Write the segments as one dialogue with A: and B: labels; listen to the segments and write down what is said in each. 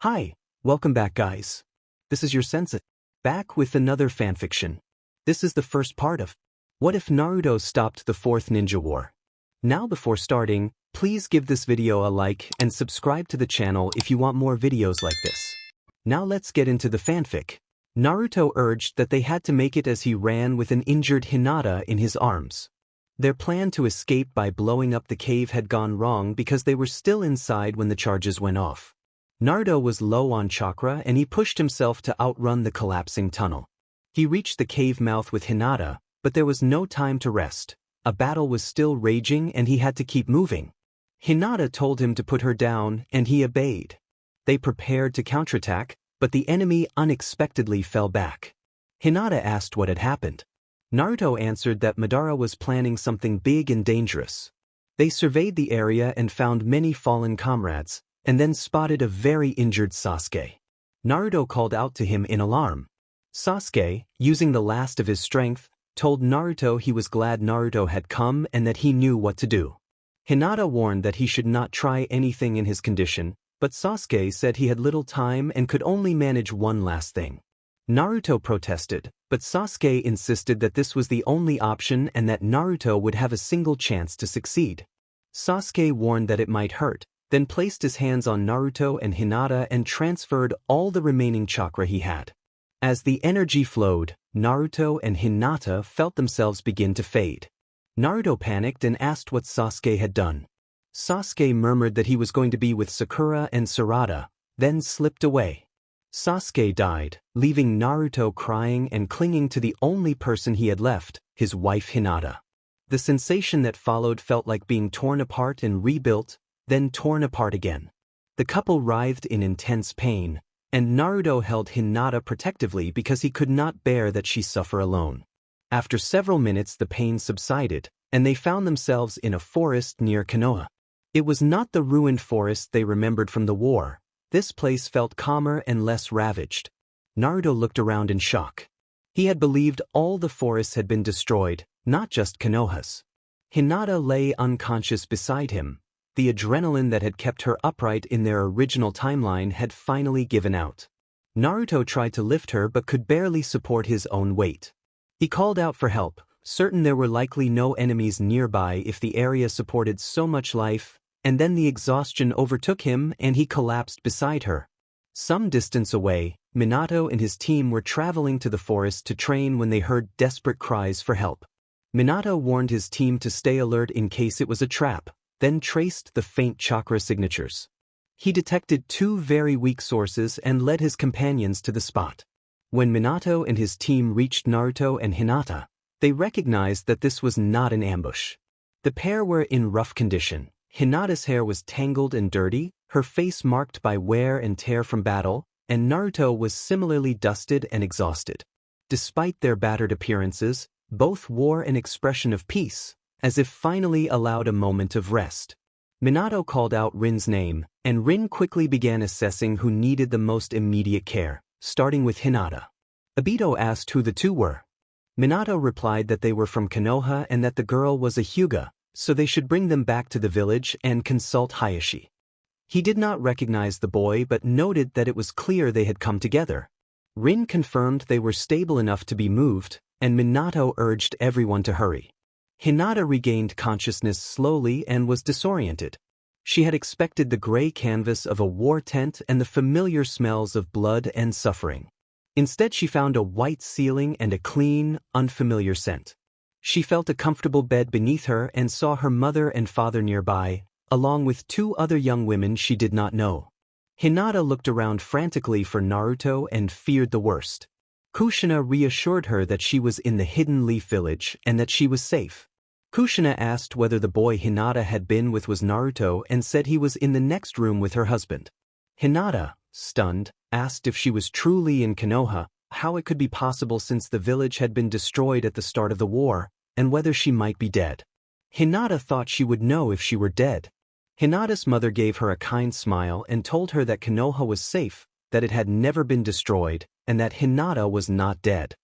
A: Hi, welcome back guys. This is your Sensei, back with another fanfiction. This is the first part of What If Naruto Stopped the Fourth Ninja War? Now before starting, please give this video a like and subscribe to the channel if you want more videos like this. Now let's get into the fanfic. Naruto urged that they had to make it as he ran with an injured Hinata in his arms. Their plan to escape by blowing up the cave had gone wrong because they were still inside when the charges went off. Naruto was low on chakra and he pushed himself to outrun the collapsing tunnel. He reached the cave mouth with Hinata, but there was no time to rest. A battle was still raging and he had to keep moving. Hinata told him to put her down and he obeyed. They prepared to counterattack, but the enemy unexpectedly fell back. Hinata asked what had happened. Naruto answered that Madara was planning something big and dangerous. They surveyed the area and found many fallen comrades, and then spotted a very injured Sasuke. Naruto called out to him in alarm. Sasuke, using the last of his strength, told Naruto he was glad Naruto had come and that he knew what to do. Hinata warned that he should not try anything in his condition, but Sasuke said he had little time and could only manage one last thing. Naruto protested, but Sasuke insisted that this was the only option and that Naruto would have a single chance to succeed. Sasuke warned that it might hurt, then placed his hands on Naruto and Hinata and transferred all the remaining chakra he had. As the energy flowed, Naruto and Hinata felt themselves begin to fade. Naruto panicked and asked what Sasuke had done. Sasuke murmured that he was going to be with Sakura and Sarada, then slipped away. Sasuke died, leaving Naruto crying and clinging to the only person he had left, his wife Hinata. The sensation that followed felt like being torn apart and rebuilt, then torn apart again. The couple writhed in intense pain, and Naruto held Hinata protectively because he could not bear that she suffer alone. After several minutes the pain subsided, and they found themselves in a forest near Konoha. It was not the ruined forest they remembered from the war. This place felt calmer and less ravaged. Naruto looked around in shock. He had believed all the forests had been destroyed, not just Konoha's. Hinata lay unconscious beside him. The adrenaline that had kept her upright in their original timeline had finally given out. Naruto tried to lift her but could barely support his own weight. He called out for help, certain there were likely no enemies nearby if the area supported so much life, and then the exhaustion overtook him and he collapsed beside her. Some distance away, Minato and his team were traveling to the forest to train when they heard desperate cries for help. Minato warned his team to stay alert in case it was a trap, then traced the faint chakra signatures. He detected two very weak sources and led his companions to the spot. When Minato and his team reached Naruto and Hinata, they recognized that this was not an ambush. The pair were in rough condition. Hinata's hair was tangled and dirty, her face marked by wear and tear from battle, and Naruto was similarly dusted and exhausted. Despite their battered appearances, both wore an expression of peace, as if finally allowed a moment of rest. Minato called out Rin's name, and Rin quickly began assessing who needed the most immediate care, starting with Hinata. Obito asked who the two were. Minato replied that they were from Konoha and that the girl was a Hyuga, so they should bring them back to the village and consult Hayashi. He did not recognize the boy but noted that it was clear they had come together. Rin confirmed they were stable enough to be moved, and Minato urged everyone to hurry. Hinata regained consciousness slowly and was disoriented. She had expected the gray canvas of a war tent and the familiar smells of blood and suffering. Instead she found a white ceiling and a clean, unfamiliar scent. She felt a comfortable bed beneath her and saw her mother and father nearby, along with two other young women she did not know. Hinata looked around frantically for Naruto and feared the worst. Kushina reassured her that she was in the Hidden Leaf Village and that she was safe. Kushina asked whether the boy Hinata had been with was Naruto and said he was in the next room with her husband. Hinata, stunned, asked if she was truly in Konoha, how it could be possible since the village had been destroyed at the start of the war, and whether she might be dead. Hinata thought she would know if she were dead. Hinata's mother gave her a kind smile and told her that Konoha was safe, that it had never been destroyed, and that Hinata was not dead.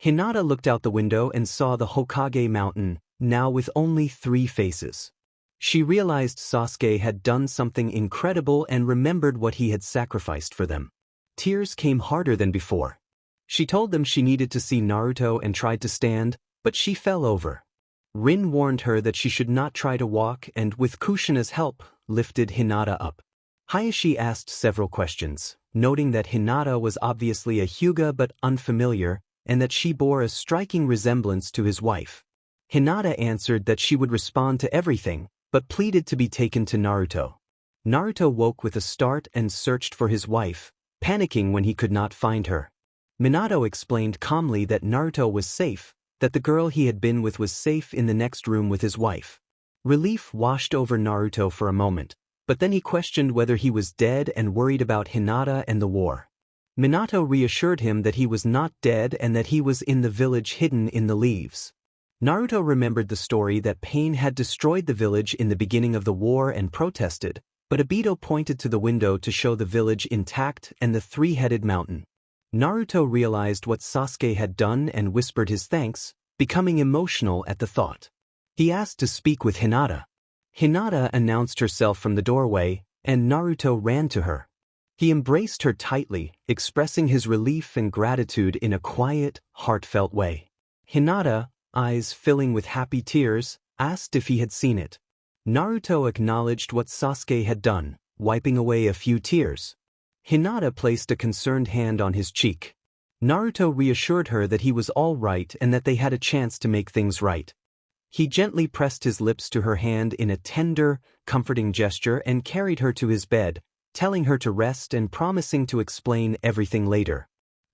A: Hinata looked out the window and saw the Hokage mountain, now with only 3 faces. She realized Sasuke had done something incredible and remembered what he had sacrificed for them. Tears came harder than before. She told them she needed to see Naruto and tried to stand, but she fell over. Rin warned her that she should not try to walk and, with Kushina's help, lifted Hinata up. Hayashi asked several questions, noting that Hinata was obviously a Hyuga but unfamiliar, and that she bore a striking resemblance to his wife. Hinata answered that she would respond to everything, but pleaded to be taken to Naruto. Naruto woke with a start and searched for his wife, panicking when he could not find her. Minato explained calmly that Naruto was safe, that the girl he had been with was safe in the next room with his wife. Relief washed over Naruto for a moment, but then he questioned whether he was dead and worried about Hinata and the war. Minato reassured him that he was not dead and that he was in the village hidden in the leaves. Naruto remembered the story that pain had destroyed the village in the beginning of the war and protested, but Obito pointed to the window to show the village intact and the three-headed mountain. Naruto realized what Sasuke had done and whispered his thanks, becoming emotional at the thought. He asked to speak with Hinata. Hinata announced herself from the doorway, and Naruto ran to her. He embraced her tightly, expressing his relief and gratitude in a quiet, heartfelt way. Hinata, eyes filling with happy tears, asked if he had seen it. Naruto acknowledged what Sasuke had done, wiping away a few tears. Hinata placed a concerned hand on his cheek. Naruto reassured her that he was all right and that they had a chance to make things right. He gently pressed his lips to her hand in a tender, comforting gesture and carried her to his bed, telling her to rest and promising to explain everything later.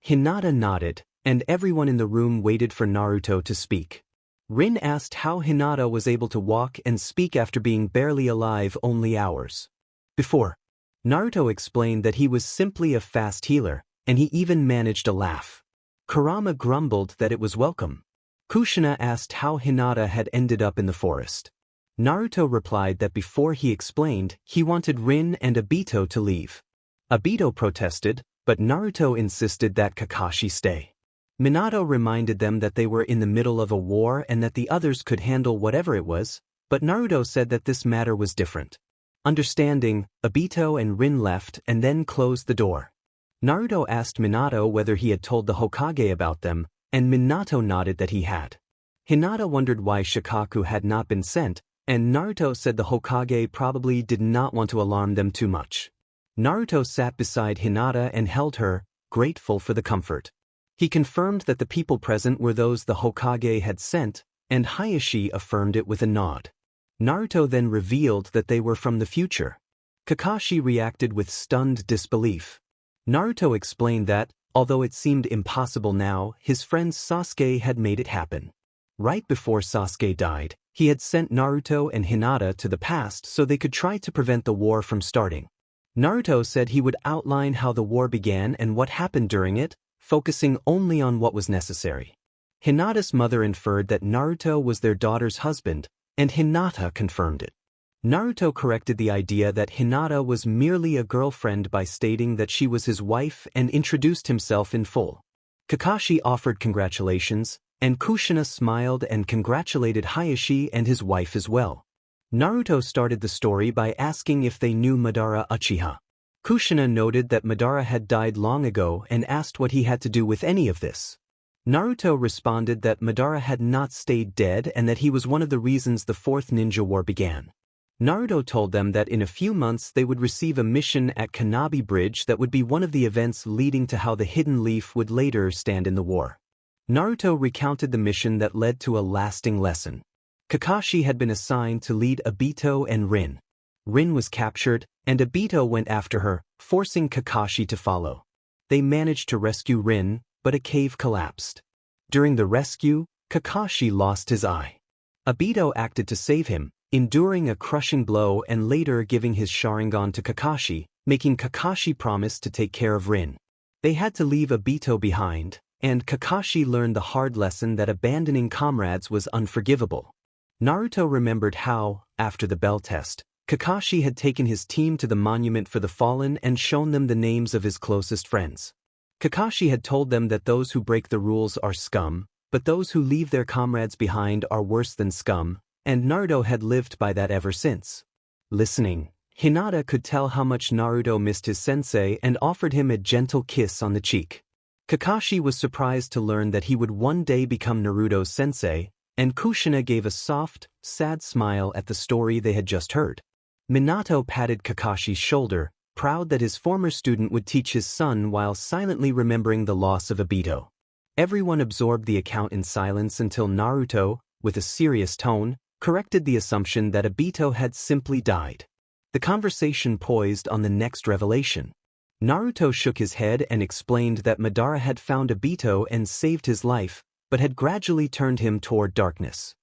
A: Hinata nodded, and everyone in the room waited for Naruto to speak. Rin asked how Hinata was able to walk and speak after being barely alive only hours before. Naruto explained that he was simply a fast healer, and he even managed a laugh. Kurama grumbled that it was welcome. Kushina asked how Hinata had ended up in the forest. Naruto replied that before he explained, he wanted Rin and Obito to leave. Obito protested, but Naruto insisted that Kakashi stay. Minato reminded them that they were in the middle of a war and that the others could handle whatever it was, but Naruto said that this matter was different. Understanding, Obito and Rin left and then closed the door. Naruto asked Minato whether he had told the Hokage about them, and Minato nodded that he had. Hinata wondered why Shikaku had not been sent, and Naruto said the Hokage probably did not want to alarm them too much. Naruto sat beside Hinata and held her, grateful for the comfort. He confirmed that the people present were those the Hokage had sent, and Hayashi affirmed it with a nod. Naruto then revealed that they were from the future. Kakashi reacted with stunned disbelief. Naruto explained that, although it seemed impossible now, his friend Sasuke had made it happen. Right before Sasuke died, he had sent Naruto and Hinata to the past so they could try to prevent the war from starting. Naruto said he would outline how the war began and what happened during it, focusing only on what was necessary. Hinata's mother inferred that Naruto was their daughter's husband, and Hinata confirmed it. Naruto corrected the idea that Hinata was merely a girlfriend by stating that she was his wife and introduced himself in full. Kakashi offered congratulations, and Kushina smiled and congratulated Hayashi and his wife as well. Naruto started the story by asking if they knew Madara Uchiha. Kushina noted that Madara had died long ago and asked what he had to do with any of this. Naruto responded that Madara had not stayed dead and that he was one of the reasons the Fourth Ninja War began. Naruto told them that in a few months they would receive a mission at Kanabi Bridge that would be one of the events leading to how the Hidden Leaf would later stand in the war. Naruto recounted the mission that led to a lasting lesson. Kakashi had been assigned to lead Obito and Rin. Rin was captured, and Obito went after her, forcing Kakashi to follow. They managed to rescue Rin, but a cave collapsed. During the rescue, Kakashi lost his eye. Obito acted to save him, enduring a crushing blow and later giving his Sharingan to Kakashi, making Kakashi promise to take care of Rin. They had to leave Obito behind, and Kakashi learned the hard lesson that abandoning comrades was unforgivable. Naruto remembered how, after the bell test, Kakashi had taken his team to the monument for the fallen and shown them the names of his closest friends. Kakashi had told them that those who break the rules are scum, but those who leave their comrades behind are worse than scum, and Naruto had lived by that ever since. Listening, Hinata could tell how much Naruto missed his sensei and offered him a gentle kiss on the cheek. Kakashi was surprised to learn that he would one day become Naruto's sensei, and Kushina gave a soft, sad smile at the story they had just heard. Minato patted Kakashi's shoulder, proud that his former student would teach his son while silently remembering the loss of Obito. Everyone absorbed the account in silence until Naruto, with a serious tone, corrected the assumption that Obito had simply died. The conversation poised on the next revelation. Naruto shook his head and explained that Madara had found Obito and saved his life, but had gradually turned him toward darkness.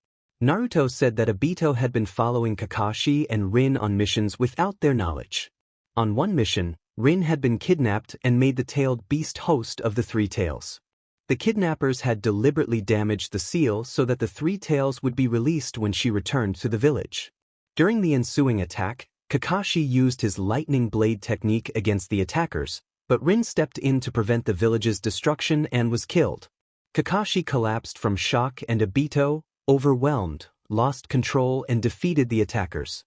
A: Naruto said that Obito had been following Kakashi and Rin on missions without their knowledge. On one mission, Rin had been kidnapped and made the tailed beast host of the Three Tails. The kidnappers had deliberately damaged the seal so that the Three Tails would be released when she returned to the village. During the ensuing attack, Kakashi used his lightning blade technique against the attackers, but Rin stepped in to prevent the village's destruction and was killed. Kakashi collapsed from shock and Obito, overwhelmed, lost control and defeated the attackers.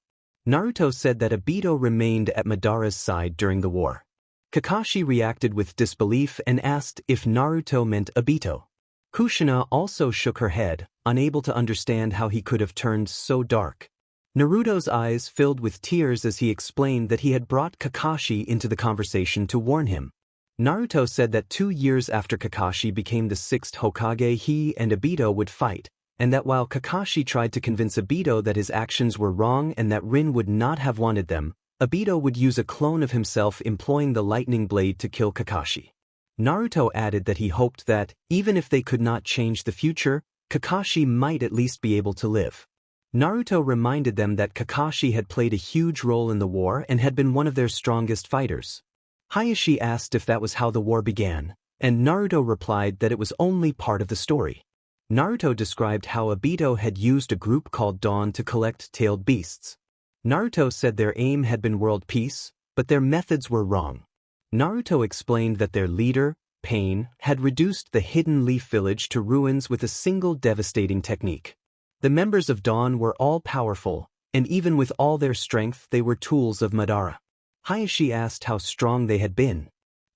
A: Naruto said that Obito remained at Madara's side during the war. Kakashi reacted with disbelief and asked if Naruto meant Obito. Kushina also shook her head, unable to understand how he could have turned so dark. Naruto's eyes filled with tears as he explained that he had brought Kakashi into the conversation to warn him. Naruto said that 2 years after Kakashi became the 6th Hokage he and Obito would fight, and that while Kakashi tried to convince Obito that his actions were wrong and that Rin would not have wanted them, Obito would use a clone of himself employing the lightning blade to kill Kakashi. Naruto added that he hoped that, even if they could not change the future, Kakashi might at least be able to live. Naruto reminded them that Kakashi had played a huge role in the war and had been one of their strongest fighters. Hayashi asked if that was how the war began, and Naruto replied that it was only part of the story. Naruto described how Obito had used a group called Dawn to collect tailed beasts. Naruto said their aim had been world peace, but their methods were wrong. Naruto explained that their leader, Pain, had reduced the Hidden Leaf Village to ruins with a single devastating technique. The members of Dawn were all powerful, and even with all their strength they were tools of Madara. Hayashi asked how strong they had been.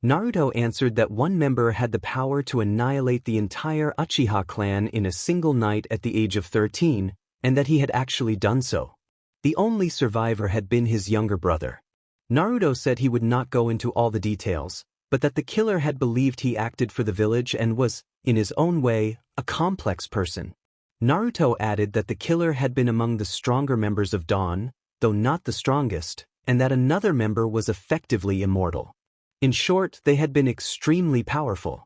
A: Naruto answered that one member had the power to annihilate the entire Uchiha clan in a single night at the age of 13, and that he had actually done so. The only survivor had been his younger brother. Naruto said he would not go into all the details, but that the killer had believed he acted for the village and was, in his own way, a complex person. Naruto added that the killer had been among the stronger members of Dawn, though not the strongest, and that another member was effectively immortal. In short, they had been extremely powerful.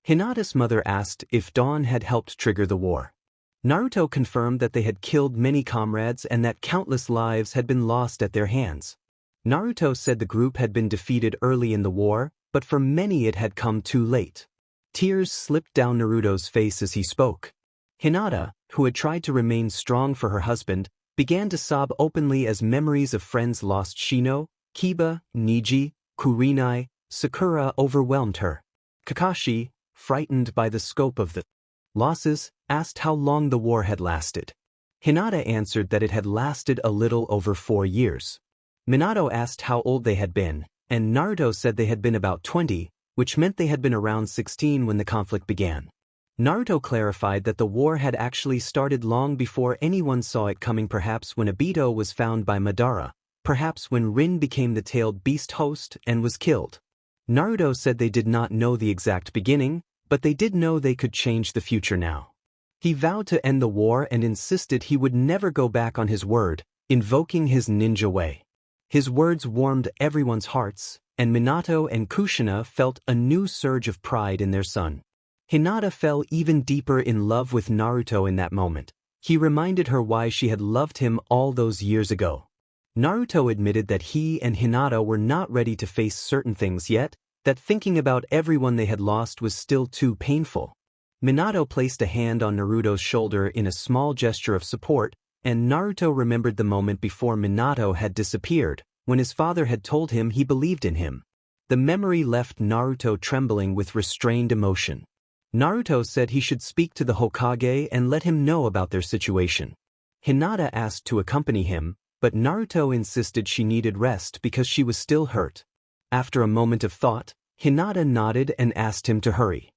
A: Hinata's mother asked if Dawn had helped trigger the war. Naruto confirmed that they had killed many comrades and that countless lives had been lost at their hands. Naruto said the group had been defeated early in the war, but for many it had come too late. Tears slipped down Naruto's face as he spoke. Hinata, who had tried to remain strong for her husband, began to sob openly as memories of friends lost Shino, Kiba, Niji, Kurenai, Sakura overwhelmed her. Kakashi, frightened by the scope of the losses, asked how long the war had lasted. Hinata answered that it had lasted a little over 4 years. Minato asked how old they had been, and Naruto said they had been about 20, which meant they had been around 16 when the conflict began. Naruto clarified that the war had actually started long before anyone saw it coming, perhaps when Obito was found by Madara, perhaps when Rin became the tailed beast host and was killed. Naruto said they did not know the exact beginning, but they did know they could change the future now. He vowed to end the war and insisted he would never go back on his word, invoking his ninja way. His words warmed everyone's hearts, and Minato and Kushina felt a new surge of pride in their son. Hinata fell even deeper in love with Naruto in that moment. He reminded her why she had loved him all those years ago. Naruto admitted that he and Hinata were not ready to face certain things yet, that thinking about everyone they had lost was still too painful. Minato placed a hand on Naruto's shoulder in a small gesture of support, and Naruto remembered the moment before Minato had disappeared, when his father had told him he believed in him. The memory left Naruto trembling with restrained emotion. Naruto said he should speak to the Hokage and let him know about their situation. Hinata asked to accompany him, but Naruto insisted she needed rest because she was still hurt. After a moment of thought, Hinata nodded and asked him to hurry.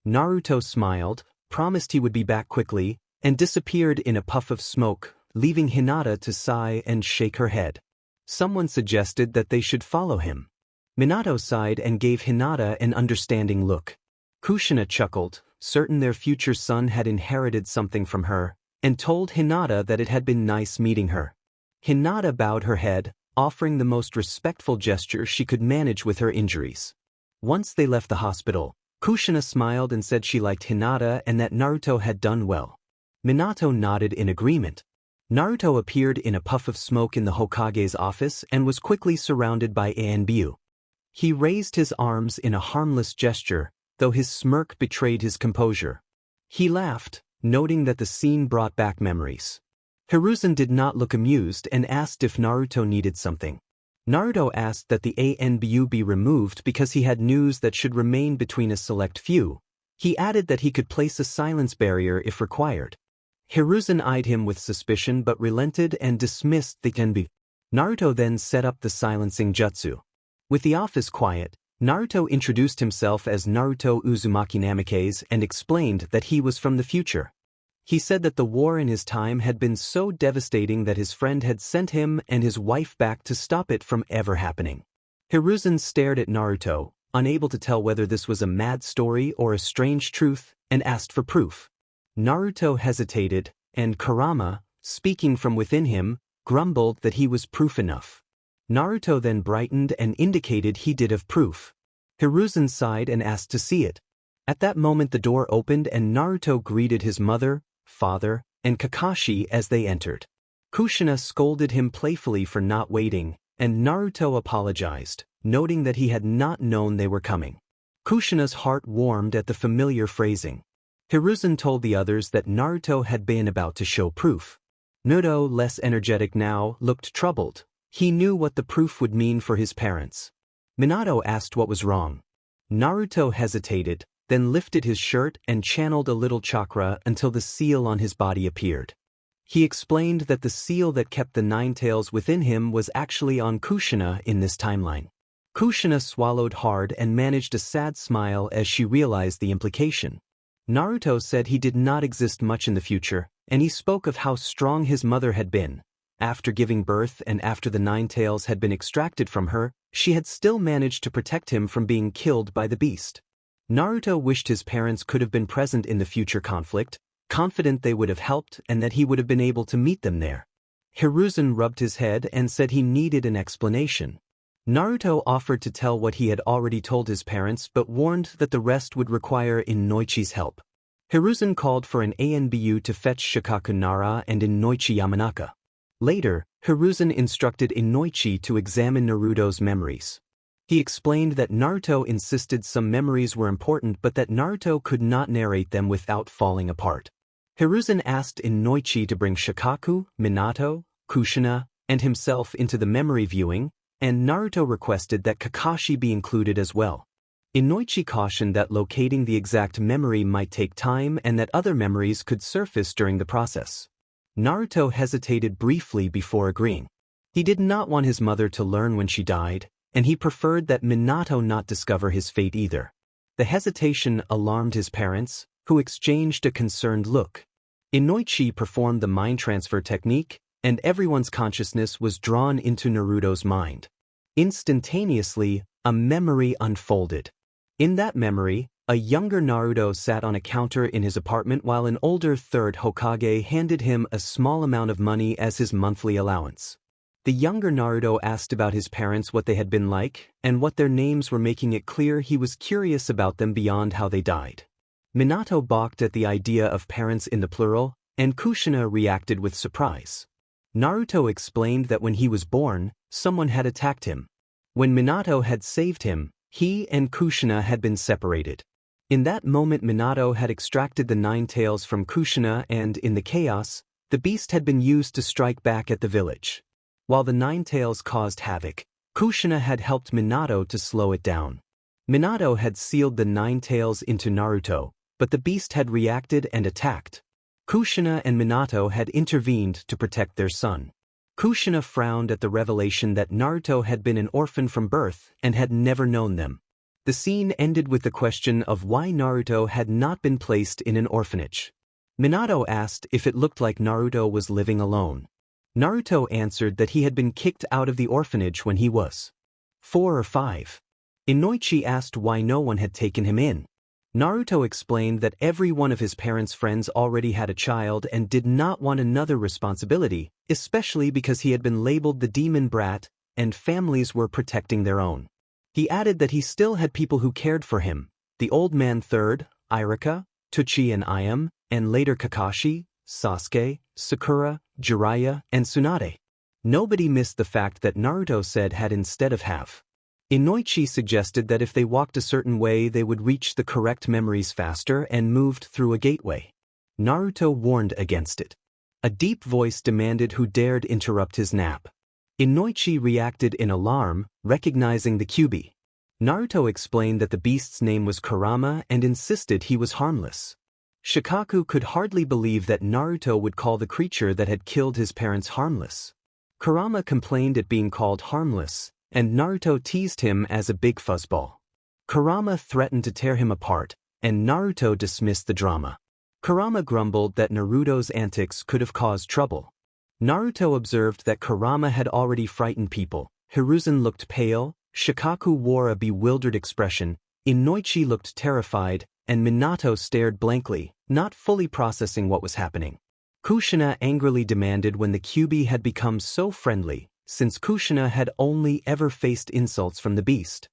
A: Naruto smiled, promised he would be back quickly, and disappeared in a puff of smoke, leaving Hinata to sigh and shake her head. Someone suggested that they should follow him. Minato sighed and gave Hinata an understanding look. Kushina chuckled, certain their future son had inherited something from her, and told Hinata that it had been nice meeting her. Hinata bowed her head, offering the most respectful gesture she could manage with her injuries. Once they left the hospital, Kushina smiled and said she liked Hinata and that Naruto had done well. Minato nodded in agreement. Naruto appeared in a puff of smoke in the Hokage's office and was quickly surrounded by Anbu. He raised his arms in a harmless gesture, though his smirk betrayed his composure. He laughed, noting that the scene brought back memories. Hiruzen did not look amused and asked if Naruto needed something. Naruto asked that the Anbu be removed because he had news that should remain between a select few. He added that he could place a silence barrier if required. Hiruzen eyed him with suspicion but relented and dismissed the Anbu. Naruto then set up the silencing jutsu. With the office quiet, Naruto introduced himself as Naruto Uzumaki Namikaze and explained that he was from the future. He said that the war in his time had been so devastating that his friend had sent him and his wife back to stop it from ever happening. Hiruzen stared at Naruto, unable to tell whether this was a mad story or a strange truth, and asked for proof. Naruto hesitated, and Kurama, speaking from within him, grumbled that he was proof enough. Naruto then brightened and indicated he did have proof. Hiruzen sighed and asked to see it. At that moment the door opened and Naruto greeted his mother, father, and Kakashi as they entered. Kushina scolded him playfully for not waiting, and Naruto apologized, noting that he had not known they were coming. Kushina's heart warmed at the familiar phrasing. Hiruzen told the others that Naruto had been about to show proof. Naruto, less energetic now, looked troubled. He knew what the proof would mean for his parents. Minato asked what was wrong. Naruto hesitated, then lifted his shirt and channeled a little chakra until the seal on his body appeared. He explained that the seal that kept the nine tails within him was actually on Kushina in this timeline. Kushina swallowed hard and managed a sad smile as she realized the implication. Naruto said he did not exist much in the future, and he spoke of how strong his mother had been. After giving birth and after the nine tails had been extracted from her, she had still managed to protect him from being killed by the beast. Naruto wished his parents could have been present in the future conflict, confident they would have helped and that he would have been able to meet them there. Hiruzen rubbed his head and said he needed an explanation. Naruto offered to tell what he had already told his parents but warned that the rest would require Inoichi's help. Hiruzen called for an Anbu to fetch Shikaku Nara and Inoichi Yamanaka. Later, Hiruzen instructed Inoichi to examine Naruto's memories. He explained that Naruto insisted some memories were important but that Naruto could not narrate them without falling apart. Hiruzen asked Inoichi to bring Shikaku, Minato, Kushina, and himself into the memory viewing, and Naruto requested that Kakashi be included as well. Inoichi cautioned that locating the exact memory might take time and that other memories could surface during the process. Naruto hesitated briefly before agreeing. He did not want his mother to learn when she died, and he preferred that Minato not discover his fate either. The hesitation alarmed his parents, who exchanged a concerned look. Inoichi performed the mind transfer technique, and everyone's consciousness was drawn into Naruto's mind. Instantaneously, a memory unfolded. In that memory, a younger Naruto sat on a counter in his apartment while an older third Hokage handed him a small amount of money as his monthly allowance. The younger Naruto asked about his parents, what they had been like, and what their names were, making it clear he was curious about them beyond how they died. Minato balked at the idea of parents in the plural, and Kushina reacted with surprise. Naruto explained that when he was born, someone had attacked him. When Minato had saved him, he and Kushina had been separated. In that moment Minato had extracted the nine tails from Kushina and, in the chaos, the beast had been used to strike back at the village. While the nine tails caused havoc, Kushina had helped Minato to slow it down. Minato had sealed the nine tails into Naruto, but the beast had reacted and attacked. Kushina and Minato had intervened to protect their son. Kushina frowned at the revelation that Naruto had been an orphan from birth and had never known them. The scene ended with the question of why Naruto had not been placed in an orphanage. Minato asked if it looked like Naruto was living alone. Naruto answered that he had been kicked out of the orphanage when he was 4 or 5. Inoichi asked why no one had taken him in. Naruto explained that every one of his parents' friends already had a child and did not want another responsibility, especially because he had been labeled the demon brat, and families were protecting their own. He added that he still had people who cared for him, the old man third, Irika, Tuchi and Ayam, and later Kakashi, Sasuke, Sakura, Jiraiya, and Tsunade. Nobody missed the fact that Naruto said had instead of have. Inoichi suggested that if they walked a certain way they would reach the correct memories faster and moved through a gateway. Naruto warned against it. A deep voice demanded who dared interrupt his nap. Inoichi reacted in alarm, recognizing the Kyuubi. Naruto explained that the beast's name was Kurama and insisted he was harmless. Shikaku could hardly believe that Naruto would call the creature that had killed his parents harmless. Kurama complained at being called harmless, and Naruto teased him as a big fuzzball. Kurama threatened to tear him apart, and Naruto dismissed the drama. Kurama grumbled that Naruto's antics could have caused trouble. Naruto observed that Kurama had already frightened people. Hiruzen looked pale, Shikaku wore a bewildered expression, Inoichi looked terrified, and Minato stared blankly, not fully processing what was happening. Kushina angrily demanded when the Kyuubi had become so friendly, since Kushina had only ever faced insults from the beast.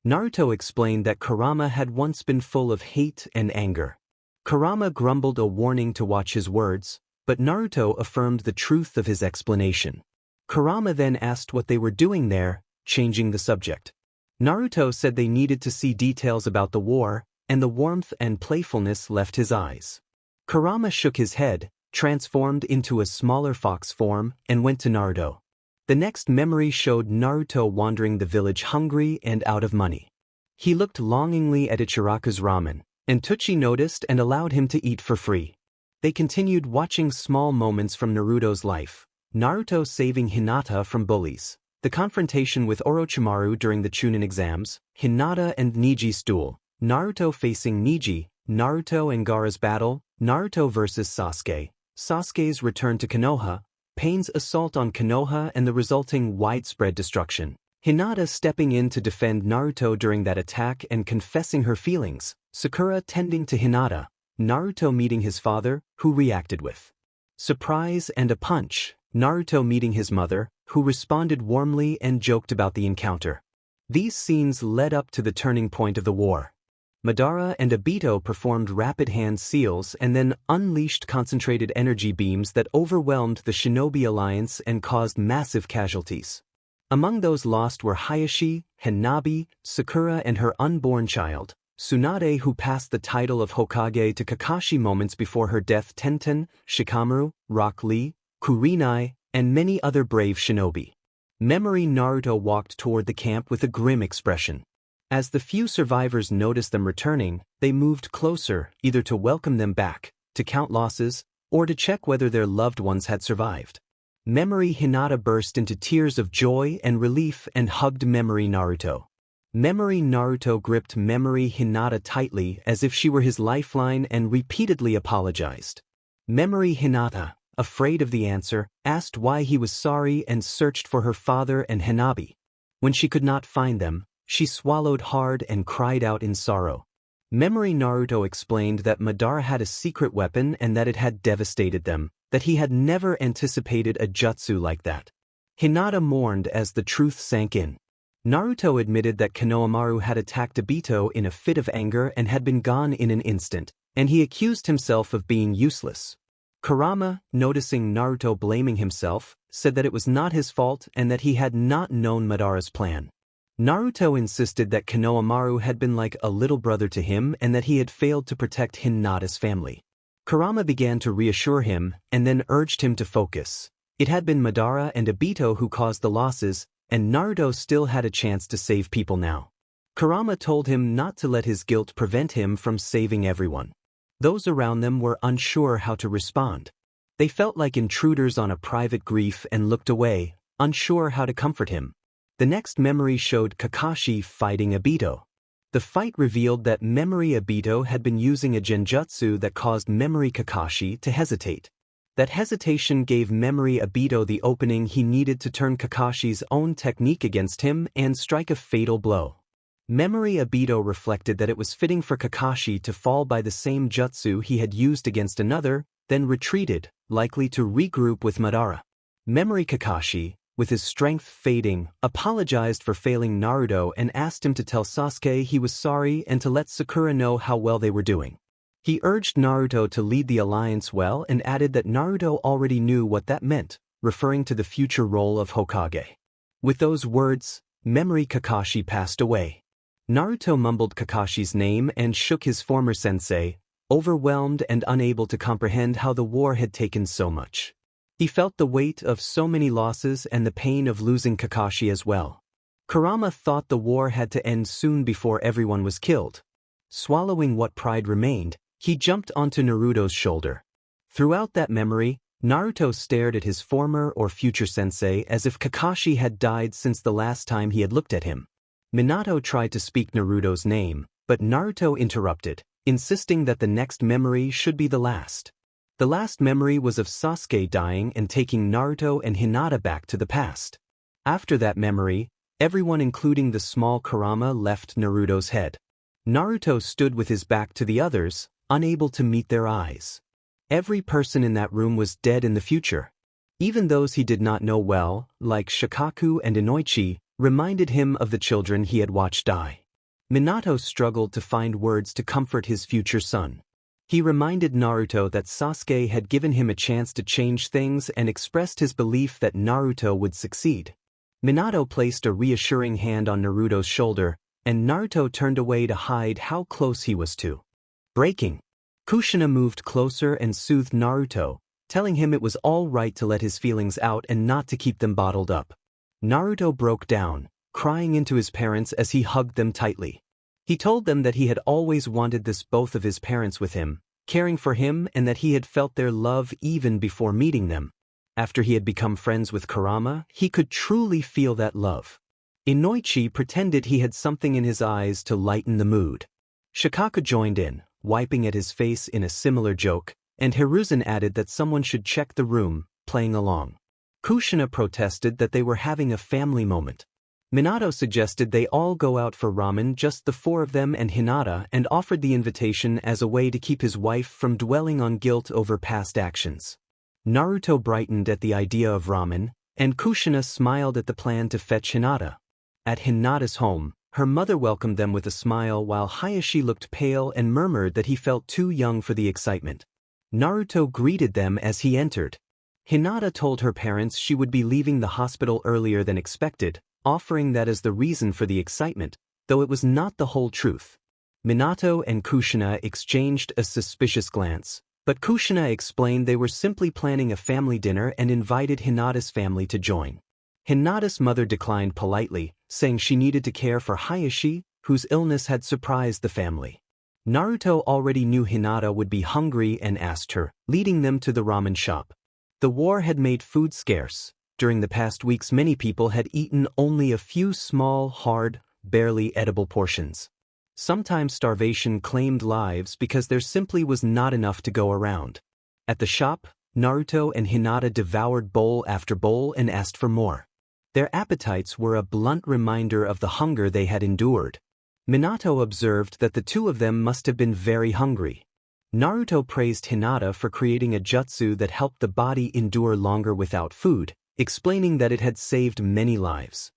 A: Naruto explained that Kurama had once been full of hate and anger. Kurama grumbled a warning to watch his words, but Naruto affirmed the truth of his explanation. Kurama then asked what they were doing there, changing the subject. Naruto said they needed to see details about the war, and the warmth and playfulness left his eyes. Kurama shook his head, transformed into a smaller fox form, and went to Naruto. The next memory showed Naruto wandering the village hungry and out of money. He looked longingly at Ichiraku's ramen, and Tuchi noticed and allowed him to eat for free. They continued watching small moments from Naruto's life, Naruto saving Hinata from bullies, the confrontation with Orochimaru during the Chunin exams, Hinata and Niji's duel, Naruto facing Niji, Naruto and Gaara's battle, Naruto vs Sasuke, Sasuke's return to Konoha, Pain's assault on Konoha and the resulting widespread destruction, Hinata stepping in to defend Naruto during that attack and confessing her feelings, Sakura tending to Hinata, Naruto meeting his father, who reacted with surprise and a punch, Naruto meeting his mother, who responded warmly and joked about the encounter. These scenes led up to the turning point of the war. Madara and Obito performed rapid hand seals and then unleashed concentrated energy beams that overwhelmed the Shinobi Alliance and caused massive casualties. Among those lost were Hayashi, Hanabi, Sakura and her unborn child, Tsunade, who passed the title of Hokage to Kakashi moments before her death, Tenten, Shikamaru, Rock Lee, Kurenai, and many other brave shinobi. Memory Naruto walked toward the camp with a grim expression. As the few survivors noticed them returning, they moved closer, either to welcome them back, to count losses, or to check whether their loved ones had survived. Memory Hinata burst into tears of joy and relief and hugged Memory Naruto. Memory Naruto gripped Memory Hinata tightly as if she were his lifeline and repeatedly apologized. Memory Hinata, afraid of the answer, asked why he was sorry and searched for her father and Hanabi. When she could not find them, she swallowed hard and cried out in sorrow. Memory Naruto explained that Madara had a secret weapon and that it had devastated them, that he had never anticipated a jutsu like that. Hinata mourned as the truth sank in. Naruto admitted that Konohamaru had attacked Obito in a fit of anger and had been gone in an instant, and he accused himself of being useless. Kurama, noticing Naruto blaming himself, said that it was not his fault and that he had not known Madara's plan. Naruto insisted that Konohamaru had been like a little brother to him and that he had failed to protect Hinata's family. Kurama began to reassure him and then urged him to focus. It had been Madara and Obito who caused the losses, and Naruto still had a chance to save people now. Kurama told him not to let his guilt prevent him from saving everyone. Those around them were unsure how to respond. They felt like intruders on a private grief and looked away, unsure how to comfort him. The next memory showed Kakashi fighting Obito. The fight revealed that Memory Obito had been using a genjutsu that caused Memory Kakashi to hesitate. That hesitation gave Memory Obito the opening he needed to turn Kakashi's own technique against him and strike a fatal blow. Memory Obito reflected that it was fitting for Kakashi to fall by the same jutsu he had used against another, then retreated, likely to regroup with Madara. Memory Kakashi, with his strength fading, apologized for failing Naruto and asked him to tell Sasuke he was sorry and to let Sakura know how well they were doing. He urged Naruto to lead the alliance well and added that Naruto already knew what that meant, referring to the future role of Hokage. With those words, Memory Kakashi passed away. Naruto mumbled Kakashi's name and shook his former sensei, overwhelmed and unable to comprehend how the war had taken so much. He felt the weight of so many losses and the pain of losing Kakashi as well. Kurama thought the war had to end soon before everyone was killed. Swallowing what pride remained, he jumped onto Naruto's shoulder. Throughout that memory, Naruto stared at his former or future sensei as if Kakashi had died since the last time he had looked at him. Minato tried to speak Naruto's name, but Naruto interrupted, insisting that the next memory should be the last. The last memory was of Sasuke dying and taking Naruto and Hinata back to the past. After that memory, everyone including the small Kurama left Naruto's head. Naruto stood with his back to the others, unable to meet their eyes. Every person in that room was dead in the future. Even those he did not know well, like Shikaku and Inoichi, reminded him of the children he had watched die. Minato struggled to find words to comfort his future son. He reminded Naruto that Sasuke had given him a chance to change things and expressed his belief that Naruto would succeed. Minato placed a reassuring hand on Naruto's shoulder, and Naruto turned away to hide how close he was to breaking. Kushina moved closer and soothed Naruto, telling him it was all right to let his feelings out and not to keep them bottled up. Naruto broke down, crying into his parents as he hugged them tightly. He told them that he had always wanted both of his parents with him, caring for him, and that he had felt their love even before meeting them. After he had become friends with Kurama, he could truly feel that love. Inoichi pretended he had something in his eyes to lighten the mood. Shikaku joined in, wiping at his face in a similar joke, and Hiruzen added that someone should check the room, playing along. Kushina protested that they were having a family moment. Minato suggested they all go out for ramen, just the four of them and Hinata, and offered the invitation as a way to keep his wife from dwelling on guilt over past actions. Naruto brightened at the idea of ramen, and Kushina smiled at the plan to fetch Hinata. At Hinata's home, her mother welcomed them with a smile while Hayashi looked pale and murmured that he felt too young for the excitement. Naruto greeted them as he entered. Hinata told her parents she would be leaving the hospital earlier than expected, offering that as the reason for the excitement, though it was not the whole truth. Minato and Kushina exchanged a suspicious glance, but Kushina explained they were simply planning a family dinner and invited Hinata's family to join. Hinata's mother declined politely, saying she needed to care for Hayashi, whose illness had surprised the family. Naruto already knew Hinata would be hungry and asked her, leading them to the ramen shop. The war had made food scarce. During the past weeks, many people had eaten only a few small, hard, barely edible portions. Sometimes starvation claimed lives because there simply was not enough to go around. At the shop, Naruto and Hinata devoured bowl after bowl and asked for more. Their appetites were a blunt reminder of the hunger they had endured. Minato observed that the two of them must have been very hungry. Naruto praised Hinata for creating a jutsu that helped the body endure longer without food, explaining that it had saved many lives.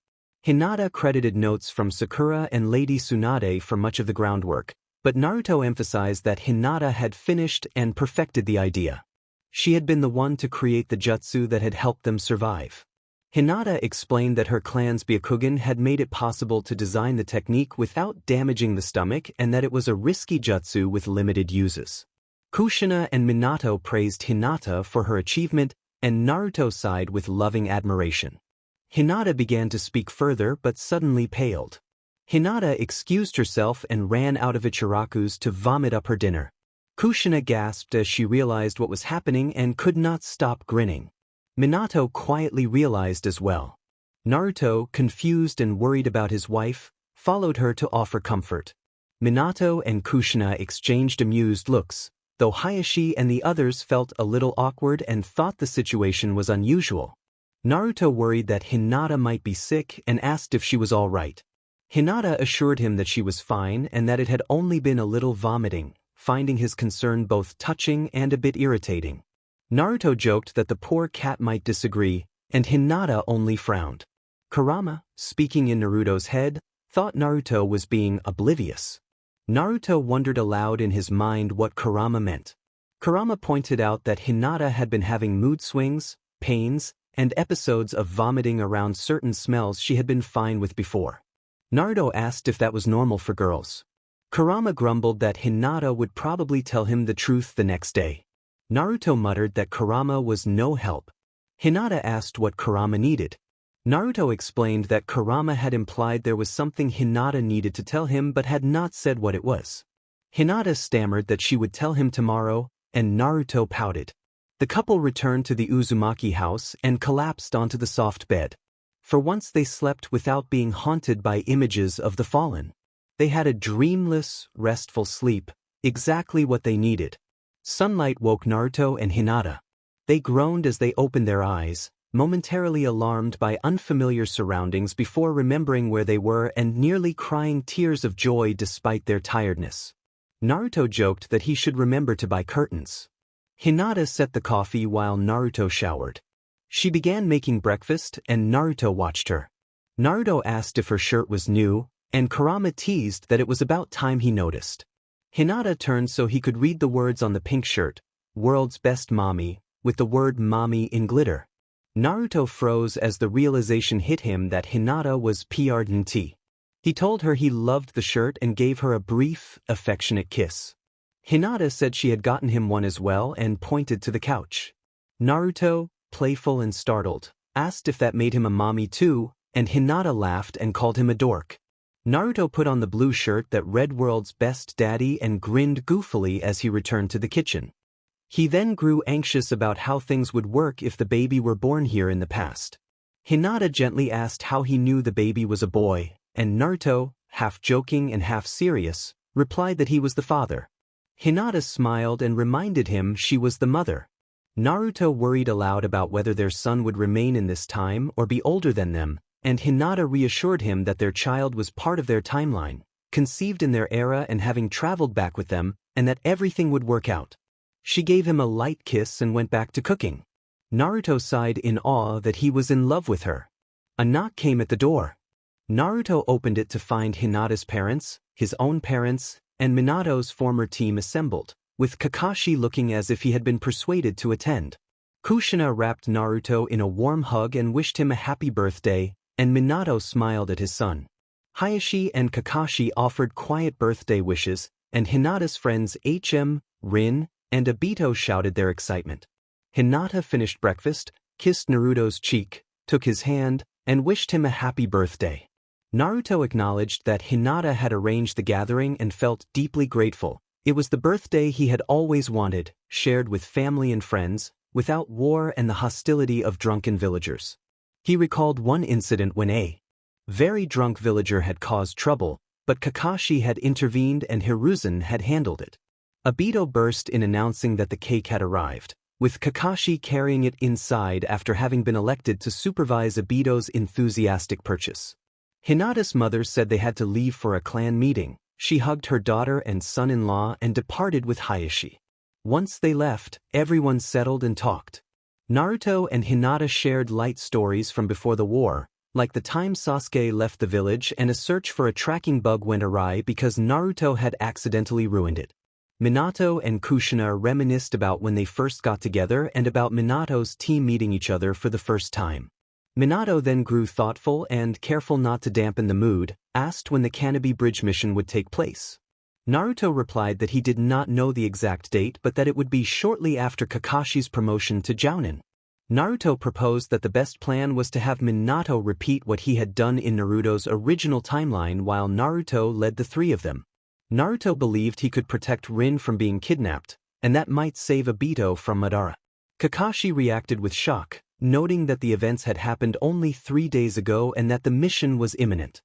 A: Hinata credited notes from Sakura and Lady Tsunade for much of the groundwork, but Naruto emphasized that Hinata had finished and perfected the idea. She had been the one to create the jutsu that had helped them survive. Hinata explained that her clan's Byakugan had made it possible to design the technique without damaging the stomach and that it was a risky jutsu with limited uses. Kushina and Minato praised Hinata for her achievement, and Naruto sighed with loving admiration. Hinata began to speak further but suddenly paled. Hinata excused herself and ran out of Ichiraku's to vomit up her dinner. Kushina gasped as she realized what was happening and could not stop grinning. Minato quietly realized as well. Naruto, confused and worried about his wife, followed her to offer comfort. Minato and Kushina exchanged amused looks, though Hayashi and the others felt a little awkward and thought the situation was unusual. Naruto worried that Hinata might be sick and asked if she was all right. Hinata assured him that she was fine and that it had only been a little vomiting, finding his concern both touching and a bit irritating. Naruto joked that the poor cat might disagree, and Hinata only frowned. Kurama, speaking in Naruto's head, thought Naruto was being oblivious. Naruto wondered aloud in his mind what Kurama meant. Kurama pointed out that Hinata had been having mood swings, pains, and episodes of vomiting around certain smells she had been fine with before. Naruto asked if that was normal for girls. Kurama grumbled that Hinata would probably tell him the truth the next day. Naruto muttered that Kurama was no help. Hinata asked what Kurama needed. Naruto explained that Kurama had implied there was something Hinata needed to tell him but had not said what it was. Hinata stammered that she would tell him tomorrow, and Naruto pouted. The couple returned to the Uzumaki house and collapsed onto the soft bed. For once they slept without being haunted by images of the fallen. They had a dreamless, restful sleep, exactly what they needed. Sunlight woke Naruto and Hinata. They groaned as they opened their eyes, momentarily alarmed by unfamiliar surroundings before remembering where they were and nearly crying tears of joy despite their tiredness. Naruto joked that he should remember to buy curtains. Hinata set the coffee while Naruto showered. She began making breakfast and Naruto watched her. Naruto asked if her shirt was new, and Kurama teased that it was about time he noticed. Hinata turned so he could read the words on the pink shirt, "World's Best Mommy," with the word mommy in glitter. Naruto froze as the realization hit him that Hinata was PRDNT. He told her he loved the shirt and gave her a brief, affectionate kiss. Hinata said she had gotten him one as well and pointed to the couch. Naruto, playful and startled, asked if that made him a mommy too, and Hinata laughed and called him a dork. Naruto put on the blue shirt that read "World's Best Daddy" and grinned goofily as he returned to the kitchen. He then grew anxious about how things would work if the baby were born here in the past. Hinata gently asked how he knew the baby was a boy, and Naruto, half joking and half serious, replied that he was the father. Hinata smiled and reminded him she was the mother. Naruto worried aloud about whether their son would remain in this time or be older than them, and Hinata reassured him that their child was part of their timeline, conceived in their era and having traveled back with them, and that everything would work out. She gave him a light kiss and went back to cooking. Naruto sighed in awe that he was in love with her. A knock came at the door. Naruto opened it to find Hinata's parents, his own parents, and Minato's former team assembled, with Kakashi looking as if he had been persuaded to attend. Kushina wrapped Naruto in a warm hug and wished him a happy birthday, and Minato smiled at his son. Hayashi and Kakashi offered quiet birthday wishes, and Hinata's friends Rin, and Obito shouted their excitement. Hinata finished breakfast, kissed Naruto's cheek, took his hand, and wished him a happy birthday. Naruto acknowledged that Hinata had arranged the gathering and felt deeply grateful. It was the birthday he had always wanted, shared with family and friends, without war and the hostility of drunken villagers. He recalled one incident when a very drunk villager had caused trouble, but Kakashi had intervened and Hiruzen had handled it. Obito burst in announcing that the cake had arrived, with Kakashi carrying it inside after having been elected to supervise Obito's enthusiastic purchase. Hinata's mother said they had to leave for a clan meeting. She hugged her daughter and son-in-law and departed with Hayashi. Once they left, everyone settled and talked. Naruto and Hinata shared light stories from before the war, like the time Sasuke left the village and a search for a tracking bug went awry because Naruto had accidentally ruined it. Minato and Kushina reminisced about when they first got together and about Minato's team meeting each other for the first time. Minato then grew thoughtful and, careful not to dampen the mood, asked when the Canopy Bridge mission would take place. Naruto replied that he did not know the exact date but that it would be shortly after Kakashi's promotion to Jounin. Naruto proposed that the best plan was to have Minato repeat what he had done in Naruto's original timeline while Naruto led the three of them. Naruto believed he could protect Rin from being kidnapped, and that might save Obito from Madara. Kakashi reacted with shock, noting that the events had happened only 3 days ago and that the mission was imminent.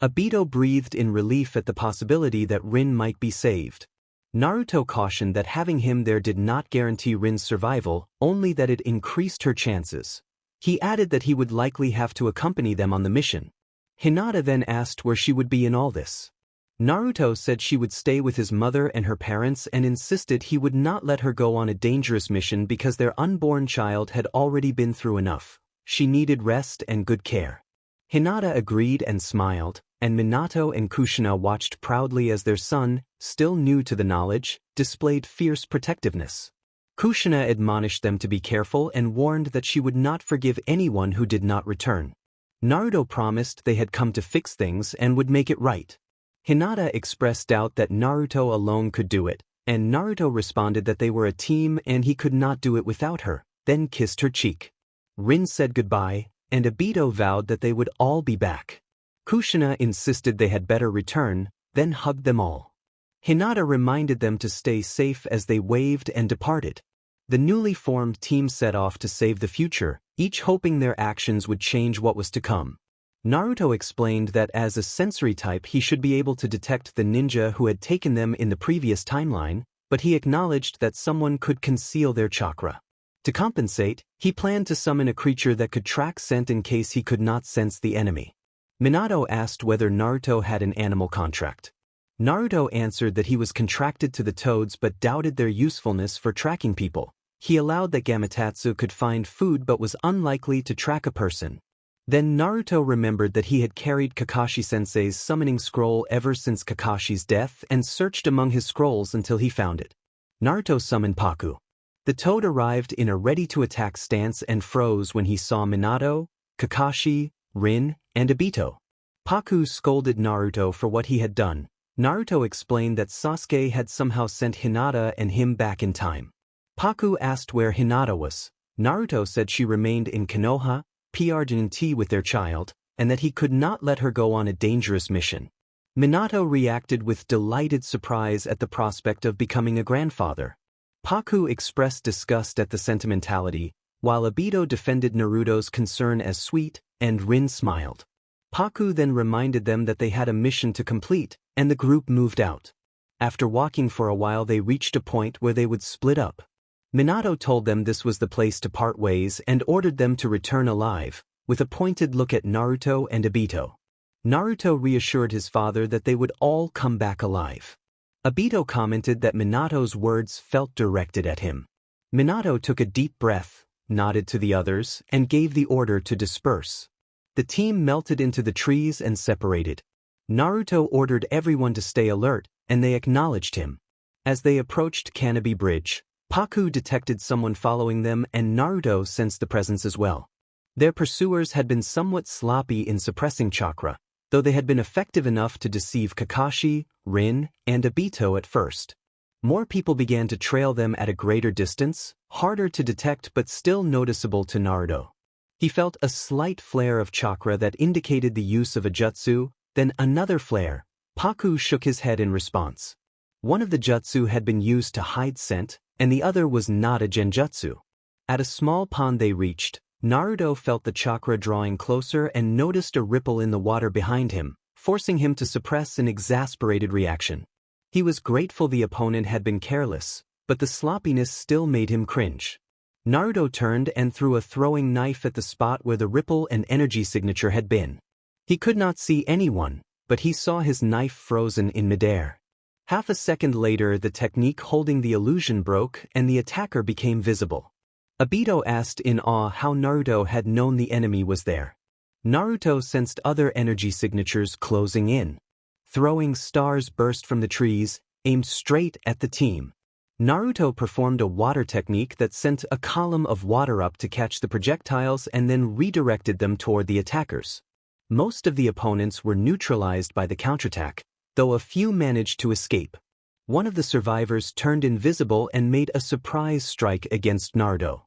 A: Obito breathed in relief at the possibility that Rin might be saved. Naruto cautioned that having him there did not guarantee Rin's survival, only that it increased her chances. He added that he would likely have to accompany them on the mission. Hinata then asked where she would be in all this. Naruto said she would stay with his mother and her parents and insisted he would not let her go on a dangerous mission because their unborn child had already been through enough. She needed rest and good care. Hinata agreed and smiled, and Minato and Kushina watched proudly as their son, still new to the knowledge, displayed fierce protectiveness. Kushina admonished them to be careful and warned that she would not forgive anyone who did not return. Naruto promised they had come to fix things and would make it right. Hinata expressed doubt that Naruto alone could do it, and Naruto responded that they were a team and he could not do it without her, then kissed her cheek. Rin said goodbye, and Obito vowed that they would all be back. Kushina insisted they had better return, then hugged them all. Hinata reminded them to stay safe as they waved and departed. The newly formed team set off to save the future, each hoping their actions would change what was to come. Naruto explained that as a sensory type he should be able to detect the ninja who had taken them in the previous timeline, but he acknowledged that someone could conceal their chakra. To compensate, he planned to summon a creature that could track scent in case he could not sense the enemy. Minato asked whether Naruto had an animal contract. Naruto answered that he was contracted to the toads but doubted their usefulness for tracking people. He allowed that Gamatsu could find food but was unlikely to track a person. Then Naruto remembered that he had carried Kakashi-sensei's summoning scroll ever since Kakashi's death and searched among his scrolls until he found it. Naruto summoned Paku. The toad arrived in a ready-to-attack stance and froze when he saw Minato, Kakashi, Rin, and Obito. Paku scolded Naruto for what he had done. Naruto explained that Sasuke had somehow sent Hinata and him back in time. Paku asked where Hinata was. Naruto said she remained in Konoha, PRGNT with their child, and that he could not let her go on a dangerous mission. Minato reacted with delighted surprise at the prospect of becoming a grandfather. Paku expressed disgust at the sentimentality, while Obito defended Naruto's concern as sweet, and Rin smiled. Paku then reminded them that they had a mission to complete, and the group moved out. After walking for a while they reached a point where they would split up. Minato told them this was the place to part ways and ordered them to return alive, with a pointed look at Naruto and Obito. Naruto reassured his father that they would all come back alive. Obito commented that Minato's words felt directed at him. Minato took a deep breath, nodded to the others, and gave the order to disperse. The team melted into the trees and separated. Naruto ordered everyone to stay alert, and they acknowledged him. As they approached Canopy Bridge, Paku detected someone following them and Naruto sensed the presence as well. Their pursuers had been somewhat sloppy in suppressing chakra, though they had been effective enough to deceive Kakashi, Rin, and Obito at first. More people began to trail them at a greater distance, harder to detect but still noticeable to Naruto. He felt a slight flare of chakra that indicated the use of a jutsu, then another flare. Paku shook his head in response. One of the jutsu had been used to hide scent, and the other was not a genjutsu. At a small pond they reached, Naruto felt the chakra drawing closer and noticed a ripple in the water behind him, forcing him to suppress an exasperated reaction. He was grateful the opponent had been careless, but the sloppiness still made him cringe. Naruto turned and threw a throwing knife at the spot where the ripple and energy signature had been. He could not see anyone, but he saw his knife frozen in midair. Half a second later the technique holding the illusion broke and the attacker became visible. Obito asked in awe how Naruto had known the enemy was there. Naruto sensed other energy signatures closing in. Throwing stars burst from the trees, aimed straight at the team. Naruto performed a water technique that sent a column of water up to catch the projectiles and then redirected them toward the attackers. Most of the opponents were neutralized by the counterattack, though a few managed to escape. One of the survivors turned invisible and made a surprise strike against Naruto.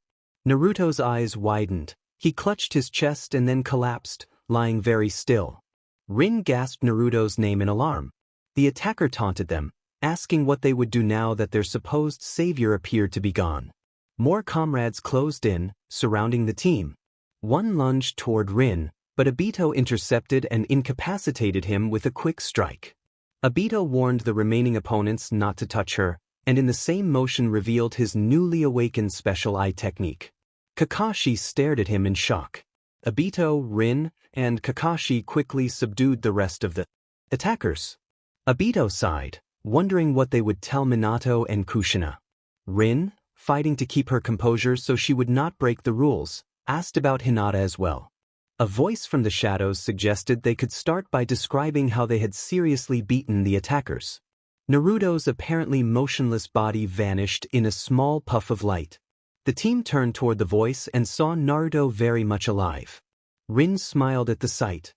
A: Naruto's eyes widened. He clutched his chest and then collapsed, lying very still. Rin gasped Naruto's name in alarm. The attacker taunted them, asking what they would do now that their supposed savior appeared to be gone. More comrades closed in, surrounding the team. One lunged toward Rin, but Obito intercepted and incapacitated him with a quick strike. Obito warned the remaining opponents not to touch her, and in the same motion revealed his newly awakened special eye technique. Kakashi stared at him in shock. Obito, Rin, and Kakashi quickly subdued the rest of the attackers. Obito sighed, wondering what they would tell Minato and Kushina. Rin, fighting to keep her composure so she would not break the rules, asked about Hinata as well. A voice from the shadows suggested they could start by describing how they had seriously beaten the attackers. Naruto's apparently motionless body vanished in a small puff of light. The team turned toward the voice and saw Naruto very much alive. Rin smiled at the sight.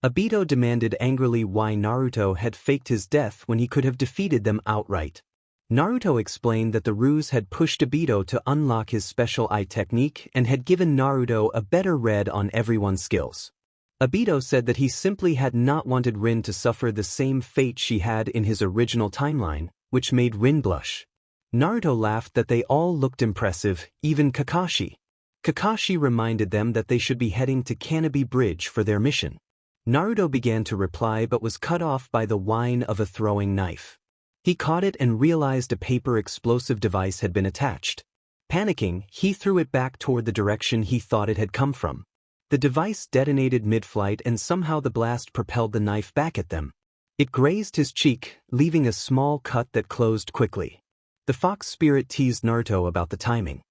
A: Obito demanded angrily why Naruto had faked his death when he could have defeated them outright. Naruto explained that the ruse had pushed Obito to unlock his special eye technique and had given Naruto a better read on everyone's skills. Obito said that he simply had not wanted Rin to suffer the same fate she had in his original timeline, which made Rin blush. Naruto laughed that they all looked impressive, even Kakashi. Kakashi reminded them that they should be heading to Canopy Bridge for their mission. Naruto began to reply but was cut off by the whine of a throwing knife. He caught it and realized a paper explosive device had been attached. Panicking, he threw it back toward the direction he thought it had come from. The device detonated mid-flight and somehow the blast propelled the knife back at them. It grazed his cheek, leaving a small cut that closed quickly. The fox spirit teased Naruto about the timing.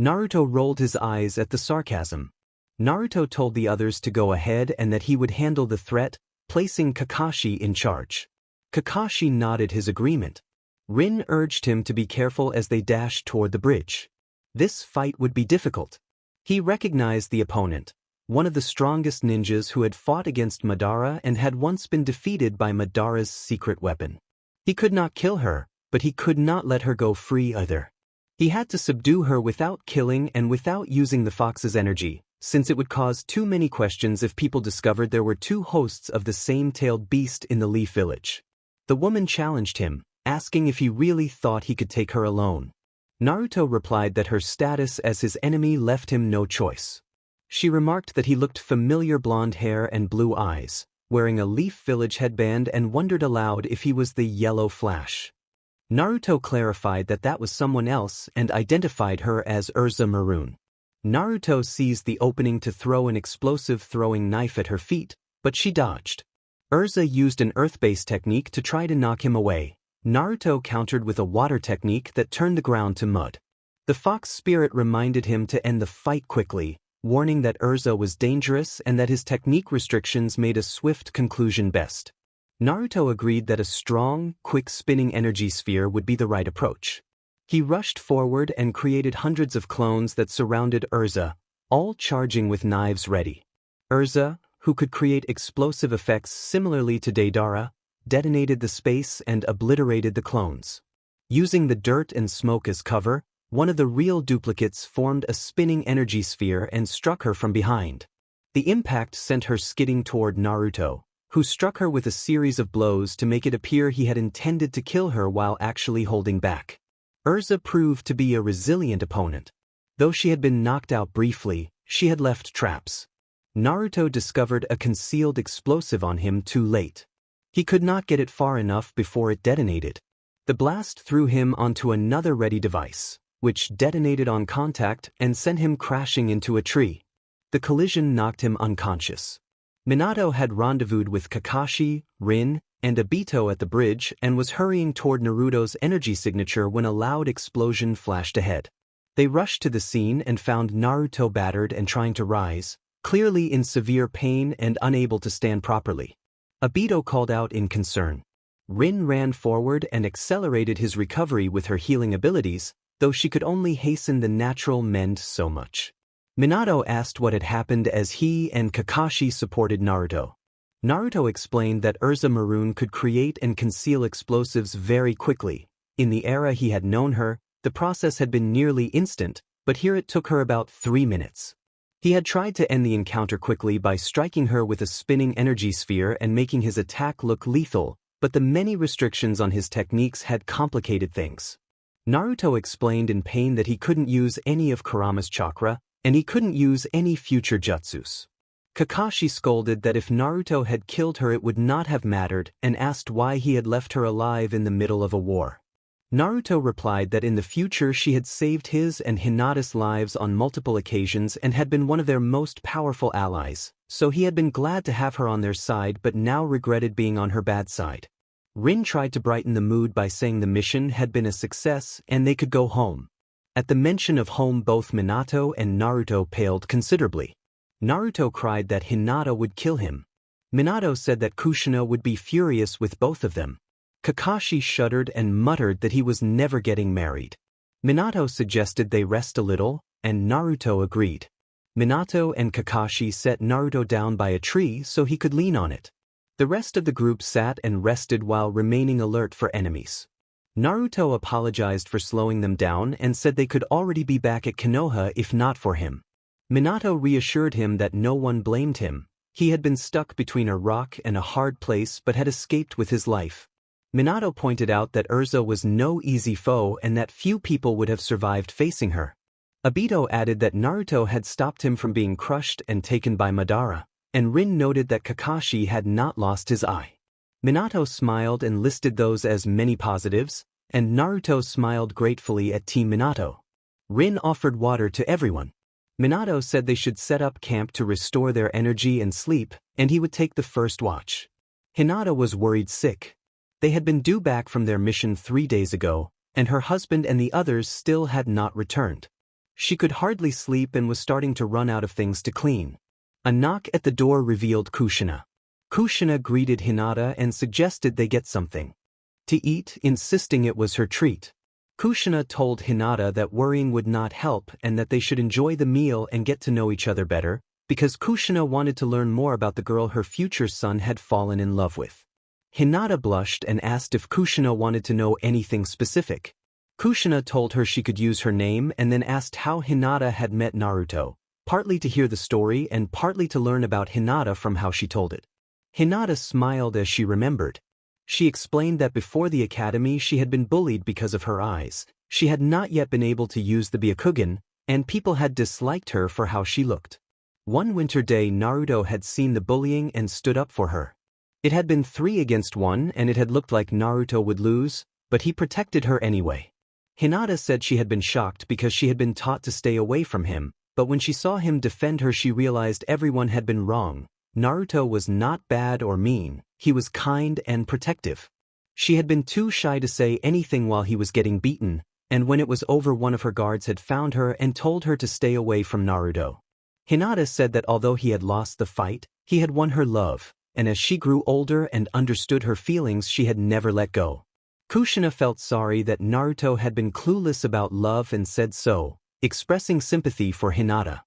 A: Naruto rolled his eyes at the sarcasm. Naruto told the others to go ahead and that he would handle the threat, placing Kakashi in charge. Kakashi nodded his agreement. Rin urged him to be careful as they dashed toward the bridge. This fight would be difficult. He recognized the opponent, one of the strongest ninjas who had fought against Madara and had once been defeated by Madara's secret weapon. He could not kill her, but he could not let her go free either. He had to subdue her without killing and without using the fox's energy, since it would cause too many questions if people discovered there were two hosts of the same tailed beast in the Leaf Village. The woman challenged him, asking if he really thought he could take her alone. Naruto replied that her status as his enemy left him no choice. She remarked that he looked familiar, blonde hair and blue eyes, wearing a Leaf Village headband, and wondered aloud if he was the Yellow Flash. Naruto clarified that that was someone else and identified her as Urza Maroon. Naruto seized the opening to throw an explosive throwing knife at her feet, but she dodged. Urza used an earth-based technique to try to knock him away. Naruto countered with a water technique that turned the ground to mud. The fox spirit reminded him to end the fight quickly, warning that Urza was dangerous and that his technique restrictions made a swift conclusion best. Naruto agreed that a strong, quick-spinning energy sphere would be the right approach. He rushed forward and created hundreds of clones that surrounded Urza, all charging with knives ready. Urza, who could create explosive effects similarly to Deidara, detonated the space and obliterated the clones. Using the dirt and smoke as cover, one of the real duplicates formed a spinning energy sphere and struck her from behind. The impact sent her skidding toward Naruto, who struck her with a series of blows to make it appear he had intended to kill her while actually holding back. Urza proved to be a resilient opponent. Though she had been knocked out briefly, she had left traps. Naruto discovered a concealed explosive on him too late. He could not get it far enough before it detonated. The blast threw him onto another ready device, which detonated on contact and sent him crashing into a tree. The collision knocked him unconscious. Minato had rendezvoused with Kakashi, Rin, and Obito at the bridge and was hurrying toward Naruto's energy signature when a loud explosion flashed ahead. They rushed to the scene and found Naruto battered and trying to rise, clearly in severe pain and unable to stand properly. Obito called out in concern. Rin ran forward and accelerated his recovery with her healing abilities, though she could only hasten the natural mend so much. Minato asked what had happened as he and Kakashi supported Naruto. Naruto explained that Urza Maroon could create and conceal explosives very quickly. In the era he had known her, the process had been nearly instant, but here it took her about 3 minutes. He had tried to end the encounter quickly by striking her with a spinning energy sphere and making his attack look lethal, but the many restrictions on his techniques had complicated things. Naruto explained in pain that he couldn't use any of Kurama's chakra, and he couldn't use any future jutsus. Kakashi scolded that if Naruto had killed her it would not have mattered and asked why he had left her alive in the middle of a war. Naruto replied that in the future she had saved his and Hinata's lives on multiple occasions and had been one of their most powerful allies, so he had been glad to have her on their side but now regretted being on her bad side. Rin tried to brighten the mood by saying the mission had been a success and they could go home. At the mention of home both Minato and Naruto paled considerably. Naruto cried that Hinata would kill him. Minato said that Kushina would be furious with both of them. Kakashi shuddered and muttered that he was never getting married. Minato suggested they rest a little, and Naruto agreed. Minato and Kakashi set Naruto down by a tree so he could lean on it. The rest of the group sat and rested while remaining alert for enemies. Naruto apologized for slowing them down and said they could already be back at Konoha if not for him. Minato reassured him that no one blamed him. He had been stuck between a rock and a hard place but had escaped with his life. Minato pointed out that Erza was no easy foe and that few people would have survived facing her. Obito added that Naruto had stopped him from being crushed and taken by Madara, and Rin noted that Kakashi had not lost his eye. Minato smiled and listed those as many positives, and Naruto smiled gratefully at Team Minato. Rin offered water to everyone. Minato said they should set up camp to restore their energy and sleep, and he would take the first watch. Hinata was worried sick. They had been due back from their mission 3 days ago, and her husband and the others still had not returned. She could hardly sleep and was starting to run out of things to clean. A knock at the door revealed Kushina. Kushina greeted Hinata and suggested they get something to eat, insisting it was her treat. Kushina told Hinata that worrying would not help and that they should enjoy the meal and get to know each other better, because Kushina wanted to learn more about the girl her future son had fallen in love with. Hinata blushed and asked if Kushina wanted to know anything specific. Kushina told her she could use her name and then asked how Hinata had met Naruto, partly to hear the story and partly to learn about Hinata from how she told it. Hinata smiled as she remembered. She explained that before the academy she had been bullied because of her eyes, she had not yet been able to use the Byakugan, and people had disliked her for how she looked. One winter day Naruto had seen the bullying and stood up for her. It had been 3 against 1 and it had looked like Naruto would lose, but he protected her anyway. Hinata said she had been shocked because she had been taught to stay away from him, but when she saw him defend her she realized everyone had been wrong. Naruto was not bad or mean, he was kind and protective. She had been too shy to say anything while he was getting beaten, and when it was over one of her guards had found her and told her to stay away from Naruto. Hinata said that although he had lost the fight, he had won her love, and as she grew older and understood her feelings she had never let go. Kushina felt sorry that Naruto had been clueless about love and said so, expressing sympathy for Hinata.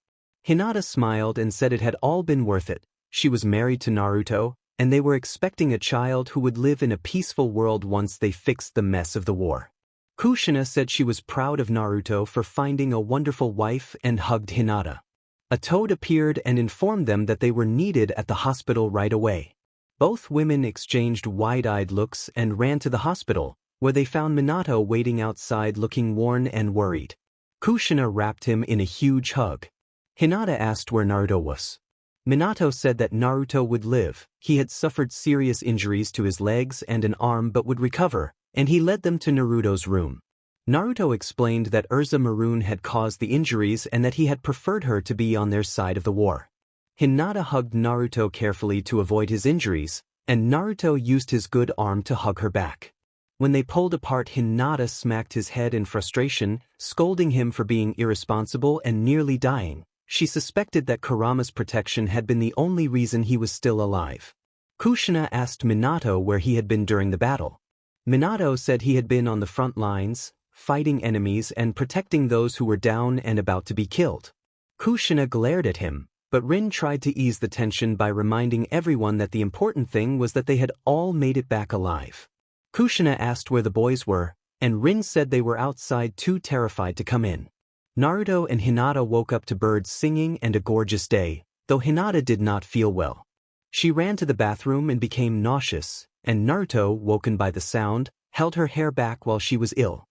A: Hinata smiled and said it had all been worth it. She was married to Naruto, and they were expecting a child who would live in a peaceful world once they fixed the mess of the war. Kushina said she was proud of Naruto for finding a wonderful wife and hugged Hinata. A toad appeared and informed them that they were needed at the hospital right away. Both women exchanged wide-eyed looks and ran to the hospital, where they found Minato waiting outside looking worn and worried. Kushina wrapped him in a huge hug. Hinata asked where Naruto was. Minato said that Naruto would live. He had suffered serious injuries to his legs and an arm but would recover, and he led them to Naruto's room. Naruto explained that Urza Maroon had caused the injuries and that he had preferred her to be on their side of the war. Hinata hugged Naruto carefully to avoid his injuries, and Naruto used his good arm to hug her back. When they pulled apart, Hinata smacked his head in frustration, scolding him for being irresponsible and nearly dying. She suspected that Kurama's protection had been the only reason he was still alive. Kushina asked Minato where he had been during the battle. Minato said he had been on the front lines, fighting enemies and protecting those who were down and about to be killed. Kushina glared at him, but Rin tried to ease the tension by reminding everyone that the important thing was that they had all made it back alive. Kushina asked where the boys were, and Rin said they were outside too terrified to come in. Naruto and Hinata woke up to birds singing and a gorgeous day, though Hinata did not feel well. She ran to the bathroom and became nauseous, and Naruto, woken by the sound, held her hair back while she was ill.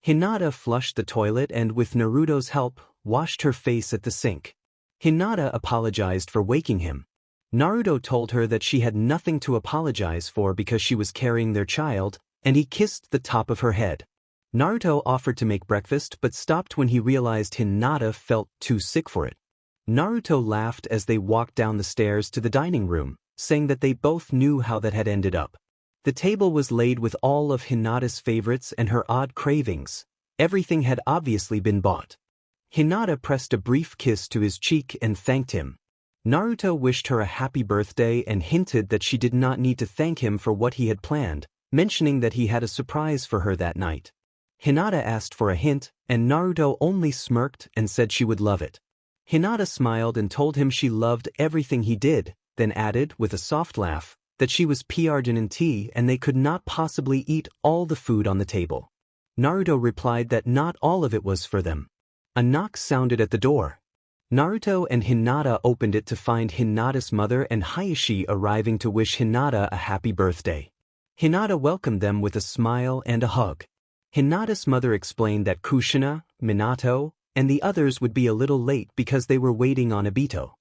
A: Hinata flushed the toilet and with Naruto's help, washed her face at the sink. Hinata apologized for waking him. Naruto told her that she had nothing to apologize for because she was carrying their child, and he kissed the top of her head. Naruto offered to make breakfast but stopped when he realized Hinata felt too sick for it. Naruto laughed as they walked down the stairs to the dining room, saying that they both knew how that had ended up. The table was laid with all of Hinata's favorites and her odd cravings. Everything had obviously been bought. Hinata pressed a brief kiss to his cheek and thanked him. Naruto wished her a happy birthday and hinted that she did not need to thank him for what he had planned, mentioning that he had a surprise for her that night. Hinata asked for a hint, and Naruto only smirked and said she would love it. Hinata smiled and told him she loved everything he did, then added, with a soft laugh, that she was PRGNT and they could not possibly eat all the food on the table. Naruto replied that not all of it was for them. A knock sounded at the door. Naruto and Hinata opened it to find Hinata's mother and Hayashi arriving to wish Hinata a happy birthday. Hinata welcomed them with a smile and a hug. Hinata's mother explained that Kushina, Minato, and the others would be a little late because they were waiting on Obito.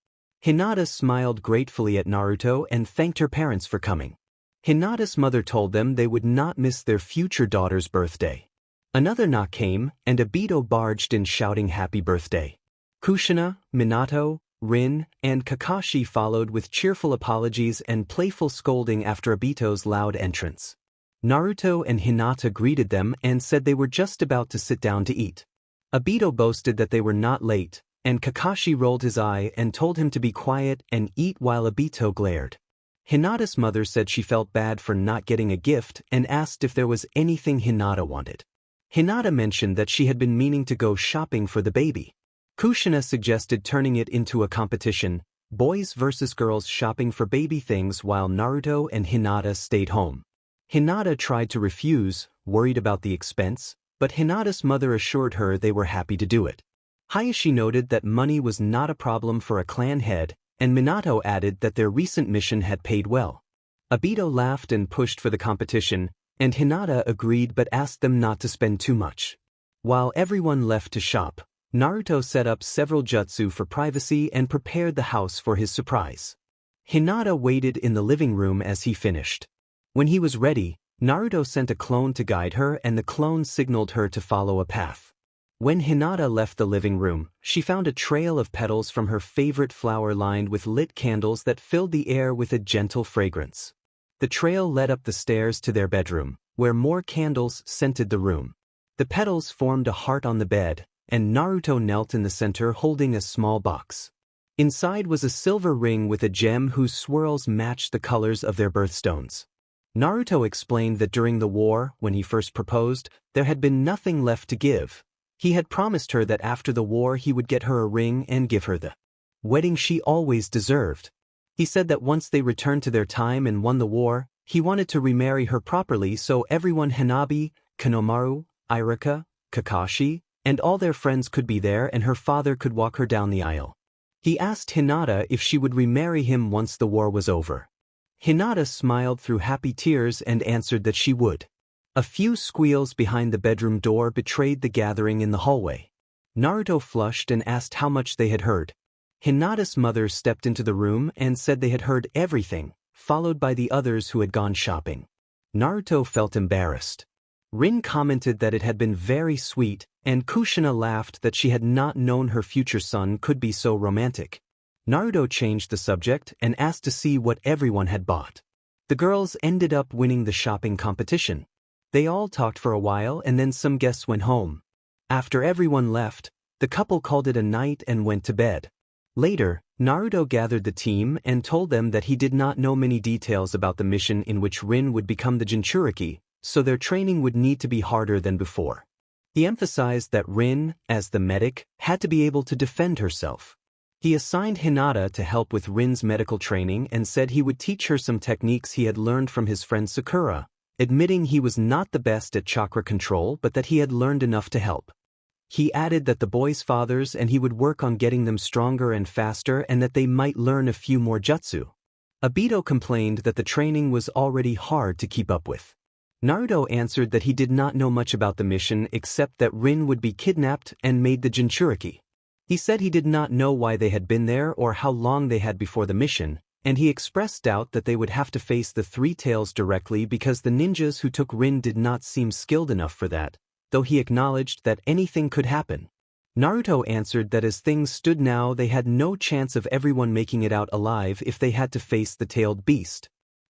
A: Hinata smiled gratefully at Naruto and thanked her parents for coming. Hinata's mother told them they would not miss their future daughter's birthday. Another knock came, and Obito barged in shouting happy birthday. Kushina, Minato, Rin, and Kakashi followed with cheerful apologies and playful scolding after Obito's loud entrance. Naruto and Hinata greeted them and said they were just about to sit down to eat. Obito boasted that they were not late, and Kakashi rolled his eye and told him to be quiet and eat while Obito glared. Hinata's mother said she felt bad for not getting a gift and asked if there was anything Hinata wanted. Hinata mentioned that she had been meaning to go shopping for the baby. Kushina suggested turning it into a competition, boys versus girls shopping for baby things while Naruto and Hinata stayed home. Hinata tried to refuse, worried about the expense, but Hinata's mother assured her they were happy to do it. Hayashi noted that money was not a problem for a clan head, and Minato added that their recent mission had paid well. Obito laughed and pushed for the competition, and Hinata agreed but asked them not to spend too much. While everyone left to shop, Naruto set up several jutsu for privacy and prepared the house for his surprise. Hinata waited in the living room as he finished. When he was ready, Naruto sent a clone to guide her and the clone signaled her to follow a path. When Hinata left the living room, she found a trail of petals from her favorite flower lined with lit candles that filled the air with a gentle fragrance. The trail led up the stairs to their bedroom, where more candles scented the room. The petals formed a heart on the bed, and Naruto knelt in the center holding a small box. Inside was a silver ring with a gem whose swirls matched the colors of their birthstones. Naruto explained that during the war, when he first proposed, there had been nothing left to give. He had promised her that after the war he would get her a ring and give her the wedding she always deserved. He said that once they returned to their time and won the war, he wanted to remarry her properly so everyone Hanabi, Kanomaru, Irika, Kakashi, and all their friends could be there and her father could walk her down the aisle. He asked Hinata if she would remarry him once the war was over. Hinata smiled through happy tears and answered that she would. A few squeals behind the bedroom door betrayed the gathering in the hallway. Naruto flushed and asked how much they had heard. Hinata's mother stepped into the room and said they had heard everything, followed by the others who had gone shopping. Naruto felt embarrassed. Rin commented that it had been very sweet, and Kushina laughed that she had not known her future son could be so romantic. Naruto changed the subject and asked to see what everyone had bought. The girls ended up winning the shopping competition. They all talked for a while and then some guests went home. After everyone left, the couple called it a night and went to bed. Later, Naruto gathered the team and told them that he did not know many details about the mission in which Rin would become the Jinchuriki, so their training would need to be harder than before. He emphasized that Rin, as the medic, had to be able to defend herself. He assigned Hinata to help with Rin's medical training and said he would teach her some techniques he had learned from his friend Sakura, admitting he was not the best at chakra control but that he had learned enough to help. He added that the boys' fathers and he would work on getting them stronger and faster and that they might learn a few more jutsu. Obito complained that the training was already hard to keep up with. Naruto answered that he did not know much about the mission except that Rin would be kidnapped and made the Jinchuriki. He said he did not know why they had been there or how long they had before the mission, and he expressed doubt that they would have to face the Three Tails directly because the ninjas who took Rin did not seem skilled enough for that, though he acknowledged that anything could happen. Naruto answered that as things stood now they had no chance of everyone making it out alive if they had to face the tailed beast.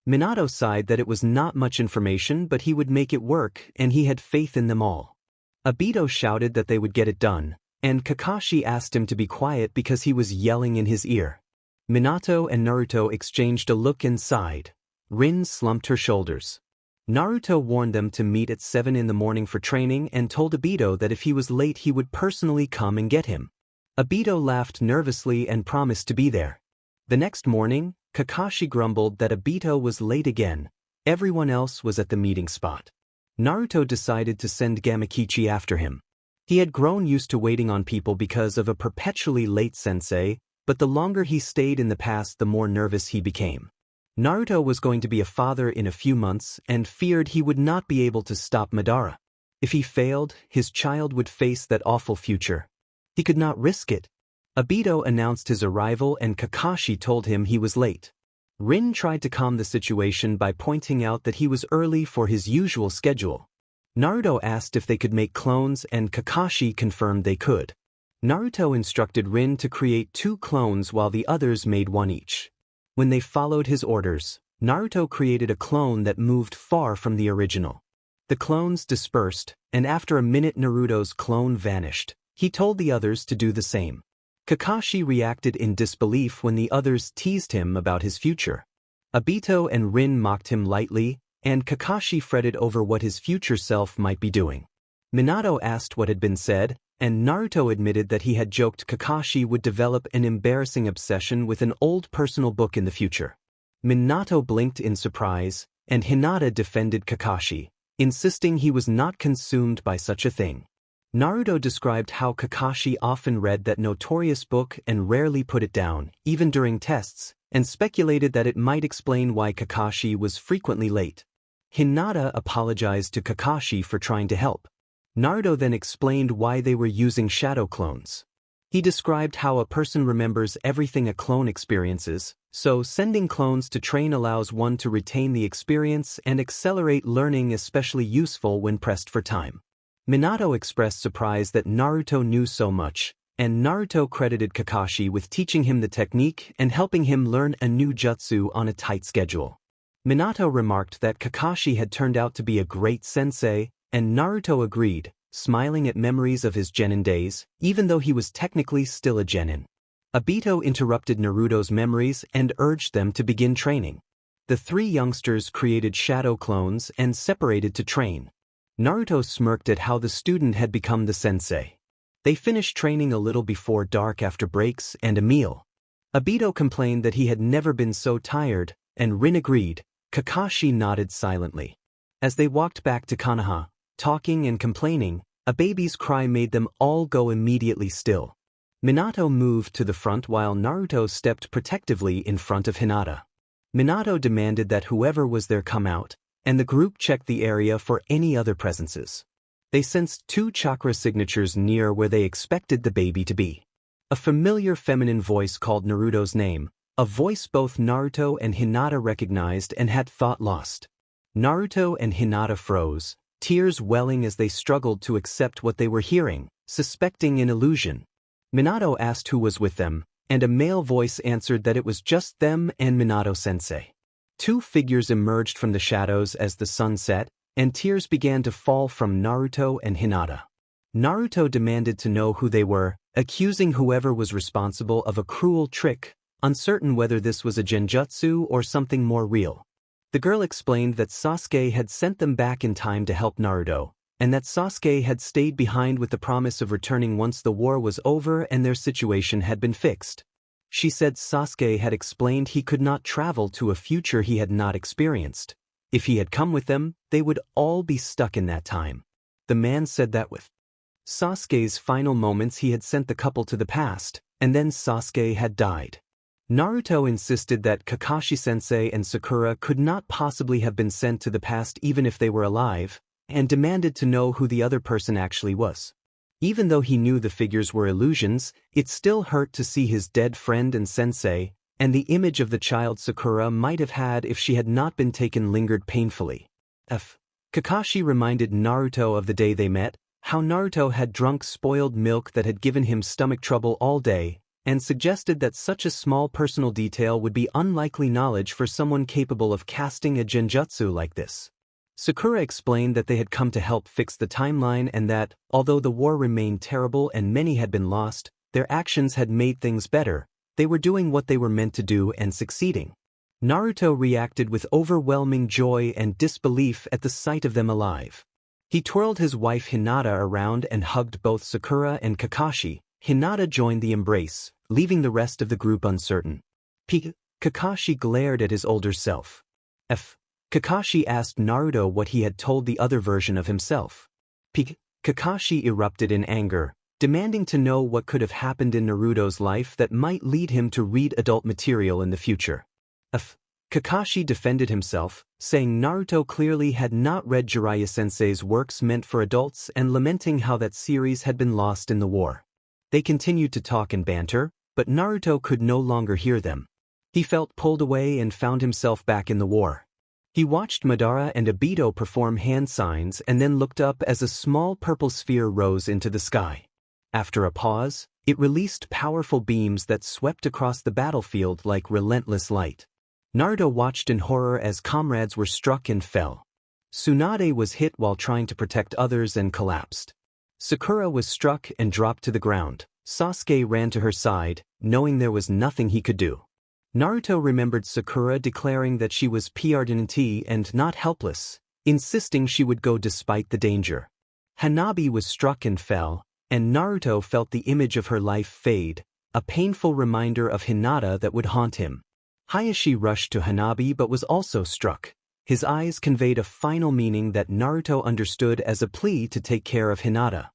A: Minato sighed that it was not much information but he would make it work and he had faith in them all. Obito shouted that they would get it done, and Kakashi asked him to be quiet because he was yelling in his ear. Minato and Naruto exchanged a look and sighed. Rin slumped her shoulders. Naruto warned them to meet at 7 in the morning for training and told Obito that if he was late he would personally come and get him. Obito laughed nervously and promised to be there. The next morning, Kakashi grumbled that Obito was late again. Everyone else was at the meeting spot. Naruto decided to send Gamakichi after him. He had grown used to waiting on people because of a perpetually late sensei, but the longer he stayed in the past the more nervous he became. Naruto was going to be a father in a few months and feared he would not be able to stop Madara. If he failed, his child would face that awful future. He could not risk it. Obito announced his arrival and Kakashi told him he was late. Rin tried to calm the situation by pointing out that he was early for his usual schedule. Naruto asked if they could make clones and Kakashi confirmed they could. Naruto instructed Rin to create 2 clones while the others made 1 each. When they followed his orders, Naruto created a clone that moved far from the original. The clones dispersed, and after a minute Naruto's clone vanished. He told the others to do the same. Kakashi reacted in disbelief when the others teased him about his future. Obito and Rin mocked him lightly, and Kakashi fretted over what his future self might be doing. Minato asked what had been said, and Naruto admitted that he had joked Kakashi would develop an embarrassing obsession with an old personal book in the future. Minato blinked in surprise, and Hinata defended Kakashi, insisting he was not consumed by such a thing. Naruto described how Kakashi often read that notorious book and rarely put it down, even during tests, and speculated that it might explain why Kakashi was frequently late. Hinata apologized to Kakashi for trying to help. Naruto then explained why they were using shadow clones. He described how a person remembers everything a clone experiences, so sending clones to train allows one to retain the experience and accelerate learning, especially useful when pressed for time. Minato expressed surprise that Naruto knew so much, and Naruto credited Kakashi with teaching him the technique and helping him learn a new jutsu on a tight schedule. Minato remarked that Kakashi had turned out to be a great sensei, and Naruto agreed, smiling at memories of his genin days, even though he was technically still a genin. Obito interrupted Naruto's memories and urged them to begin training. The 3 youngsters created shadow clones and separated to train. Naruto smirked at how the student had become the sensei. They finished training a little before dark after breaks and a meal. Obito complained that he had never been so tired, and Rin agreed. Kakashi nodded silently. As they walked back to Konoha, talking and complaining, a baby's cry made them all go immediately still. Minato moved to the front while Naruto stepped protectively in front of Hinata. Minato demanded that whoever was there come out, and the group checked the area for any other presences. They sensed 2 chakra signatures near where they expected the baby to be. A familiar feminine voice called Naruto's name, a voice both Naruto and Hinata recognized and had thought lost. Naruto and Hinata froze, tears welling as they struggled to accept what they were hearing, suspecting an illusion. Minato asked who was with them, and a male voice answered that it was just them and Minato-sensei. 2 figures emerged from the shadows as the sun set, and tears began to fall from Naruto and Hinata. Naruto demanded to know who they were, accusing whoever was responsible of a cruel trick, uncertain whether this was a genjutsu or something more real. The girl explained that Sasuke had sent them back in time to help Naruto, and that Sasuke had stayed behind with the promise of returning once the war was over and their situation had been fixed. She said Sasuke had explained he could not travel to a future he had not experienced. If he had come with them, they would all be stuck in that time. The man said that with Sasuke's final moments he had sent the couple to the past, and then Sasuke had died. Naruto insisted that Kakashi-sensei and Sakura could not possibly have been sent to the past even if they were alive, and demanded to know who the other person actually was. Even though he knew the figures were illusions, it still hurt to see his dead friend and sensei, and the image of the child Sakura might have had if she had not been taken lingered painfully. Kakashi reminded Naruto of the day they met, how Naruto had drunk spoiled milk that had given him stomach trouble all day, and suggested that such a small personal detail would be unlikely knowledge for someone capable of casting a genjutsu like this. Sakura explained that they had come to help fix the timeline and that, although the war remained terrible and many had been lost, their actions had made things better. They were doing what they were meant to do and succeeding. Naruto reacted with overwhelming joy and disbelief at the sight of them alive. He twirled his wife Hinata around and hugged both Sakura and Kakashi. Hinata joined the embrace, leaving the rest of the group uncertain. Kakashi glared at his older self. Kakashi asked Naruto what he had told the other version of himself. Kakashi erupted in anger, demanding to know what could have happened in Naruto's life that might lead him to read adult material in the future. Kakashi defended himself, saying Naruto clearly had not read Jiraiya-sensei's works meant for adults and lamenting how that series had been lost in the war. They continued to talk and banter, but Naruto could no longer hear them. He felt pulled away and found himself back in the war. He watched Madara and Obito perform hand signs and then looked up as a small purple sphere rose into the sky. After a pause, it released powerful beams that swept across the battlefield like relentless light. Naruto watched in horror as comrades were struck and fell. Tsunade was hit while trying to protect others and collapsed. Sakura was struck and dropped to the ground. Sasuke ran to her side, knowing there was nothing he could do. Naruto remembered Sakura declaring that she was PRDNT and not helpless, insisting she would go despite the danger. Hanabi was struck and fell, and Naruto felt the image of her life fade, a painful reminder of Hinata that would haunt him. Hayashi rushed to Hanabi but was also struck. His eyes conveyed a final meaning that Naruto understood as a plea to take care of Hinata.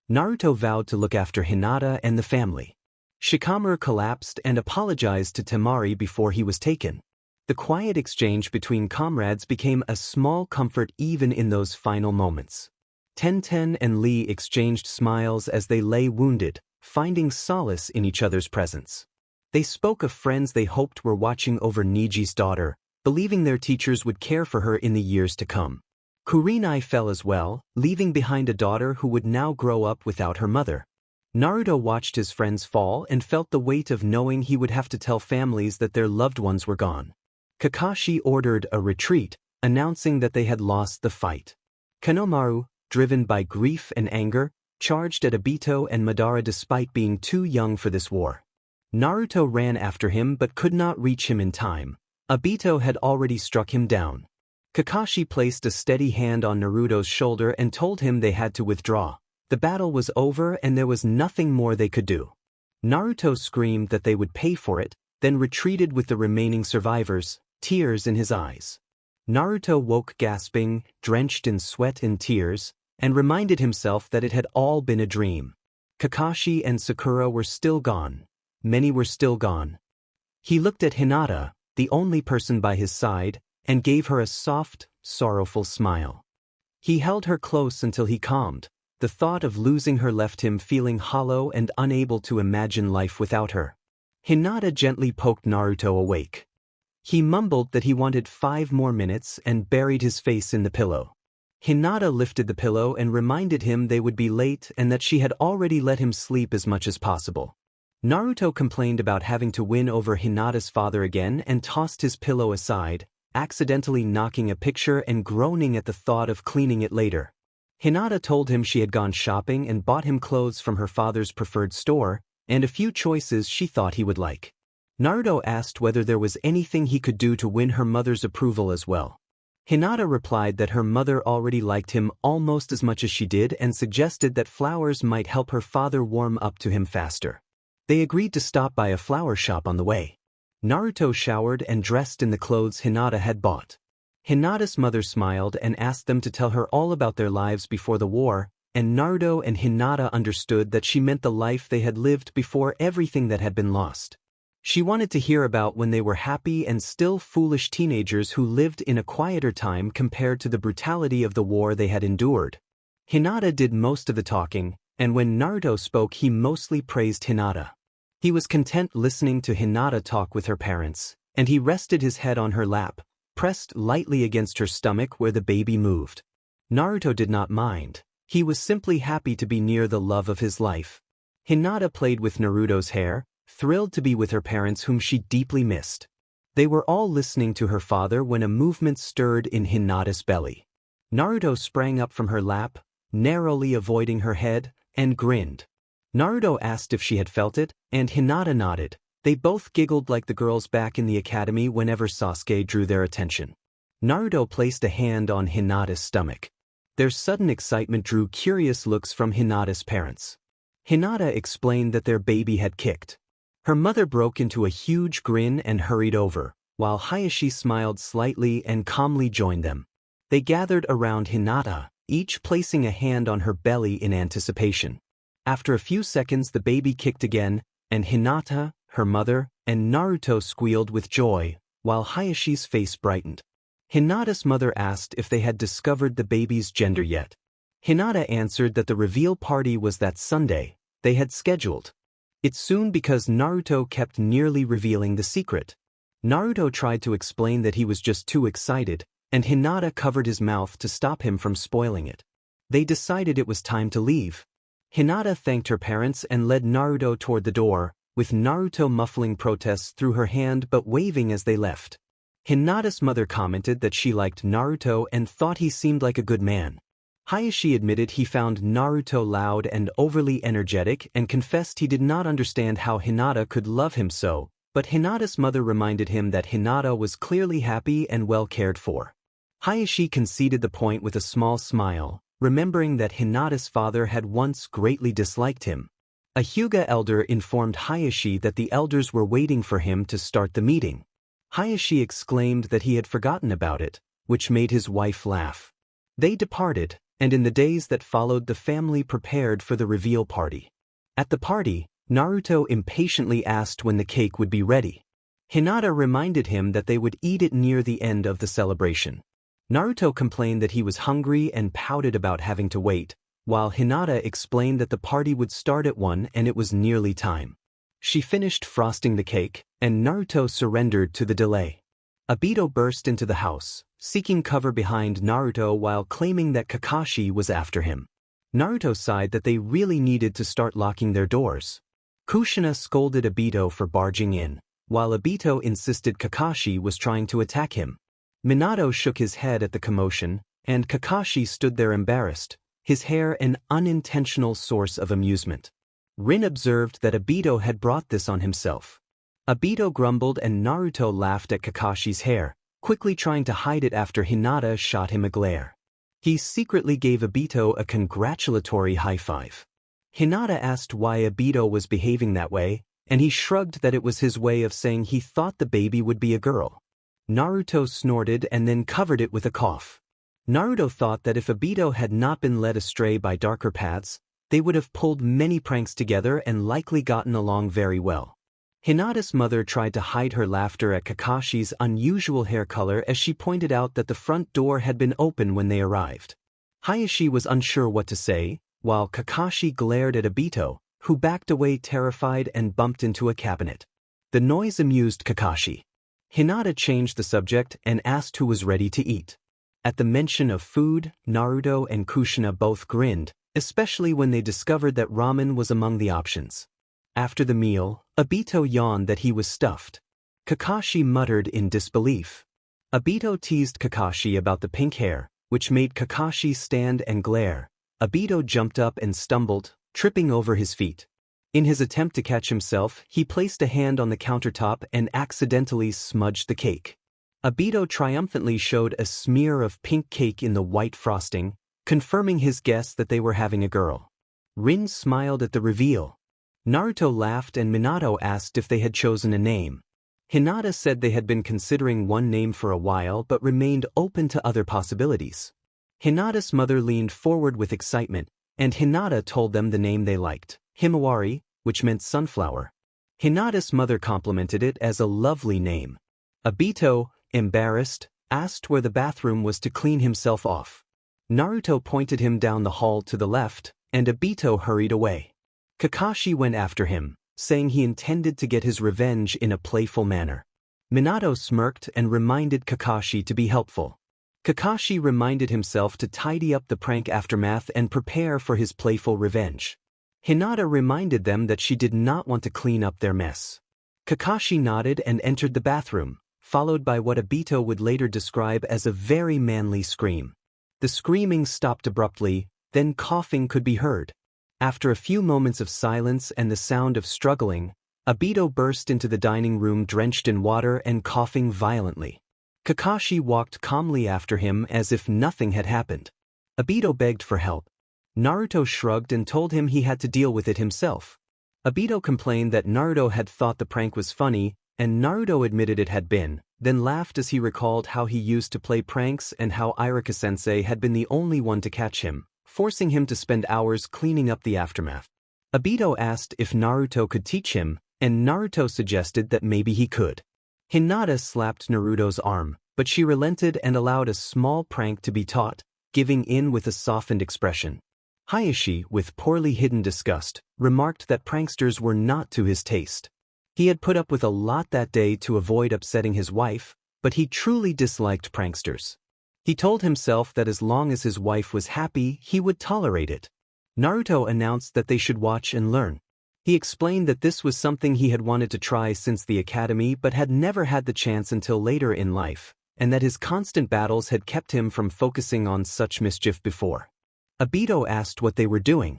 A: Naruto vowed to look after Hinata and the family. Shikamaru collapsed and apologized to Temari before he was taken. The quiet exchange between comrades became a small comfort even in those final moments. Tenten and Lee exchanged smiles as they lay wounded, finding solace in each other's presence. They spoke of friends they hoped were watching over Niji's daughter, believing their teachers would care for her in the years to come. Kurenai fell as well, leaving behind a daughter who would now grow up without her mother. Naruto watched his friends fall and felt the weight of knowing he would have to tell families that their loved ones were gone. Kakashi ordered a retreat, announcing that they had lost the fight. Kanomaru, driven by grief and anger, charged at Obito and Madara despite being too young for this war. Naruto ran after him but could not reach him in time. Obito had already struck him down. Kakashi placed a steady hand on Naruto's shoulder and told him they had to withdraw. The battle was over and there was nothing more they could do. Naruto screamed that they would pay for it, then retreated with the remaining survivors, tears in his eyes. Naruto woke gasping, drenched in sweat and tears, and reminded himself that it had all been a dream. Kakashi and Sakura were still gone. Many were still gone. He looked at Hinata, the only person by his side, and gave her a soft, sorrowful smile. He held her close until he calmed. The thought of losing her left him feeling hollow and unable to imagine life without her. Hinata gently poked Naruto awake. He mumbled that he wanted 5 more minutes and buried his face in the pillow. Hinata lifted the pillow and reminded him they would be late and that she had already let him sleep as much as possible. Naruto complained about having to win over Hinata's father again and tossed his pillow aside, accidentally knocking a picture and groaning at the thought of cleaning it later. Hinata told him she had gone shopping and bought him clothes from her father's preferred store, and a few choices she thought he would like. Naruto asked whether there was anything he could do to win her mother's approval as well. Hinata replied that her mother already liked him almost as much as she did and suggested that flowers might help her father warm up to him faster. They agreed to stop by a flower shop on the way. Naruto showered and dressed in the clothes Hinata had bought. Hinata's mother smiled and asked them to tell her all about their lives before the war, and Naruto and Hinata understood that she meant the life they had lived before everything that had been lost. She wanted to hear about when they were happy and still foolish teenagers who lived in a quieter time compared to the brutality of the war they had endured. Hinata did most of the talking, and when Naruto spoke he mostly praised Hinata. He was content listening to Hinata talk with her parents, and he rested his head on her lap, pressed lightly against her stomach where the baby moved. Naruto did not mind. He was simply happy to be near the love of his life. Hinata played with Naruto's hair, thrilled to be with her parents whom she deeply missed. They were all listening to her father when a movement stirred in Hinata's belly. Naruto sprang up from her lap, narrowly avoiding her head, and grinned. Naruto asked if she had felt it, and Hinata nodded. They both giggled like the girls back in the academy whenever Sasuke drew their attention. Naruto placed a hand on Hinata's stomach. Their sudden excitement drew curious looks from Hinata's parents. Hinata explained that their baby had kicked. Her mother broke into a huge grin and hurried over, while Hayashi smiled slightly and calmly joined them. They gathered around Hinata, each placing a hand on her belly in anticipation. After a few seconds the baby kicked again, and Hinata, her mother, and Naruto squealed with joy, while Hayashi's face brightened. Hinata's mother asked if they had discovered the baby's gender yet. Hinata answered that the reveal party was that Sunday. They had scheduled it soon because Naruto kept nearly revealing the secret. Naruto tried to explain that he was just too excited, and Hinata covered his mouth to stop him from spoiling it. They decided it was time to leave. Hinata thanked her parents and led Naruto toward the door, with Naruto muffling protests through her hand but waving as they left. Hinata's mother commented that she liked Naruto and thought he seemed like a good man. Hayashi admitted he found Naruto loud and overly energetic and confessed he did not understand how Hinata could love him so, but Hinata's mother reminded him that Hinata was clearly happy and well cared for. Hayashi conceded the point with a small smile, remembering that Hinata's father had once greatly disliked him. A Hyuga elder informed Hayashi that the elders were waiting for him to start the meeting. Hayashi exclaimed that he had forgotten about it, which made his wife laugh. They departed, and in the days that followed the family prepared for the reveal party. At the party, Naruto impatiently asked when the cake would be ready. Hinata reminded him that they would eat it near the end of the celebration. Naruto complained that he was hungry and pouted about having to wait, while Hinata explained that the party would start at 1 and it was nearly time. She finished frosting the cake, and Naruto surrendered to the delay. Obito burst into the house, seeking cover behind Naruto while claiming that Kakashi was after him. Naruto sighed that they really needed to start locking their doors. Kushina scolded Obito for barging in, while Obito insisted Kakashi was trying to attack him. Minato shook his head at the commotion, and Kakashi stood there embarrassed, his hair an unintentional source of amusement. Rin observed that Obito had brought this on himself. Obito grumbled and Naruto laughed at Kakashi's hair, quickly trying to hide it after Hinata shot him a glare. He secretly gave Obito a congratulatory high five. Hinata asked why Obito was behaving that way, and he shrugged that it was his way of saying he thought the baby would be a girl. Naruto snorted and then covered it with a cough. Naruto thought that if Obito had not been led astray by darker paths, they would have pulled many pranks together and likely gotten along very well. Hinata's mother tried to hide her laughter at Kakashi's unusual hair color as she pointed out that the front door had been open when they arrived. Hayashi was unsure what to say, while Kakashi glared at Obito, who backed away terrified and bumped into a cabinet. The noise amused Kakashi. Hinata changed the subject and asked who was ready to eat. At the mention of food, Naruto and Kushina both grinned, especially when they discovered that ramen was among the options. After the meal, Obito yawned that he was stuffed. Kakashi muttered in disbelief. Obito teased Kakashi about the pink hair, which made Kakashi stand and glare. Obito jumped up and stumbled, tripping over his feet. In his attempt to catch himself, he placed a hand on the countertop and accidentally smudged the cake. Obito triumphantly showed a smear of pink cake in the white frosting, confirming his guess that they were having a girl. Rin smiled at the reveal. Naruto laughed and Minato asked if they had chosen a name. Hinata said they had been considering one name for a while but remained open to other possibilities. Hinata's mother leaned forward with excitement, and Hinata told them the name they liked, Himawari, which meant sunflower. Hinata's mother complimented it as a lovely name. Obito, embarrassed, asked where the bathroom was to clean himself off. Naruto pointed him down the hall to the left, and Obito hurried away. Kakashi went after him, saying he intended to get his revenge in a playful manner. Minato smirked and reminded Kakashi to be helpful. Kakashi reminded himself to tidy up the prank aftermath and prepare for his playful revenge. Hinata reminded them that she did not want to clean up their mess. Kakashi nodded and entered the bathroom, followed by what Obito would later describe as a very manly scream. The screaming stopped abruptly, then coughing could be heard. After a few moments of silence and the sound of struggling, Obito burst into the dining room drenched in water and coughing violently. Kakashi walked calmly after him as if nothing had happened. Obito begged for help. Naruto shrugged and told him he had to deal with it himself. Obito complained that Naruto had thought the prank was funny, and Naruto admitted it had been, then laughed as he recalled how he used to play pranks and how Iruka-sensei had been the only one to catch him, forcing him to spend hours cleaning up the aftermath. Obito asked if Naruto could teach him, and Naruto suggested that maybe he could. Hinata slapped Naruto's arm, but she relented and allowed a small prank to be taught, giving in with a softened expression. Hayashi, with poorly hidden disgust, remarked that pranksters were not to his taste. He had put up with a lot that day to avoid upsetting his wife, but he truly disliked pranksters. He told himself that as long as his wife was happy, he would tolerate it. Naruto announced that they should watch and learn. He explained that this was something he had wanted to try since the academy but had never had the chance until later in life, and that his constant battles had kept him from focusing on such mischief before. Obito asked what they were doing.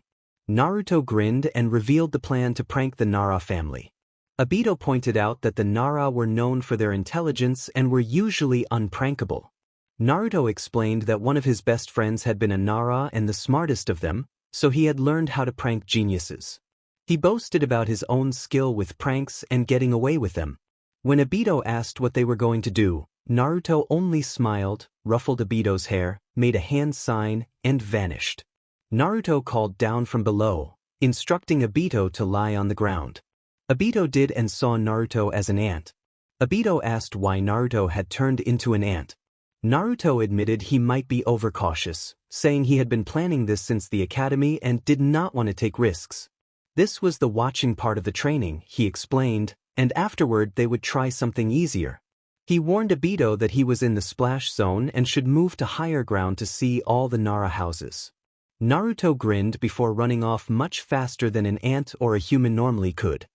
A: Naruto grinned and revealed the plan to prank the Nara family. Obito pointed out that the Nara were known for their intelligence and were usually unprankable. Naruto explained that one of his best friends had been a Nara and the smartest of them, so he had learned how to prank geniuses. He boasted about his own skill with pranks and getting away with them. When Obito asked what they were going to do, Naruto only smiled, ruffled Obito's hair, made a hand sign, and vanished. Naruto called down from below, instructing Obito to lie on the ground. Obito did and saw Naruto as an ant. Obito asked why Naruto had turned into an ant. Naruto admitted he might be overcautious, saying he had been planning this since the academy and did not want to take risks. This was the watching part of the training, he explained, and afterward they would try something easier. He warned Obito that he was in the splash zone and should move to higher ground to see all the Nara houses. Naruto grinned before running off much faster than an ant or a human normally could.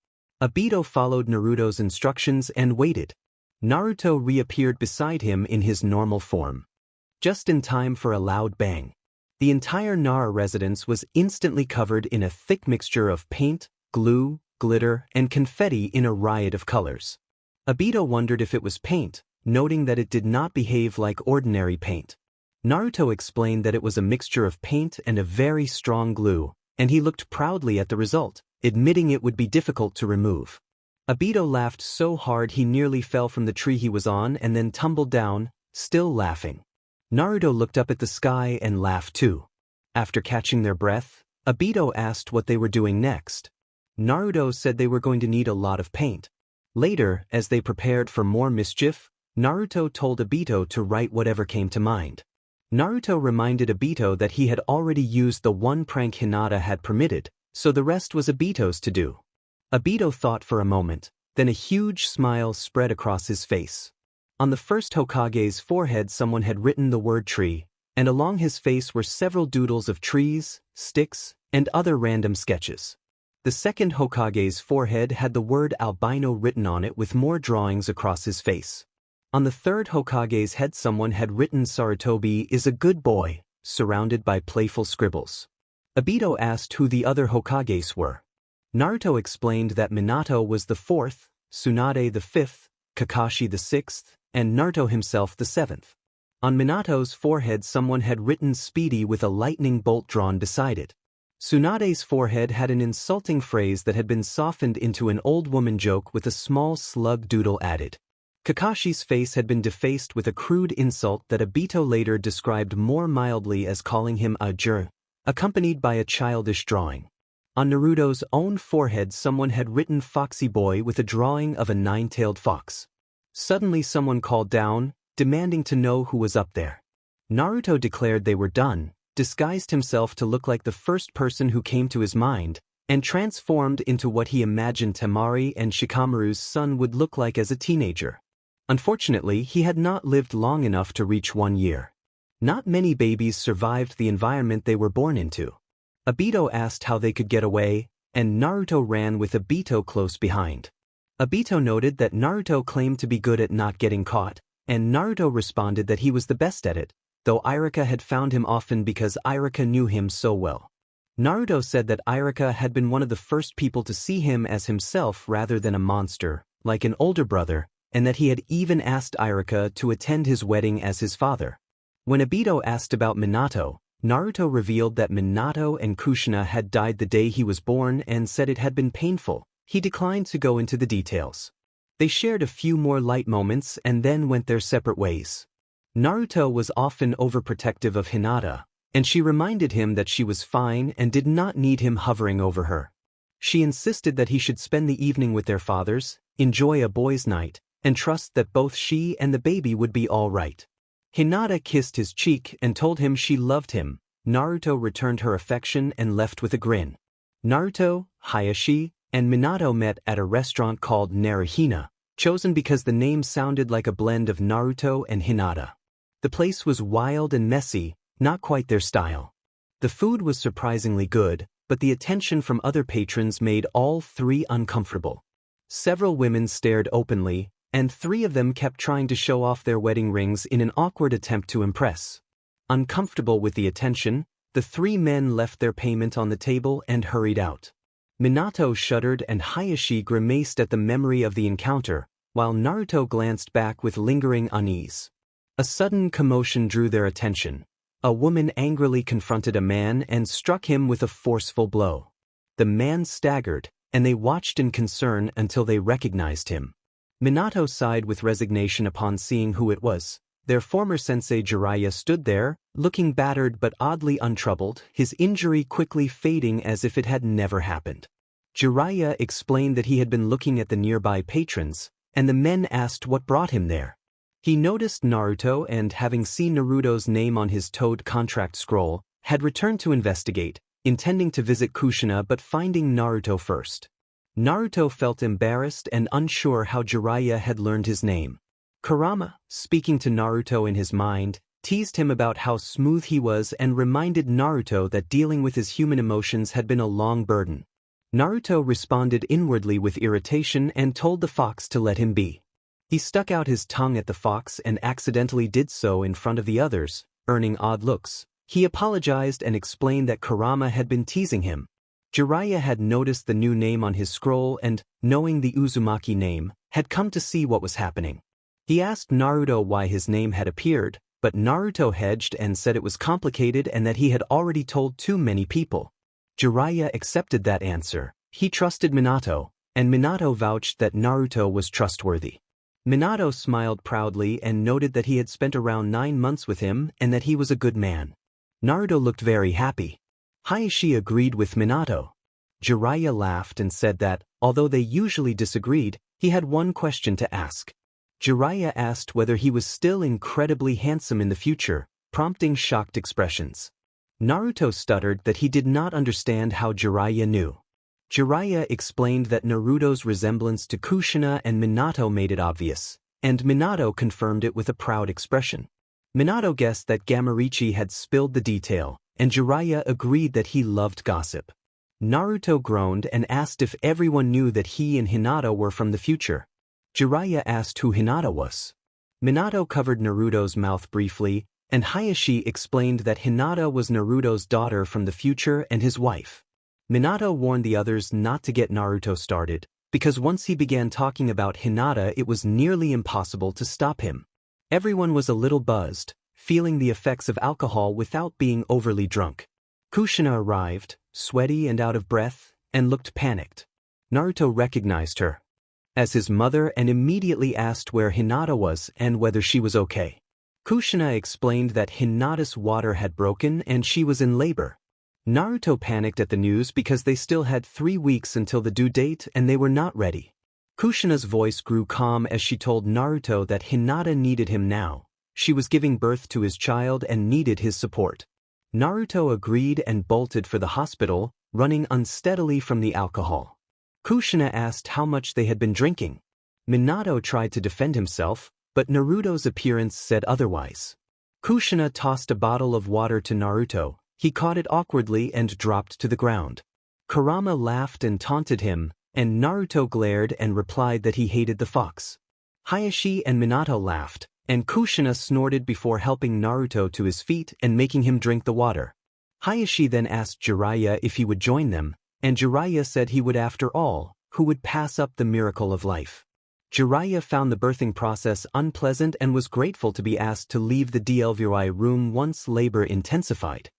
A: Obito followed Naruto's instructions and waited. Naruto reappeared beside him in his normal form. Just in time for a loud bang. The entire Nara residence was instantly covered in a thick mixture of paint, glue, glitter, and confetti in a riot of colors. Obito wondered if it was paint, noting that it did not behave like ordinary paint. Naruto explained that it was a mixture of paint and a very strong glue, and he looked proudly at the result, admitting it would be difficult to remove. Obito laughed so hard he nearly fell from the tree he was on and then tumbled down, still laughing. Naruto looked up at the sky and laughed too. After catching their breath, Obito asked what they were doing next. Naruto said they were going to need a lot of paint. Later, as they prepared for more mischief, Naruto told Obito to write whatever came to mind. Naruto reminded Obito that he had already used the one prank Hinata had permitted, so the rest was Obito's to do. Obito thought for a moment, then a huge smile spread across his face. On the first Hokage's forehead someone had written the word tree, and along his face were several doodles of trees, sticks, and other random sketches. The second Hokage's forehead had the word albino written on it with more drawings across his face. On the third Hokage's head someone had written Sarutobi is a good boy, surrounded by playful scribbles. Obito asked who the other Hokages were. Naruto explained that Minato was the fourth, Tsunade the fifth, Kakashi the sixth, and Naruto himself the seventh. On Minato's forehead someone had written Speedy with a lightning bolt drawn beside it. Tsunade's forehead had an insulting phrase that had been softened into an old woman joke with a small slug doodle added. Kakashi's face had been defaced with a crude insult that Obito later described more mildly as calling him a jur, accompanied by a childish drawing. On Naruto's own forehead someone had written Foxy Boy with a drawing of a nine-tailed fox. Suddenly someone called down, demanding to know who was up there. Naruto declared they were done, disguised himself to look like the first person who came to his mind, and transformed into what he imagined Temari and Shikamaru's son would look like as a teenager. Unfortunately, he had not lived long enough to reach 1 year. Not many babies survived the environment they were born into. Obito asked how they could get away, and Naruto ran with Obito close behind. Obito noted that Naruto claimed to be good at not getting caught, and Naruto responded that he was the best at it, though Iruka had found him often because Iruka knew him so well. Naruto said that Iruka had been one of the first people to see him as himself rather than a monster, like an older brother, and that he had even asked Iruka to attend his wedding as his father. When Obito asked about Minato, Naruto revealed that Minato and Kushina had died the day he was born and said it had been painful. He declined to go into the details. They shared a few more light moments and then went their separate ways. Naruto was often overprotective of Hinata, and she reminded him that she was fine and did not need him hovering over her. She insisted that he should spend the evening with their fathers, enjoy a boys' night, and trust that both she and the baby would be all right. Hinata kissed his cheek and told him she loved him. Naruto returned her affection and left with a grin. Naruto, Hayashi, and Minato met at a restaurant called Narahina, chosen because the name sounded like a blend of Naruto and Hinata. The place was wild and messy, not quite their style. The food was surprisingly good, but the attention from other patrons made all three uncomfortable. Several women stared openly, and 3 of them kept trying to show off their wedding rings in an awkward attempt to impress. Uncomfortable with the attention, the 3 men left their payment on the table and hurried out. Minato shuddered and Hayashi grimaced at the memory of the encounter, while Naruto glanced back with lingering unease. A sudden commotion drew their attention. A woman angrily confronted a man and struck him with a forceful blow. The man staggered, and they watched in concern until they recognized him. Minato sighed with resignation upon seeing who it was. Their former sensei Jiraiya stood there, looking battered but oddly untroubled, his injury quickly fading as if it had never happened. Jiraiya explained that he had been looking at the nearby patrons, and the men asked what brought him there. He noticed Naruto and, having seen Naruto's name on his toad contract scroll, had returned to investigate, intending to visit Kushina but finding Naruto first. Naruto felt embarrassed and unsure how Jiraiya had learned his name. Kurama, speaking to Naruto in his mind, teased him about how smooth he was and reminded Naruto that dealing with his human emotions had been a long burden. Naruto responded inwardly with irritation and told the fox to let him be. He stuck out his tongue at the fox and accidentally did so in front of the others, earning odd looks. He apologized and explained that Kurama had been teasing him. Jiraiya had noticed the new name on his scroll and, knowing the Uzumaki name, had come to see what was happening. He asked Naruto why his name had appeared, but Naruto hedged and said it was complicated and that he had already told too many people. Jiraiya accepted that answer. He trusted Minato, and Minato vouched that Naruto was trustworthy. Minato smiled proudly and noted that he had spent around 9 months with him and that he was a good man. Naruto looked very happy. Hayashi agreed with Minato. Jiraiya laughed and said that, although they usually disagreed, he had one question to ask. Jiraiya asked whether he was still incredibly handsome in the future, prompting shocked expressions. Naruto stuttered that he did not understand how Jiraiya knew. Jiraiya explained that Naruto's resemblance to Kushina and Minato made it obvious, and Minato confirmed it with a proud expression. Minato guessed that Gamarichi had spilled the detail, and Jiraiya agreed that he loved gossip. Naruto groaned and asked if everyone knew that he and Hinata were from the future. Jiraiya asked who Hinata was. Minato covered Naruto's mouth briefly, and Hayashi explained that Hinata was Naruto's daughter from the future and his wife. Minato warned the others not to get Naruto started, because once he began talking about Hinata it was nearly impossible to stop him. Everyone was a little buzzed, feeling the effects of alcohol without being overly drunk. Kushina arrived, sweaty and out of breath, and looked panicked. Naruto recognized her as his mother and immediately asked where Hinata was and whether she was okay. Kushina explained that Hinata's water had broken and she was in labor. Naruto panicked at the news because they still had 3 weeks until the due date and they were not ready. Kushina's voice grew calm as she told Naruto that Hinata needed him now. She was giving birth to his child and needed his support. Naruto agreed and bolted for the hospital, running unsteadily from the alcohol. Kushina asked how much they had been drinking. Minato tried to defend himself, but Naruto's appearance said otherwise. Kushina tossed a bottle of water to Naruto. He caught it awkwardly and dropped to the ground. Kurama laughed and taunted him, and Naruto glared and replied that he hated the fox. Hayashi and Minato laughed, and Kushina snorted before helping Naruto to his feet and making him drink the water. Hayashi then asked Jiraiya if he would join them, and Jiraiya said he would after all, who would pass up the miracle of life. Jiraiya found the birthing process unpleasant and was grateful to be asked to leave the DLVI room once labor intensified.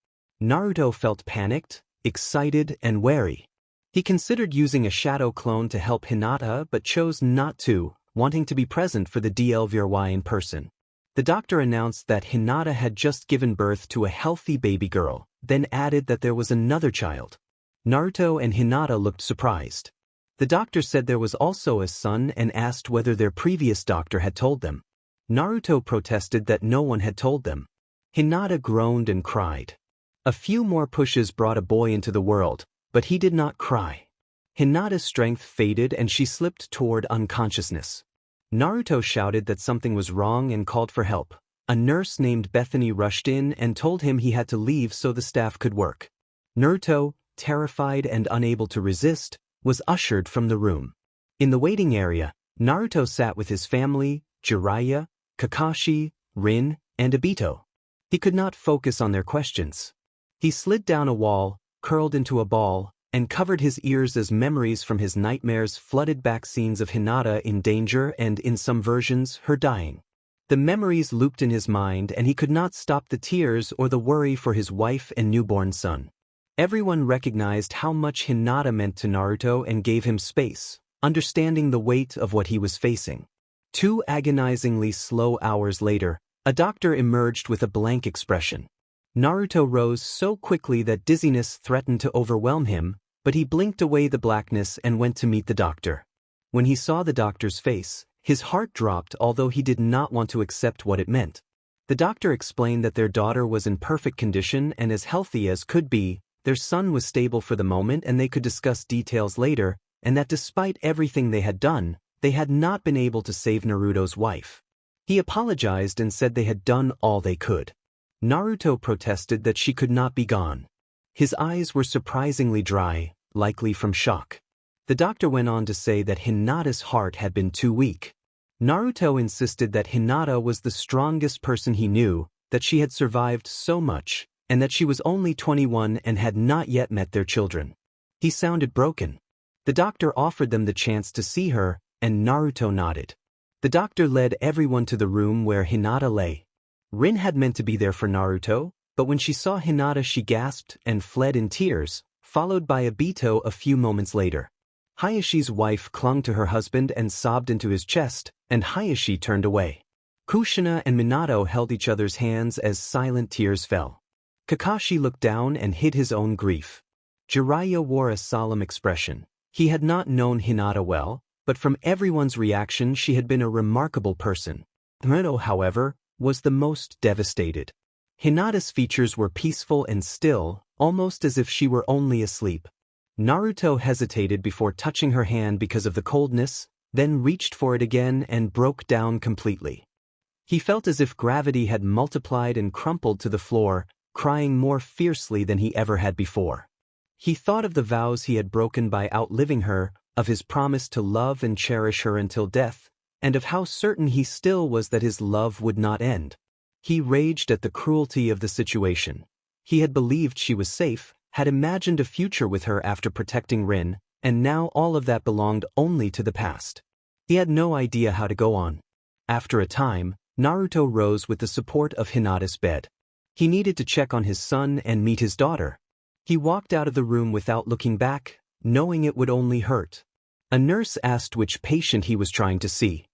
A: Naruto felt panicked, excited, and wary. He considered using a shadow clone to help Hinata but chose not to, wanting to be present for the DLVI in person. The doctor announced that Hinata had just given birth to a healthy baby girl, then added that there was another child. Naruto and Hinata looked surprised. The doctor said there was also a son and asked whether their previous doctor had told them. Naruto protested that no one had told them. Hinata groaned and cried. A few more pushes brought a boy into the world, but he did not cry. Hinata's strength faded and she slipped toward unconsciousness. Naruto shouted that something was wrong and called for help. A nurse named Bethany rushed in and told him he had to leave so the staff could work. Naruto, terrified and unable to resist, was ushered from the room. In the waiting area, Naruto sat with his family, Jiraiya, Kakashi, Rin, and Obito. He could not focus on their questions. He slid down a wall, curled into a ball, and covered his ears as memories from his nightmares flooded back scenes of Hinata in danger and, in some versions, her dying. The memories looped in his mind and he could not stop the tears or the worry for his wife and newborn son. Everyone recognized how much Hinata meant to Naruto and gave him space, understanding the weight of what he was facing. 2 agonizingly slow hours later, a doctor emerged with a blank expression. Naruto rose so quickly that dizziness threatened to overwhelm him, but he blinked away the blackness and went to meet the doctor. When he saw the doctor's face, his heart dropped although he did not want to accept what it meant. The doctor explained that their daughter was in perfect condition and as healthy as could be, their son was stable for the moment and they could discuss details later, and that despite everything they had done, they had not been able to save Naruto's wife. He apologized and said they had done all they could. Naruto protested that she could not be gone. His eyes were surprisingly dry, likely from shock. The doctor went on to say that Hinata's heart had been too weak. Naruto insisted that Hinata was the strongest person he knew, that she had survived so much, and that she was only 21 and had not yet met their children. He sounded broken. The doctor offered them the chance to see her, and Naruto nodded. The doctor led everyone to the room where Hinata lay. Rin had meant to be there for Naruto, but when she saw Hinata she gasped and fled in tears, followed by Obito a few moments later. Hayashi's wife clung to her husband and sobbed into his chest, and Hayashi turned away. Kushina and Minato held each other's hands as silent tears fell. Kakashi looked down and hid his own grief. Jiraiya wore a solemn expression. He had not known Hinata well, but from everyone's reaction she had been a remarkable person. Naruto, however, was the most devastated. Hinata's features were peaceful and still, almost as if she were only asleep. Naruto hesitated before touching her hand because of the coldness, then reached for it again and broke down completely. He felt as if gravity had multiplied and crumpled to the floor, crying more fiercely than he ever had before. He thought of the vows he had broken by outliving her, of his promise to love and cherish her until death, and of how certain he still was that his love would not end. He raged at the cruelty of the situation. He had believed she was safe, had imagined a future with her after protecting Rin, and now all of that belonged only to the past. He had no idea how to go on. After a time, Naruto rose with the support of Hinata's bed. He needed to check on his son and meet his daughter. He walked out of the room without looking back, knowing it would only hurt. A nurse asked which patient he was trying to see.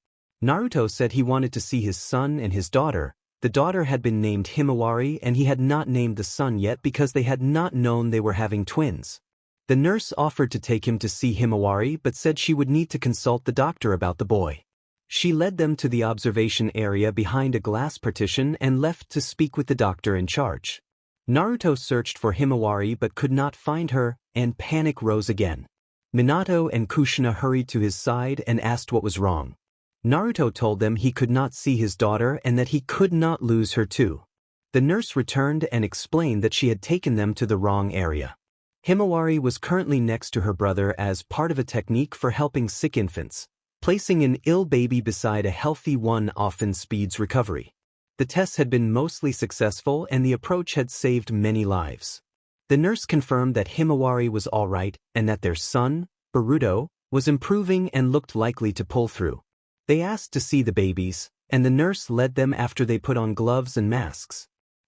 A: Naruto said he wanted to see his son and his daughter, The daughter had been named Himawari and he had not named the son yet because they had not known they were having twins. The nurse offered to take him to see Himawari but said she would need to consult the doctor about the boy. She led them to the observation area behind a glass partition and left to speak with the doctor in charge. Naruto searched for Himawari but could not find her, and panic rose again. Minato and Kushina hurried to his side and asked what was wrong. Naruto told them he could not see his daughter and that he could not lose her too. The nurse returned and explained that she had taken them to the wrong area. Himawari was currently next to her brother as part of a technique for helping sick infants. Placing an ill baby beside a healthy one often speeds recovery. The tests had been mostly successful and the approach had saved many lives. The nurse confirmed that Himawari was all right and that their son, Boruto, was improving and looked likely to pull through. They asked to see the babies, and the nurse led them after they put on gloves and masks.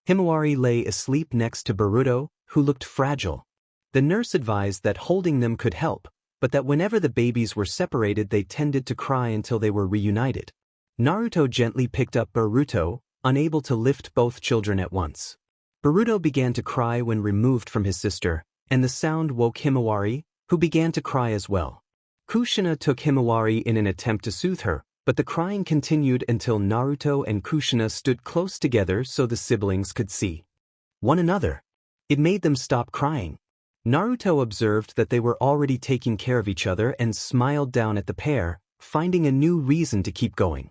A: Himawari lay asleep next to Boruto, who looked fragile. The nurse advised that holding them could help, but that whenever the babies were separated they tended to cry until they were reunited. Naruto gently picked up Boruto, unable to lift both children at once. Boruto began to cry when removed from his sister, and the sound woke Himawari, who began to cry as well. Kushina took Himawari in an attempt to soothe her, but the crying continued until Naruto and Kushina stood close together so the siblings could see one another. It made them stop crying. Naruto observed that they were already taking care of each other and smiled down at the pair, finding a new reason to keep going.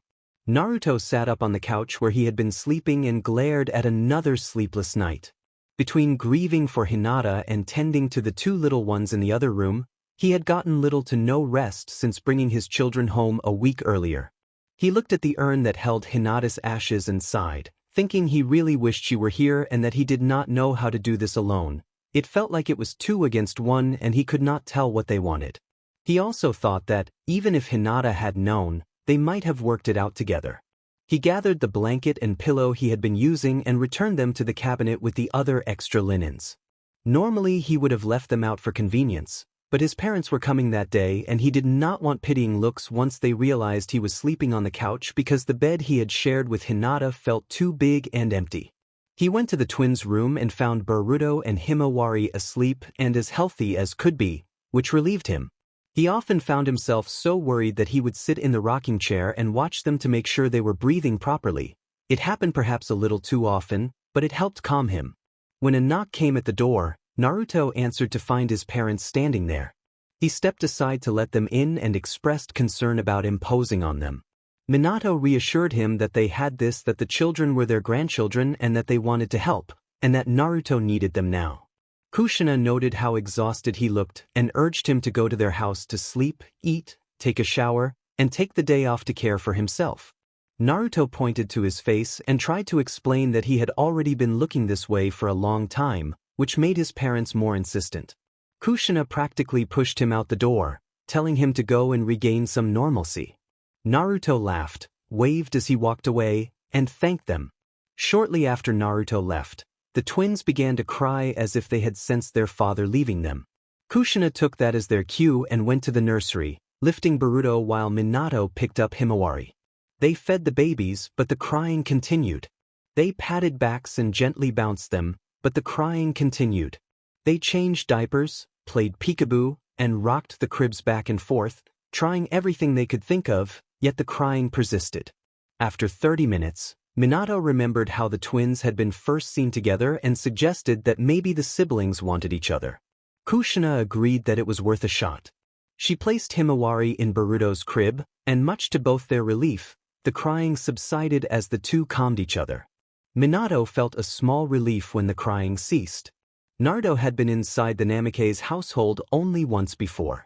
A: Naruto sat up on the couch where he had been sleeping and glared at another sleepless night. Between grieving for Hinata and tending to the two little ones in the other room, he had gotten little to no rest since bringing his children home a week earlier. He looked at the urn that held Hinata's ashes and sighed, thinking he really wished she were here and that he did not know how to do this alone. It felt like it was 2 against 1 and he could not tell what they wanted. He also thought that, even if Hinata had known, they might have worked it out together. He gathered the blanket and pillow he had been using and returned them to the cabinet with the other extra linens. Normally he would have left them out for convenience, but his parents were coming that day and he did not want pitying looks once they realized he was sleeping on the couch because the bed he had shared with Hinata felt too big and empty. He went to the twins' room and found Boruto and Himawari asleep and as healthy as could be, which relieved him. He often found himself so worried that he would sit in the rocking chair and watch them to make sure they were breathing properly. It happened perhaps a little too often, but it helped calm him. When a knock came at the door, Naruto answered to find his parents standing there. He stepped aside to let them in and expressed concern about imposing on them. Minato reassured him that they had this, that the children were their grandchildren and that they wanted to help, and that Naruto needed them now. Kushina noted how exhausted he looked and urged him to go to their house to sleep, eat, take a shower, and take the day off to care for himself. Naruto pointed to his face and tried to explain that he had already been looking this way for a long time, which made his parents more insistent. Kushina practically pushed him out the door, telling him to go and regain some normalcy. Naruto laughed, waved as he walked away, and thanked them. Shortly after Naruto left, the twins began to cry as if they had sensed their father leaving them. Kushina took that as their cue and went to the nursery, lifting Boruto while Minato picked up Himawari. They fed the babies, but the crying continued. They patted backs and gently bounced them, but the crying continued. They changed diapers, played peekaboo, and rocked the cribs back and forth, trying everything they could think of, yet the crying persisted. After 30 minutes, Minato remembered how the twins had been first seen together and suggested that maybe the siblings wanted each other. Kushina agreed that it was worth a shot. She placed Himawari in Boruto's crib, and much to both their relief, the crying subsided as the two calmed each other. Minato felt a small relief when the crying ceased. Naruto had been inside the Namikaze household only once before.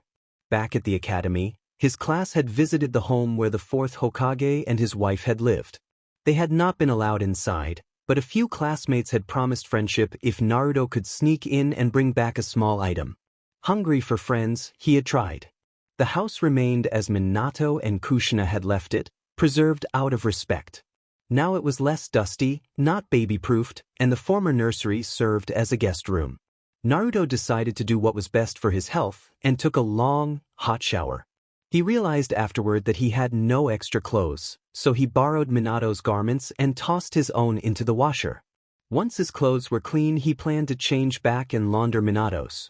A: Back at the academy, his class had visited the home where the 4th Hokage and his wife had lived. They had not been allowed inside, but a few classmates had promised friendship if Naruto could sneak in and bring back a small item. Hungry for friends, he had tried. The house remained as Minato and Kushina had left it, preserved out of respect. Now it was less dusty, not baby-proofed, and the former nursery served as a guest room. Naruto decided to do what was best for his health and took a long, hot shower. He realized afterward that he had no extra clothes, so he borrowed Minato's garments and tossed his own into the washer. Once his clothes were clean, he planned to change back and launder Minato's.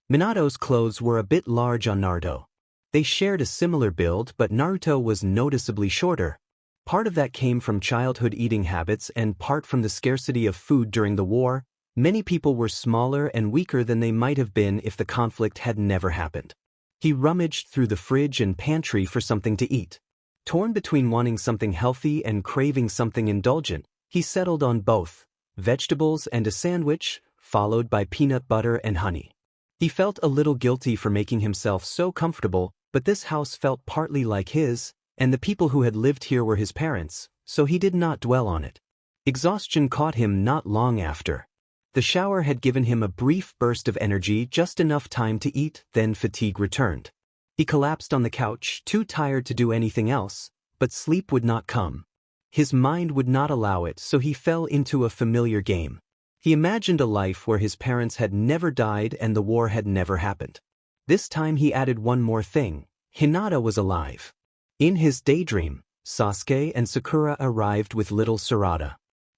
A: Minato's clothes were a bit large on Naruto. They shared a similar build, but Naruto was noticeably shorter. Part of that came from childhood eating habits and part from the scarcity of food during the war. Many people were smaller and weaker than they might have been if the conflict had never happened. He rummaged through the fridge and pantry for something to eat. Torn between wanting something healthy and craving something indulgent, he settled on both, vegetables and a sandwich, followed by peanut butter and honey. He felt a little guilty for making himself so comfortable, but this house felt partly like his, and the people who had lived here were his parents, so he did not dwell on it. Exhaustion caught him not long after. The shower had given him a brief burst of energy, just enough time to eat, then fatigue returned. He collapsed on the couch, too tired to do anything else, but sleep would not come. His mind would not allow it, so he fell into a familiar game. He imagined a life where his parents had never died and the war had never happened. This time he added one more thing: Hinata was alive. In his daydream, Sasuke and Sakura arrived with little Sarada.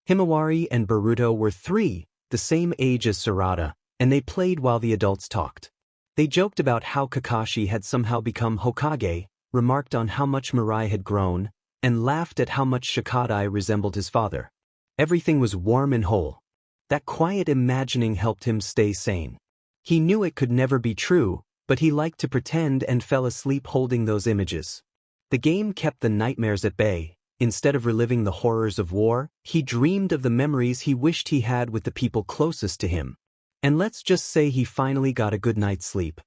A: Himawari and Boruto were 3, the same age as Sarada, and they played while the adults talked. They joked about how Kakashi had somehow become Hokage, remarked on how much Mirai had grown, and laughed at how much Shikadai resembled his father. Everything was warm and whole. That quiet imagining helped him stay sane. He knew it could never be true, but he liked to pretend and fell asleep holding those images. The game kept the nightmares at bay. Instead of reliving the horrors of war, he dreamed of the memories he wished he had with the people closest to him. And let's just say he finally got a good night's sleep.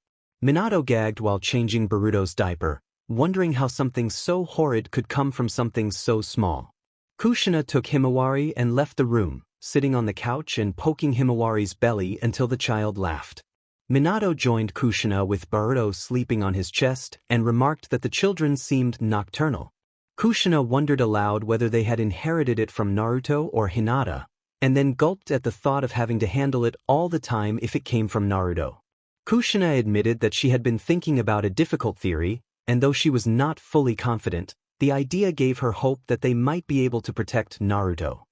A: Minato gagged while changing Boruto's diaper, wondering how something so horrid could come from something so small. Kushina took Himawari and left the room, sitting on the couch and poking Himawari's belly until the child laughed. Minato joined Kushina with Boruto sleeping on his chest and remarked that the children seemed nocturnal. Kushina wondered aloud whether they had inherited it from Naruto or Hinata, and then gulped at the thought of having to handle it all the time if it came from Naruto. Kushina admitted that she had been thinking about a difficult theory, and though she was not fully confident, the idea gave her hope that they might be able to protect Naruto.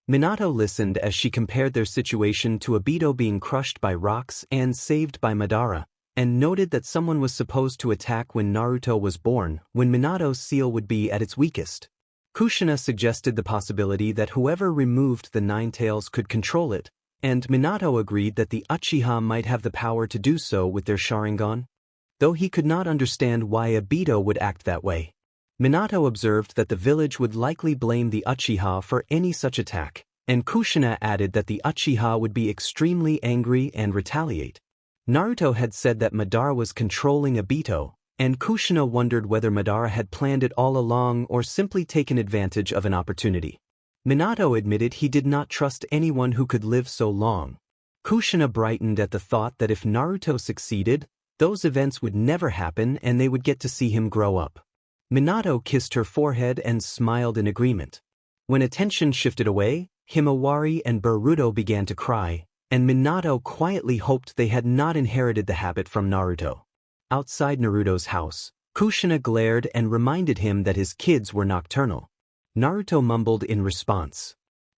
A: Minato listened as she compared their situation to Obito being crushed by rocks and saved by Madara, and noted that someone was supposed to attack when Naruto was born, when Minato's seal would be at its weakest. Kushina suggested the possibility that whoever removed the Nine Tails could control it, and Minato agreed that the Uchiha might have the power to do so with their Sharingan. Though he could not understand why Obito would act that way. Minato observed that the village would likely blame the Uchiha for any such attack, and Kushina added that the Uchiha would be extremely angry and retaliate. Naruto had said that Madara was controlling Obito, and Kushina wondered whether Madara had planned it all along or simply taken advantage of an opportunity. Minato admitted he did not trust anyone who could live so long. Kushina brightened at the thought that if Naruto succeeded, those events would never happen and they would get to see him grow up. Minato kissed her forehead and smiled in agreement. When attention shifted away, Himawari and Boruto began to cry, and Minato quietly hoped they had not inherited the habit from Naruto. Outside Naruto's house, Kushina glared and reminded him that his kids were nocturnal. Naruto mumbled in response.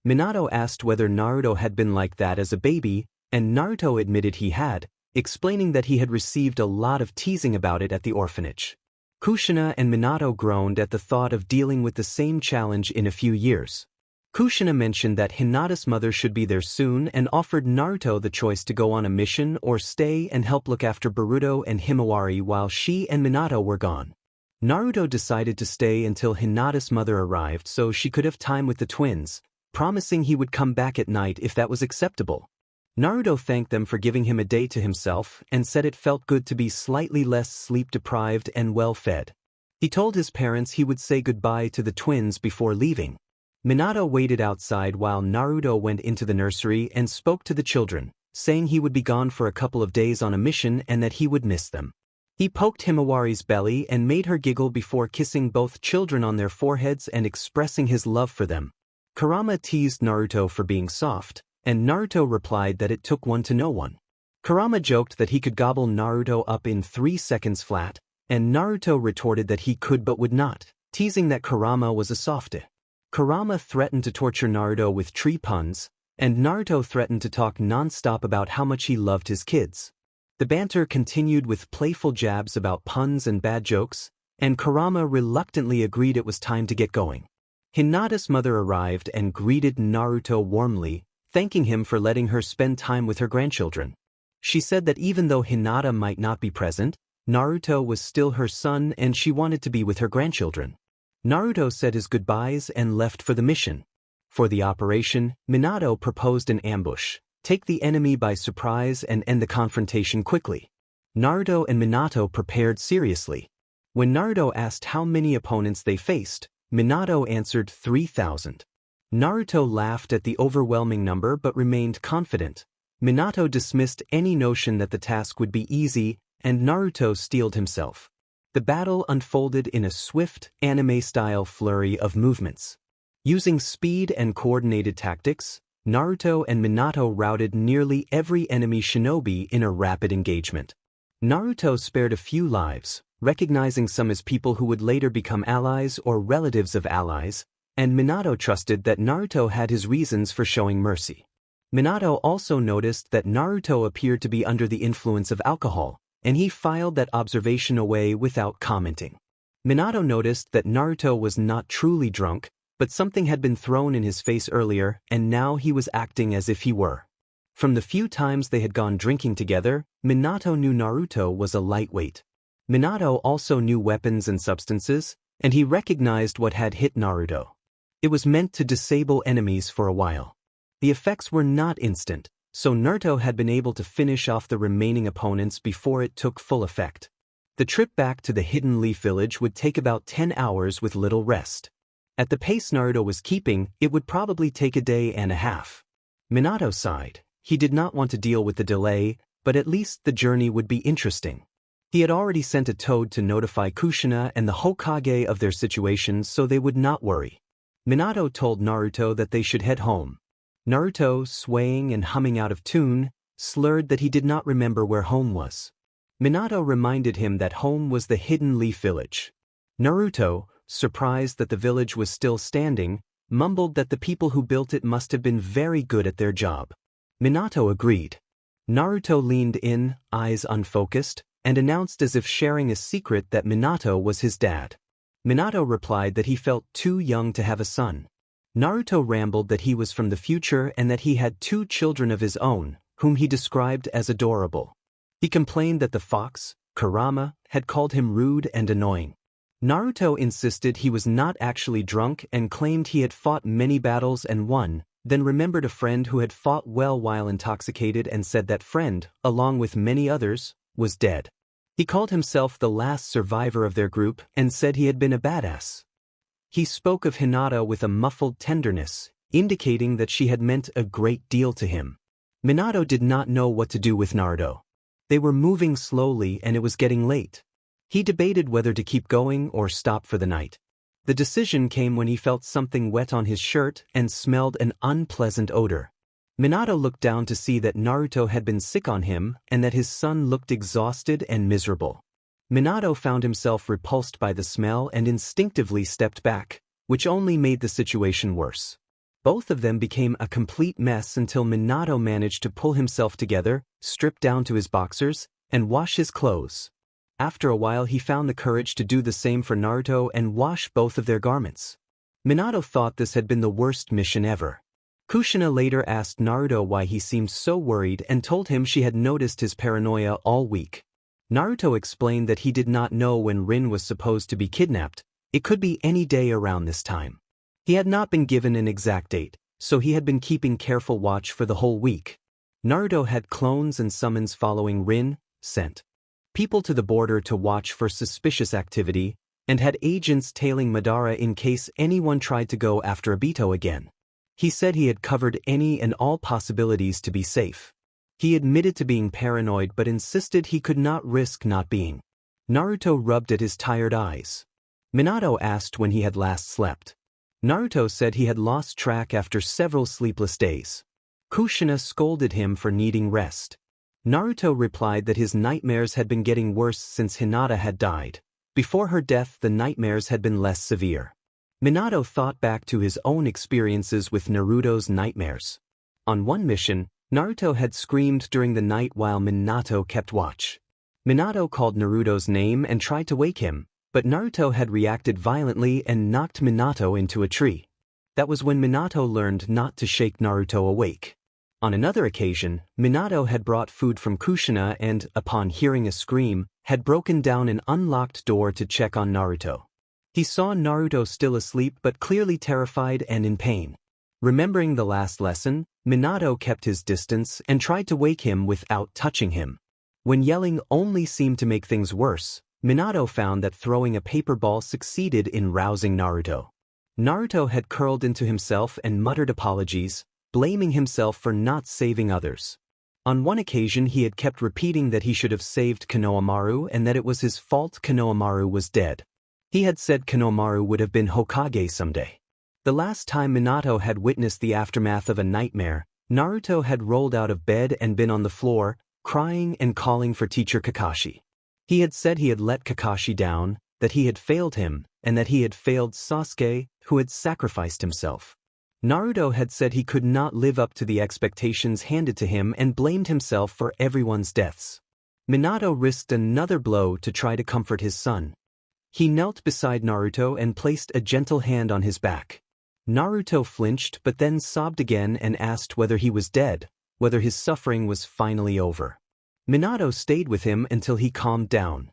A: Minato asked whether Naruto had been like that as a baby, and Naruto admitted he had, explaining that he had received a lot of teasing about it at the orphanage. Kushina and Minato groaned at the thought of dealing with the same challenge in a few years. Kushina mentioned that Hinata's mother should be there soon and offered Naruto the choice to go on a mission or stay and help look after Boruto and Himawari while she and Minato were gone. Naruto decided to stay until Hinata's mother arrived so she could have time with the twins, promising he would come back at night if that was acceptable. Naruto thanked them for giving him a day to himself and said it felt good to be slightly less sleep-deprived and well-fed. He told his parents he would say goodbye to the twins before leaving. Minato waited outside while Naruto went into the nursery and spoke to the children, saying he would be gone for a couple of days on a mission and that he would miss them. He poked Himawari's belly and made her giggle before kissing both children on their foreheads and expressing his love for them. Kurama teased Naruto for being soft, and Naruto replied that it took one to know one. Kurama joked that he could gobble Naruto up in 3 seconds flat, and Naruto retorted that he could but would not. teasing that Kurama was a softie. Kurama threatened to torture Naruto with tree puns, and Naruto threatened to talk non-stop about how much he loved his kids. The banter continued with playful jabs about puns and bad jokes, and Kurama reluctantly agreed it was time to get going. Hinata's mother arrived and greeted Naruto warmly, thanking him for letting her spend time with her grandchildren. She said that even though Hinata might not be present, Naruto was still her son and she wanted to be with her grandchildren. Naruto said his goodbyes and left for the mission. For the operation, Minato proposed an ambush, take the enemy by surprise and end the confrontation quickly. Naruto and Minato prepared seriously. When Naruto asked how many opponents they faced, Minato answered 3,000. Naruto laughed at the overwhelming number but remained confident. Minato dismissed any notion that the task would be easy, and Naruto steeled himself. The battle unfolded in a swift, anime-style flurry of movements. Using speed and coordinated tactics, Naruto and Minato routed nearly every enemy shinobi in a rapid engagement. Naruto spared a few lives, recognizing some as people who would later become allies or relatives of allies, and Minato trusted that Naruto had his reasons for showing mercy. Minato also noticed that Naruto appeared to be under the influence of alcohol, and he filed that observation away without commenting. Minato noticed that Naruto was not truly drunk, but something had been thrown in his face earlier, and now he was acting as if he were. From the few times they had gone drinking together, Minato knew Naruto was a lightweight. Minato also knew weapons and substances, and he recognized what had hit Naruto. It was meant to disable enemies for a while. The effects were not instant, so Naruto had been able to finish off the remaining opponents before it took full effect. The trip back to the Hidden Leaf Village would take about 10 hours with little rest. At the pace Naruto was keeping, it would probably take a day and a half. Minato sighed. He did not want to deal with the delay, but at least the journey would be interesting. He had already sent a toad to notify Kushina and the Hokage of their situation so they would not worry. Minato told Naruto that they should head home. Naruto, swaying and humming out of tune, slurred that he did not remember where home was. Minato reminded him that home was the Hidden Leaf Village. Naruto, surprised that the village was still standing, mumbled that the people who built it must have been very good at their job. Minato agreed. Naruto leaned in, eyes unfocused, and announced as if sharing a secret that Minato was his dad. Minato replied that he felt too young to have a son. Naruto rambled that he was from the future and that he had 2 children of his own, whom he described as adorable. He complained that the fox, Kurama, had called him rude and annoying. Naruto insisted he was not actually drunk and claimed he had fought many battles and won, then remembered a friend who had fought well while intoxicated and said that friend, along with many others, was dead. He called himself the last survivor of their group and said he had been a badass. He spoke of Hinata with a muffled tenderness, indicating that she had meant a great deal to him. Minato did not know what to do with Naruto. They were moving slowly and it was getting late. He debated whether to keep going or stop for the night. The decision came when he felt something wet on his shirt and smelled an unpleasant odor. Minato looked down to see that Naruto had been sick on him and that his son looked exhausted and miserable. Minato found himself repulsed by the smell and instinctively stepped back, which only made the situation worse. Both of them became a complete mess until Minato managed to pull himself together, strip down to his boxers, and wash his clothes. After a while he found the courage to do the same for Naruto and wash both of their garments. Minato thought this had been the worst mission ever. Kushina later asked Naruto why he seemed so worried and told him she had noticed his paranoia all week. Naruto explained that he did not know when Rin was supposed to be kidnapped. It could be any day around this time. He had not been given an exact date, so he had been keeping careful watch for the whole week. Naruto had clones and summons following Rin, sent people to the border to watch for suspicious activity, and had agents tailing Madara in case anyone tried to go after Obito again. He said he had covered any and all possibilities to be safe. He admitted to being paranoid but insisted he could not risk not being. Naruto rubbed at his tired eyes. Minato asked when he had last slept. Naruto said he had lost track after several sleepless days. Kushina scolded him for needing rest. Naruto replied that his nightmares had been getting worse since Hinata had died. Before her death, the nightmares had been less severe. Minato thought back to his own experiences with Naruto's nightmares. On one mission, Naruto had screamed during the night while Minato kept watch. Minato called Naruto's name and tried to wake him, but Naruto had reacted violently and knocked Minato into a tree. That was when Minato learned not to shake Naruto awake. On another occasion, Minato had brought food from Kushina and, upon hearing a scream, had broken down an unlocked door to check on Naruto. He saw Naruto still asleep but clearly terrified and in pain. Remembering the last lesson, Minato kept his distance and tried to wake him without touching him. When yelling only seemed to make things worse, Minato found that throwing a paper ball succeeded in rousing Naruto. Naruto had curled into himself and muttered apologies, blaming himself for not saving others. On one occasion he had kept repeating that he should have saved Konohamaru and that it was his fault Konohamaru was dead. He had said Konohamaru would have been Hokage someday. The last time Minato had witnessed the aftermath of a nightmare, Naruto had rolled out of bed and been on the floor, crying and calling for teacher Kakashi. He had said he had let Kakashi down, that he had failed him, and that he had failed Sasuke, who had sacrificed himself. Naruto had said he could not live up to the expectations handed to him and blamed himself for everyone's deaths. Minato risked another blow to try to comfort his son. He knelt beside Naruto and placed a gentle hand on his back. Naruto flinched but then sobbed again and asked whether he was dead, whether his suffering was finally over. Minato stayed with him until he calmed down.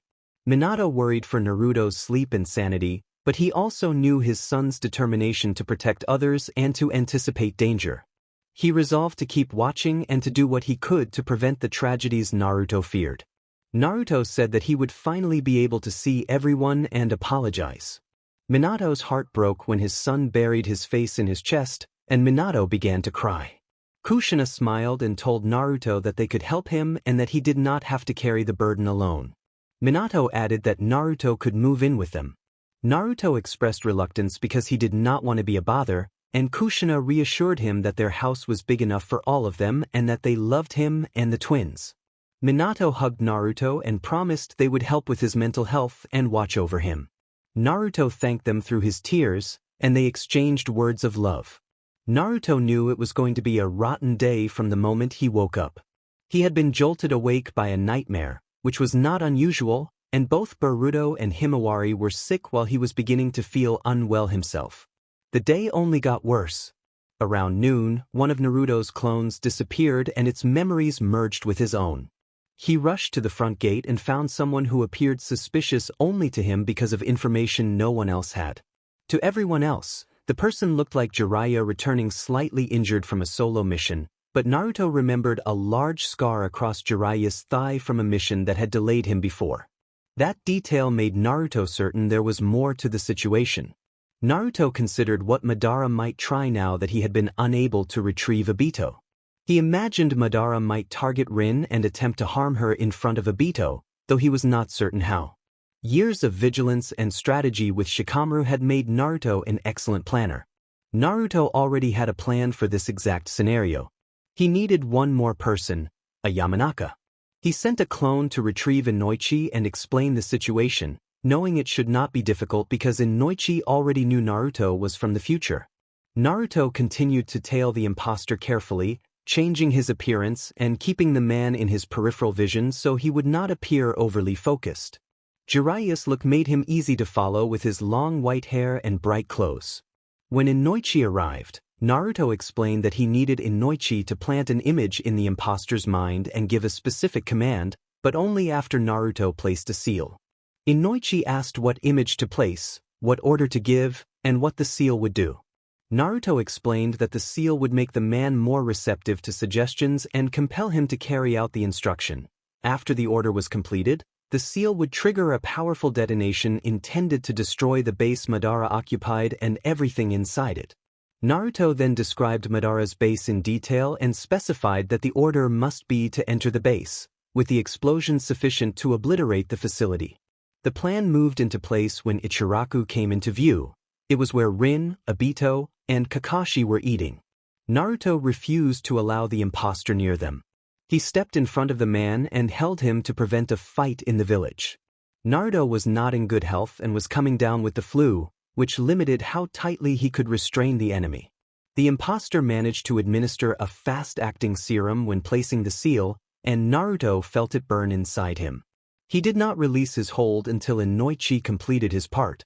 A: Minato worried for Naruto's sleep and sanity, but he also knew his son's determination to protect others and to anticipate danger. He resolved to keep watching and to do what he could to prevent the tragedies Naruto feared. Naruto said that he would finally be able to see everyone and apologize. Minato's heart broke when his son buried his face in his chest, and Minato began to cry. Kushina smiled and told Naruto that they could help him and that he did not have to carry the burden alone. Minato added that Naruto could move in with them. Naruto expressed reluctance because he did not want to be a bother, and Kushina reassured him that their house was big enough for all of them and that they loved him and the twins. Minato hugged Naruto and promised they would help with his mental health and watch over him. Naruto thanked them through his tears, and they exchanged words of love. Naruto knew it was going to be a rotten day from the moment he woke up. He had been jolted awake by a nightmare, which was not unusual, and both Boruto and Himawari were sick while he was beginning to feel unwell himself. The day only got worse. Around noon, one of Naruto's clones disappeared and its memories merged with his own. He rushed to the front gate and found someone who appeared suspicious only to him because of information no one else had. To everyone else, the person looked like Jiraiya returning slightly injured from a solo mission, but Naruto remembered a large scar across Jiraiya's thigh from a mission that had delayed him before. That detail made Naruto certain there was more to the situation. Naruto considered what Madara might try now that he had been unable to retrieve Obito. He imagined Madara might target Rin and attempt to harm her in front of Obito, though he was not certain how. Years of vigilance and strategy with Shikamaru had made Naruto an excellent planner. Naruto already had a plan for this exact scenario. He needed one more person, a Yamanaka. He sent a clone to retrieve Inoichi and explain the situation, knowing it should not be difficult because Inoichi already knew Naruto was from the future. Naruto continued to tail the imposter carefully, changing his appearance and keeping the man in his peripheral vision so he would not appear overly focused. Jiraiya's look made him easy to follow with his long white hair and bright clothes. When Inoichi arrived, Naruto explained that he needed Inoichi to plant an image in the imposter's mind and give a specific command, but only after Naruto placed a seal. Inoichi asked what image to place, what order to give, and what the seal would do. Naruto explained that the seal would make the man more receptive to suggestions and compel him to carry out the instruction. After the order was completed, the seal would trigger a powerful detonation intended to destroy the base Madara occupied and everything inside it. Naruto then described Madara's base in detail and specified that the order must be to enter the base, with the explosion sufficient to obliterate the facility. The plan moved into place when Ichiraku came into view. It was where Rin, Obito, and Kakashi were eating. Naruto refused to allow the imposter near them. He stepped in front of the man and held him to prevent a fight in the village. Naruto was not in good health and was coming down with the flu, which limited how tightly he could restrain the enemy. The imposter managed to administer a fast-acting serum when placing the seal, and Naruto felt it burn inside him. He did not release his hold until Inoichi completed his part.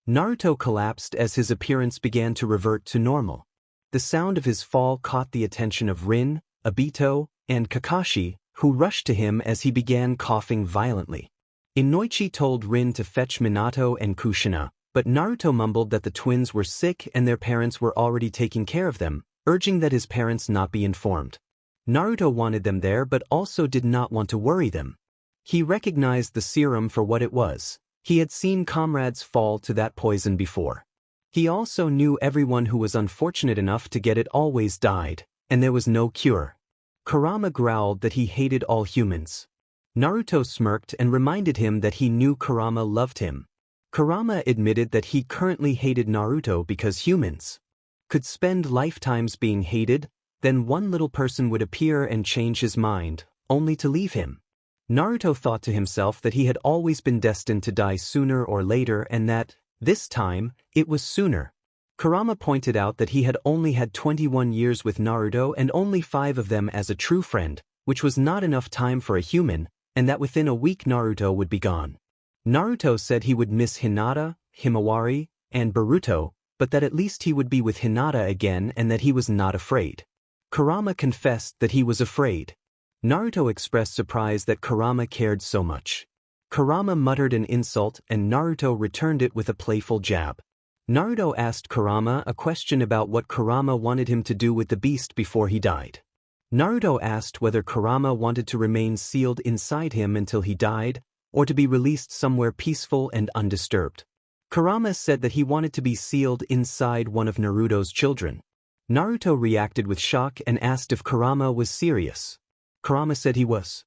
A: Naruto collapsed as his appearance began to revert to normal. The sound of his fall caught the attention of Rin, Obito, and Kakashi, who rushed to him as he began coughing violently. Inoichi told Rin to fetch Minato and Kushina, but Naruto mumbled that the twins were sick and their parents were already taking care of them, urging that his parents not be informed. Naruto wanted them there but also did not want to worry them. He recognized the serum for what it was. He had seen comrades fall to that poison before. He also knew everyone who was unfortunate enough to get it always died, and there was no cure. Kurama growled that he hated all humans. Naruto smirked and reminded him that he knew Kurama loved him. Kurama admitted that he currently hated Naruto because humans could spend lifetimes being hated, then one little person would appear and change his mind, only to leave him. Naruto thought to himself that he had always been destined to die sooner or later and that, this time, it was sooner. Kurama pointed out that he had only had 21 years with Naruto and only 5 of them as a true friend, which was not enough time for a human, and that within a week Naruto would be gone. Naruto said he would miss Hinata, Himawari, and Boruto, but that at least he would be with Hinata again and that he was not afraid. Kurama confessed that he was afraid. Naruto expressed surprise that Kurama cared so much. Kurama muttered an insult and Naruto returned it with a playful jab. Naruto asked Kurama a question about what Kurama wanted him to do with the beast before he died. Naruto asked whether Kurama wanted to remain sealed inside him until he died, or to be released somewhere peaceful and undisturbed. Kurama said that he wanted to be sealed inside one of Naruto's children. Naruto reacted with shock and asked if Kurama was serious. Kurama said he was.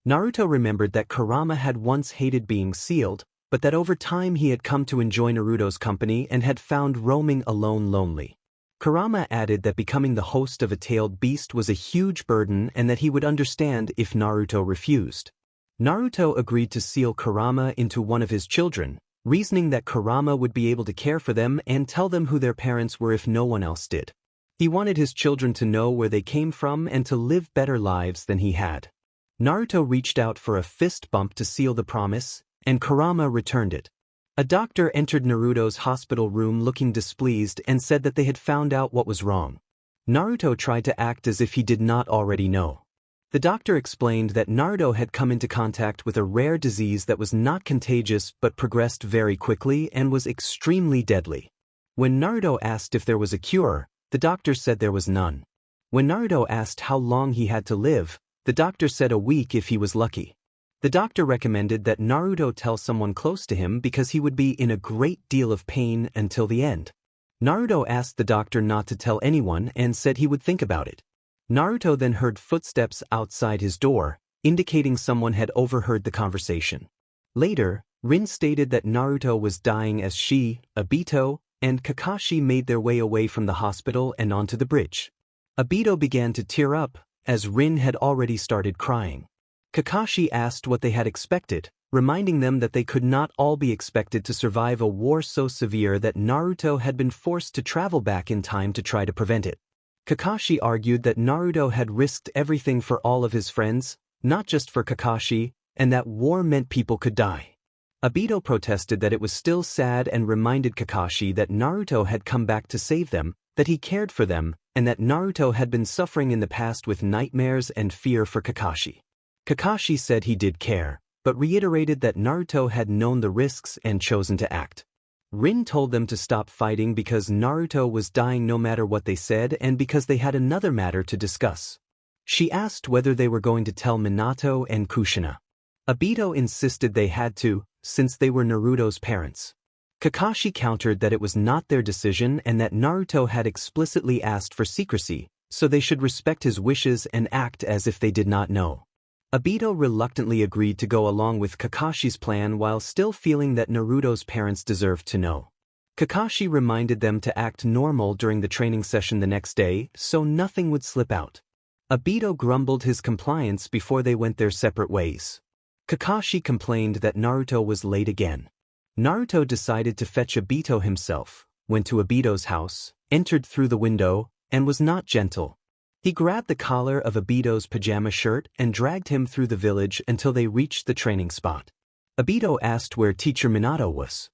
A: Naruto remembered that Kurama had once hated being sealed, but that over time he had come to enjoy Naruto's company and had found roaming alone lonely. Kurama added that becoming the host of a tailed beast was a huge burden and that he would understand if Naruto refused. Naruto agreed to seal Kurama into one of his children, reasoning that Kurama would be able to care for them and tell them who their parents were if no one else did. He wanted his children to know where they came from and to live better lives than he had. Naruto reached out for a fist bump to seal the promise, and Kurama returned it. A doctor entered Naruto's hospital room looking displeased and said that they had found out what was wrong. Naruto tried to act as if he did not already know. The doctor explained that Naruto had come into contact with a rare disease that was not contagious but progressed very quickly and was extremely deadly. When Naruto asked if there was a cure, the doctor said there was none. When Naruto asked how long he had to live, the doctor said a week if he was lucky. The doctor recommended that Naruto tell someone close to him because he would be in a great deal of pain until the end. Naruto asked the doctor not to tell anyone and said he would think about it. Naruto then heard footsteps outside his door, indicating someone had overheard the conversation. Later, Rin stated that Naruto was dying as she, Obito, and Kakashi made their way away from the hospital and onto the bridge. Obito began to tear up, as Rin had already started crying. Kakashi asked what they had expected, reminding them that they could not all be expected to survive a war so severe that Naruto had been forced to travel back in time to try to prevent it. Kakashi argued that Naruto had risked everything for all of his friends, not just for Kakashi, and that war meant people could die. Obito protested that it was still sad and reminded Kakashi that Naruto had come back to save them, that he cared for them, and that Naruto had been suffering in the past with nightmares and fear for Kakashi. Kakashi said he did care, but reiterated that Naruto had known the risks and chosen to act. Rin told them to stop fighting because Naruto was dying no matter what they said and because they had another matter to discuss. She asked whether they were going to tell Minato and Kushina. Obito insisted they had to, since they were Naruto's parents. Kakashi countered that it was not their decision and that Naruto had explicitly asked for secrecy, so they should respect his wishes and act as if they did not know. Obito reluctantly agreed to go along with Kakashi's plan while still feeling that Naruto's parents deserved to know. Kakashi reminded them to act normal during the training session the next day so nothing would slip out. Obito grumbled his compliance before they went their separate ways. Kakashi complained that Naruto was late again. Naruto decided to fetch Obito himself, went to Obito's house, entered through the window, and was not gentle. He grabbed the collar of Obito's pajama shirt and dragged him through the village until they reached the training spot. Obito asked where Teacher Minato was.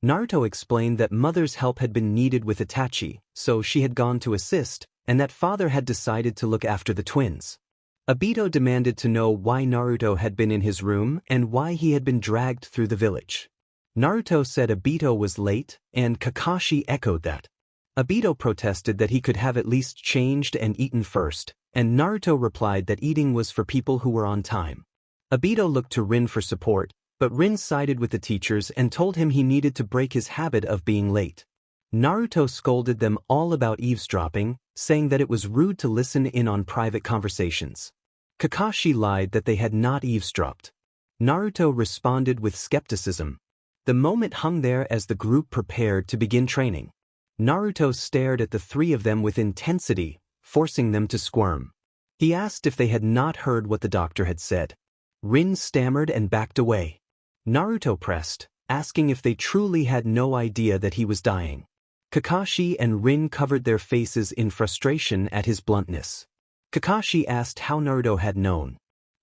A: Naruto explained that mother's help had been needed with Itachi, so she had gone to assist, and that father had decided to look after the twins. Obito demanded to know why Naruto had been in his room and why he had been dragged through the village. Naruto said Obito was late, and Kakashi echoed that. Obito protested that he could have at least changed and eaten first, and Naruto replied that eating was for people who were on time. Obito looked to Rin for support, but Rin sided with the teachers and told him he needed to break his habit of being late. Naruto scolded them all about eavesdropping, saying that it was rude to listen in on private conversations. Kakashi lied that they had not eavesdropped. Naruto responded with skepticism. The moment hung there as the group prepared to begin training. Naruto stared at the three of them with intensity, forcing them to squirm. He asked if they had not heard what the doctor had said. Rin stammered and backed away. Naruto pressed, asking if they truly had no idea that he was dying. Kakashi and Rin covered their faces in frustration at his bluntness. Kakashi asked how Naruto had known.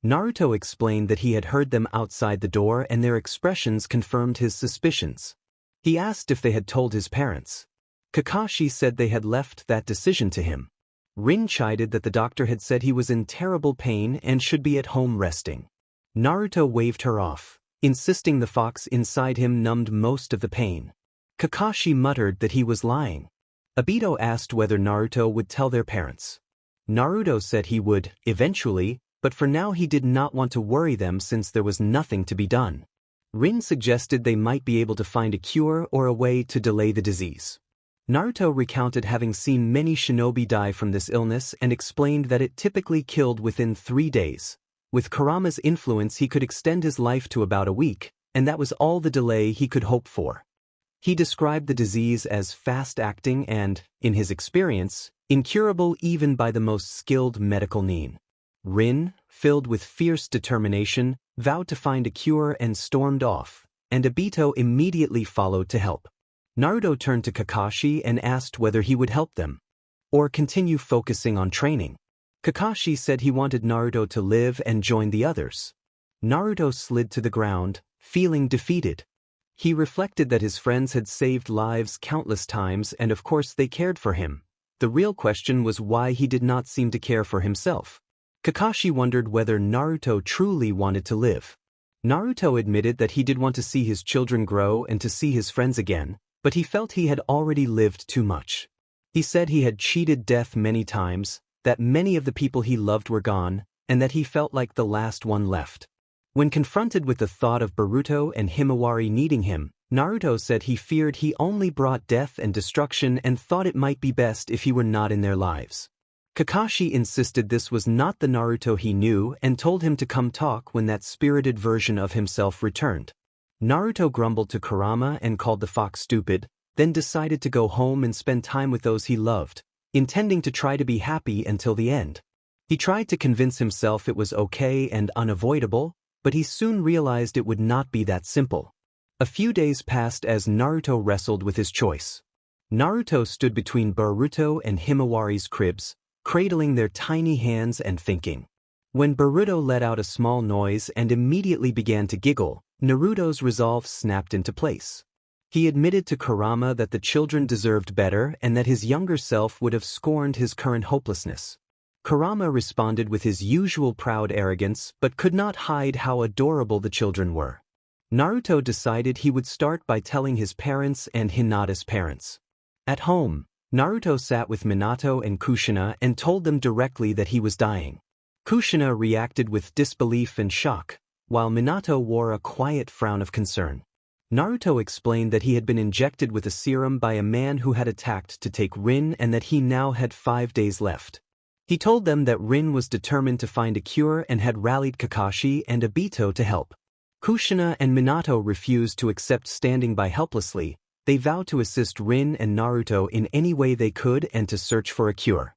A: Naruto explained that he had heard them outside the door and their expressions confirmed his suspicions. He asked if they had told his parents. Kakashi said they had left that decision to him. Rin chided that the doctor had said he was in terrible pain and should be at home resting. Naruto waved her off, insisting the fox inside him numbed most of the pain. Kakashi muttered that he was lying. Obito asked whether Naruto would tell their parents. Naruto said he would, eventually, but for now he did not want to worry them since there was nothing to be done. Rin suggested they might be able to find a cure or a way to delay the disease. Naruto recounted having seen many shinobi die from this illness and explained that it typically killed within 3 days. With Kurama's influence he could extend his life to about a week, and that was all the delay he could hope for. He described the disease as fast-acting and, in his experience, incurable even by the most skilled medical nin. Rin, filled with fierce determination, vowed to find a cure and stormed off, and Obito immediately followed to help. Naruto turned to Kakashi and asked whether he would help them, or continue focusing on training. Kakashi said he wanted Naruto to live and join the others. Naruto slid to the ground, feeling defeated. He reflected that his friends had saved lives countless times and of course they cared for him. The real question was why he did not seem to care for himself. Kakashi wondered whether Naruto truly wanted to live. Naruto admitted that he did want to see his children grow and to see his friends again, but he felt he had already lived too much. He said he had cheated death many times, that many of the people he loved were gone, and that he felt like the last one left. When confronted with the thought of Boruto and Himawari needing him, Naruto said he feared he only brought death and destruction and thought it might be best if he were not in their lives. Kakashi insisted this was not the Naruto he knew and told him to come talk when that spirited version of himself returned. Naruto grumbled to Kurama and called the fox stupid, then decided to go home and spend time with those he loved, intending to try to be happy until the end. He tried to convince himself it was okay and unavoidable, but he soon realized it would not be that simple. A few days passed as Naruto wrestled with his choice. Naruto stood between Boruto and Himawari's cribs, cradling their tiny hands and thinking. When Boruto let out a small noise and immediately began to giggle, Naruto's resolve snapped into place. He admitted to Kurama that the children deserved better and that his younger self would have scorned his current hopelessness. Kurama responded with his usual proud arrogance but could not hide how adorable the children were. Naruto decided he would start by telling his parents and Hinata's parents. At home, Naruto sat with Minato and Kushina and told them directly that he was dying. Kushina reacted with disbelief and shock, while Minato wore a quiet frown of concern. Naruto explained that he had been injected with a serum by a man who had attacked to take Rin and that he now had 5 days left. He told them that Rin was determined to find a cure and had rallied Kakashi and Obito to help. Kushina and Minato refused to accept standing by helplessly. They vowed to assist Rin and Naruto in any way they could and to search for a cure.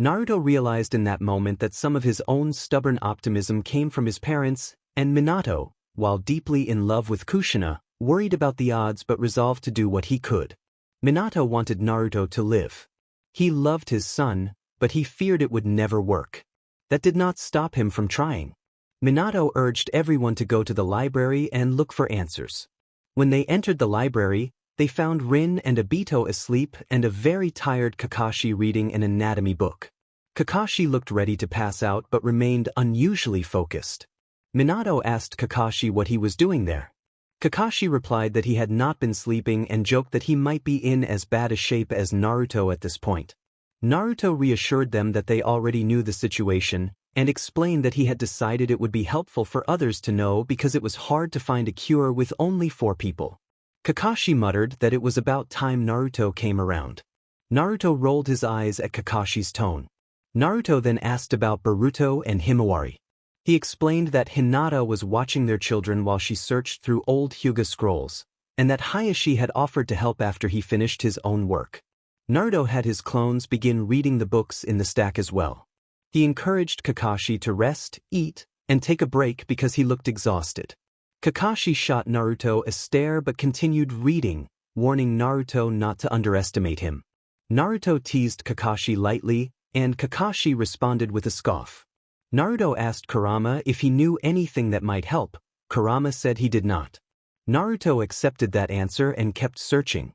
A: Naruto realized in that moment that some of his own stubborn optimism came from his parents, And Minato, while deeply in love with Kushina, worried about the odds but resolved to do what he could. Minato wanted Naruto to live. He loved his son, but he feared it would never work. That did not stop him from trying. Minato urged everyone to go to the library and look for answers. When they entered the library, they found Rin and Obito asleep and a very tired Kakashi reading an anatomy book. Kakashi looked ready to pass out but remained unusually focused. Minato asked Kakashi what he was doing there. Kakashi replied that he had not been sleeping and joked that he might be in as bad a shape as Naruto at this point. Naruto reassured them that they already knew the situation and explained that he had decided it would be helpful for others to know because it was hard to find a cure with only 4 people. Kakashi muttered that it was about time Naruto came around. Naruto rolled his eyes at Kakashi's tone. Naruto then asked about Boruto and Himawari. He explained that Hinata was watching their children while she searched through old Hyuga scrolls, and that Hayashi had offered to help after he finished his own work. Naruto had his clones begin reading the books in the stack as well. He encouraged Kakashi to rest, eat, and take a break because he looked exhausted. Kakashi shot Naruto a stare but continued reading, warning Naruto not to underestimate him. Naruto teased Kakashi lightly, and Kakashi responded with a scoff. Naruto asked Kurama if he knew anything that might help. Kurama said he did not. Naruto accepted that answer and kept searching.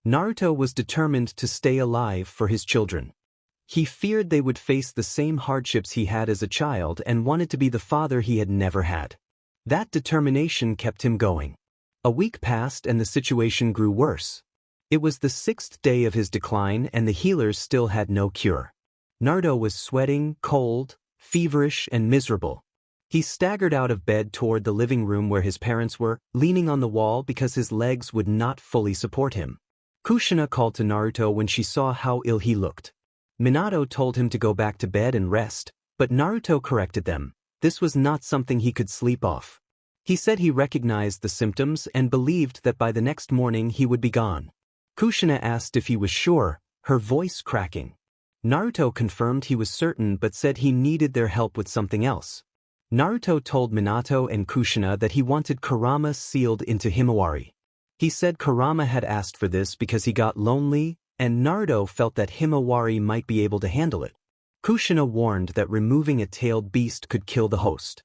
A: Naruto was determined to stay alive for his children. He feared they would face the same hardships he had as a child and wanted to be the father he had never had. That determination kept him going. A week passed and the situation grew worse. It was the 6th day of his decline and the healers still had no cure. Naruto was sweating, cold, feverish, and miserable. He staggered out of bed toward the living room where his parents were, leaning on the wall because his legs would not fully support him. Kushina called to Naruto when she saw how ill he looked. Minato told him to go back to bed and rest, but Naruto corrected them. This was not something he could sleep off. He said he recognized the symptoms and believed that by the next morning he would be gone. Kushina asked if he was sure, her voice cracking. Naruto confirmed he was certain but said he needed their help with something else. Naruto told Minato and Kushina that he wanted Kurama sealed into Himawari. He said Kurama had asked for this because he got lonely, and Naruto felt that Himawari might be able to handle it. Kushina warned that removing a tailed beast could kill the host.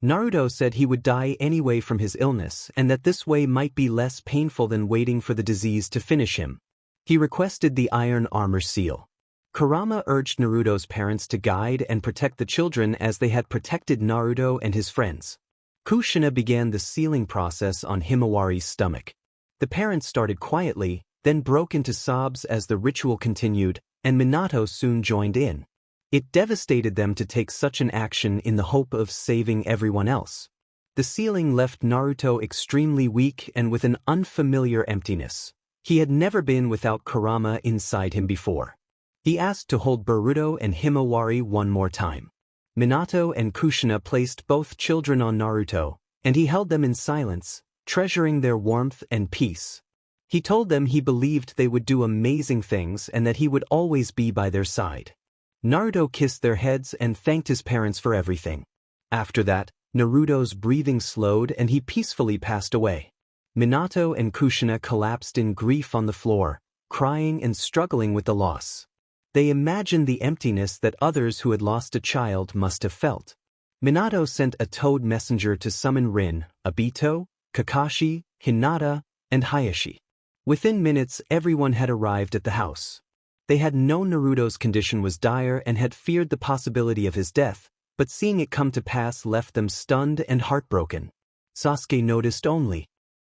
A: Naruto said he would die anyway from his illness and that this way might be less painful than waiting for the disease to finish him. He requested the iron armor seal. Kurama urged Naruto's parents to guide and protect the children as they had protected Naruto and his friends. Kushina began the sealing process on Himawari's stomach. The parents started quietly, then broke into sobs as the ritual continued, and Minato soon joined in. It devastated them to take such an action in the hope of saving everyone else. The sealing left Naruto extremely weak and with an unfamiliar emptiness. He had never been without Kurama inside him before. He asked to hold Boruto and Himawari one more time. Minato and Kushina placed both children on Naruto, and he held them in silence, treasuring their warmth and peace. He told them he believed they would do amazing things and that he would always be by their side. Naruto kissed their heads and thanked his parents for everything. After that, Naruto's breathing slowed and he peacefully passed away. Minato and Kushina collapsed in grief on the floor, crying and struggling with the loss. They imagined the emptiness that others who had lost a child must have felt. Minato sent a toad messenger to summon Rin, Obito, Kakashi, Hinata, and Hayashi. Within minutes, everyone had arrived at the house. They had known Naruto's condition was dire and had feared the possibility of his death, but seeing it come to pass left them stunned and heartbroken. Sasuke noticed only,